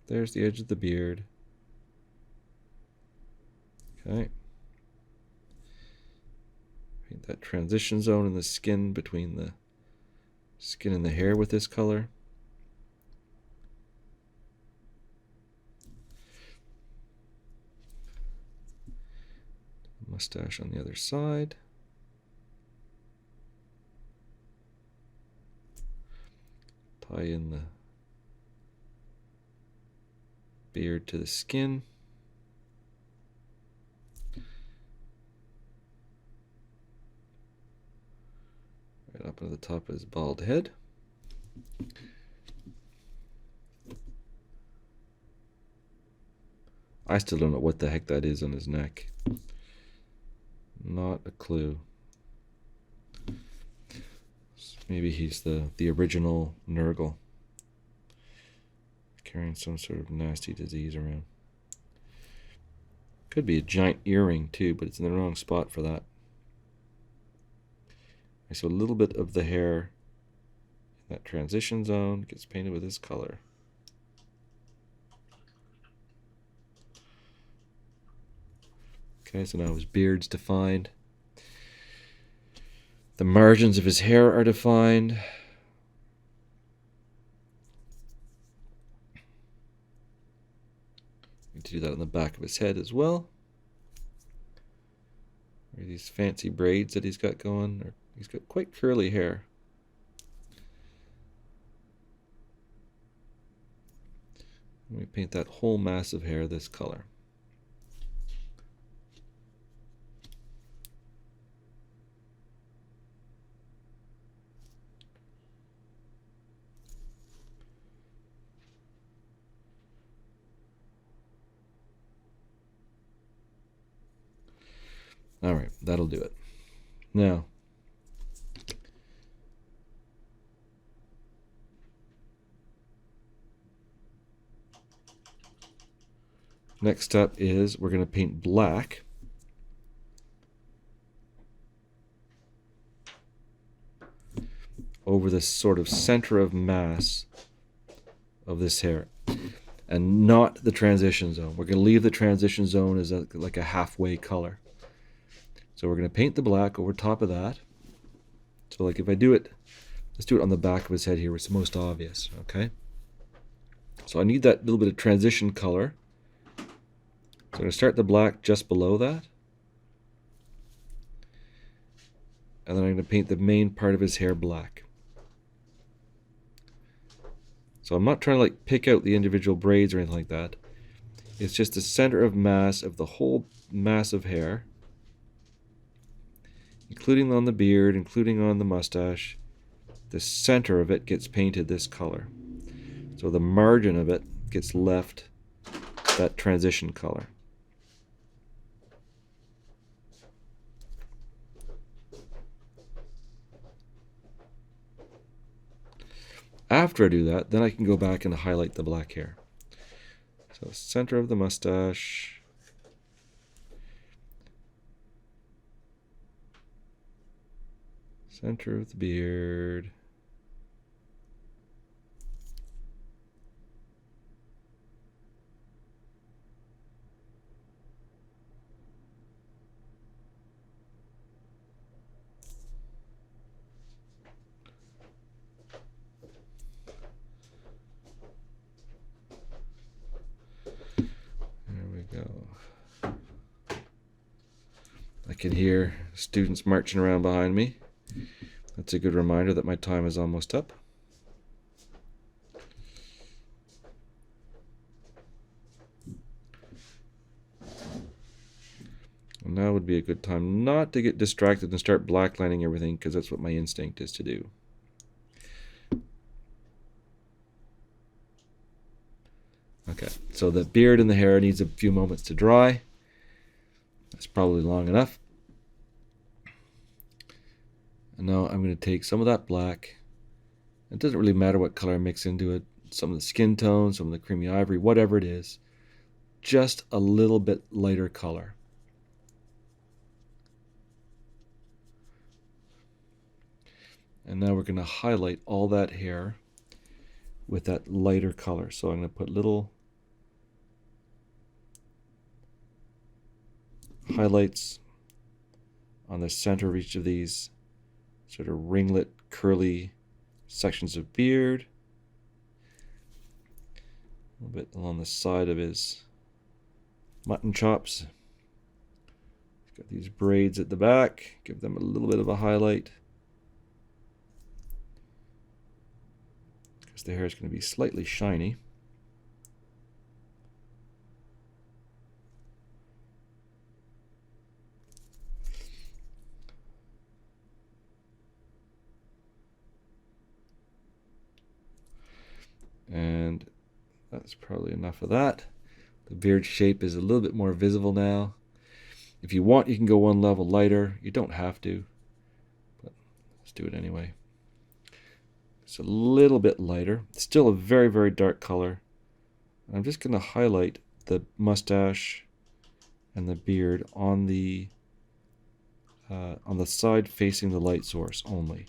B: There's the edge of the beard. Okay. that transition zone in the skin between the skin and the hair with this color. Mustache on the other side. Tie in the beard to the skin. Right up to the top of his bald head. I still don't know what the heck that is on his neck. Not a clue. Maybe he's the original Nurgle, carrying some sort of nasty disease around. Could be a giant earring too, but it's in the wrong spot for that. So a little bit of the hair in that transition zone gets painted with this color. Okay, so now his beard's defined. The margins of his hair are defined. Need to do that on the back of his head as well. Where these fancy braids that he's got going. He's got quite curly hair. Let me paint that whole mass of hair this color. All right, that'll do it. Now, next step is we're going to paint black over this sort of center of mass of this hair, and not the transition zone. We're going to leave the transition zone as like a halfway color. So we're going to paint the black over top of that. So like if I do it, let's do it on the back of his head here, where it's most obvious, okay? So I need that little bit of transition color. So I'm going to start the black just below that. And then I'm going to paint the main part of his hair black. So I'm not trying to like pick out the individual braids or anything like that. It's just the center of mass of the whole mass of hair, including on the beard, including on the mustache. The center of it gets painted this color. So the margin of it gets left that transition color. After I do that, then I can go back and highlight the black hair. So center of the mustache. Center of the beard. There we go. I can hear students marching around behind me. That's a good reminder that my time is almost up. And now would be a good time not to get distracted and start blacklining everything, because that's what my instinct is to do. Okay, so the beard and the hair needs a few moments to dry. That's probably long enough. And now I'm going to take some of that black. It doesn't really matter what color I mix into it. Some of the skin tone, some of the creamy ivory, whatever it is. Just a little bit lighter color. And now we're going to highlight all that hair with that lighter color. So I'm going to put little highlights on the center of each of these sort of ringlet, curly sections of beard. A little bit along the side of his mutton chops. He's got these braids at the back, give them a little bit of a highlight, because the hair is going to be slightly shiny. And that's probably enough of that. The beard shape is a little bit more visible now. If you want, you can go one level lighter. You don't have to, but let's do it anyway. It's a little bit lighter. It's still a very, very dark color. I'm just going to highlight the mustache and the beard on the side facing the light source only.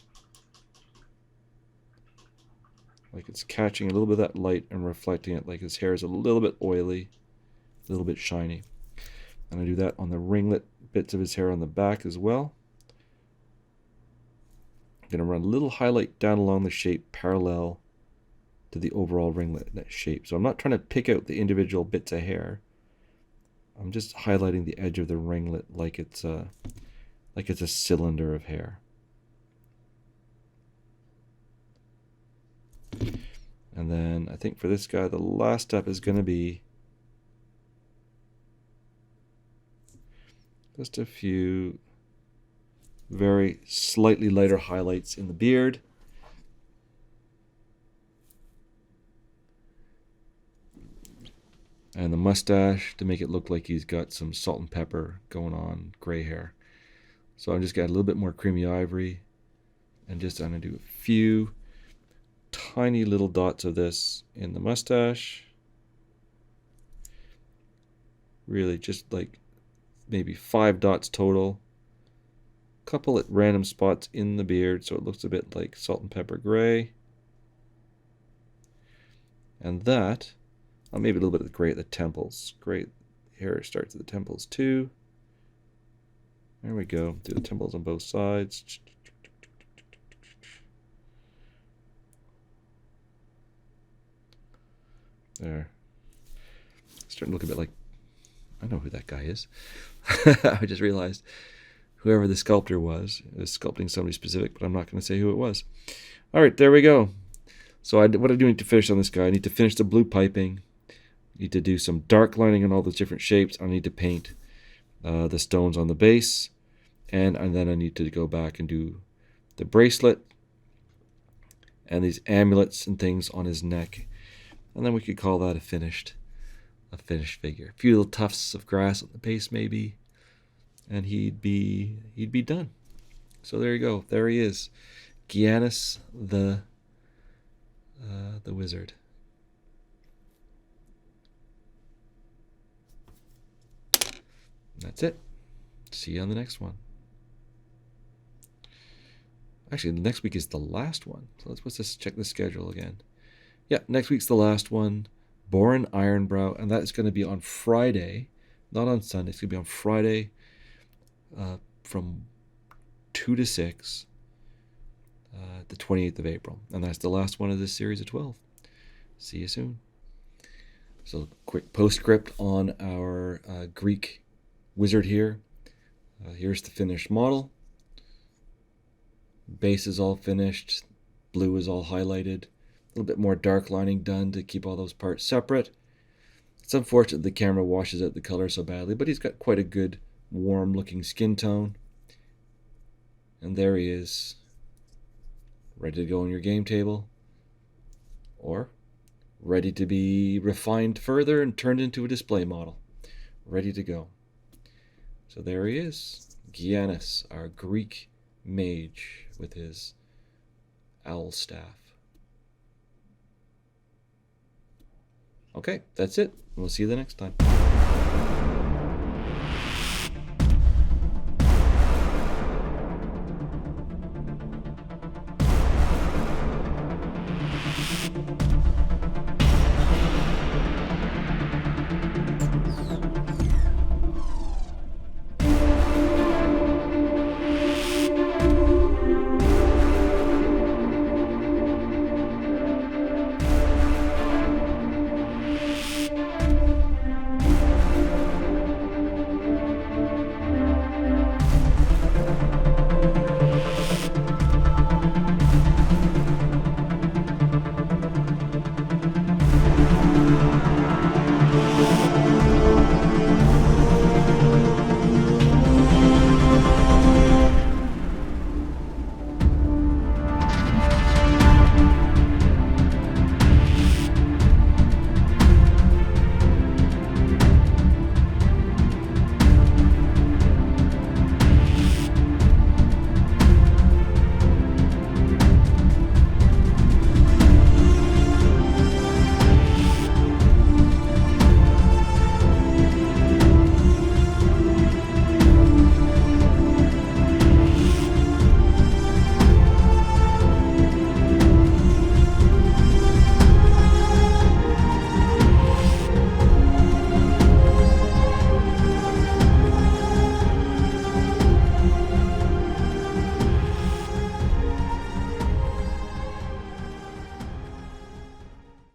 B: Like it's catching a little bit of that light and reflecting it, like his hair is a little bit oily, a little bit shiny. And I do that on the ringlet bits of his hair on the back as well. I'm going to run a little highlight down along the shape parallel to the overall ringlet shape. So I'm not trying to pick out the individual bits of hair. I'm just highlighting the edge of the ringlet like it's a cylinder of hair. And then I think for this guy, the last step is going to be just a few very slightly lighter highlights in the beard. And the mustache to make it look like he's got some salt and pepper going on, gray hair. So I'm just got a little bit more creamy ivory, and I'm going to do a few tiny little dots of this in the mustache. Really just like maybe 5 dots total. Couple at random spots in the beard so it looks a bit like salt and pepper gray. And that, maybe a little bit of the gray at the temples. Gray hair starts at the temples too. There we go. Do the temples on both sides. There. Starting to look a bit like, I know who that guy is. I just realized whoever the sculptor was sculpting somebody specific, but I'm not going to say who it was. All right, there we go. So what I do need to finish on this guy, I need to finish the blue piping. I need to do some dark lining on all those different shapes. I need to paint the stones on the base. And then I need to go back and do the bracelet and these amulets and things on his neck. And then we could call that a finished figure. A few little tufts of grass on the base maybe, and he'd be done. So there you go. There he is, Giannis the wizard. That's it. See you on the next one. Actually, the next week is the last one. So let's just check the schedule again. Yeah, next week's the last one. Boren Ironbrow, and that is going to be on Friday, not on Sunday. It's going to be on Friday from 2 to 6, the 28th of April. And that's the last one of this series of 12. See you soon. So quick postscript on our Greek wizard here. Here's the finished model. Base is all finished. Blue is all highlighted. A little bit more dark lining done to keep all those parts separate. It's unfortunate the camera washes out the color so badly, but he's got quite a good warm looking skin tone. And there he is, ready to go on your game table, or ready to be refined further and turned into a display model. Ready to go. So there he is, Giannis, our Greek mage with his owl staff. Okay, that's it. We'll see you the next time.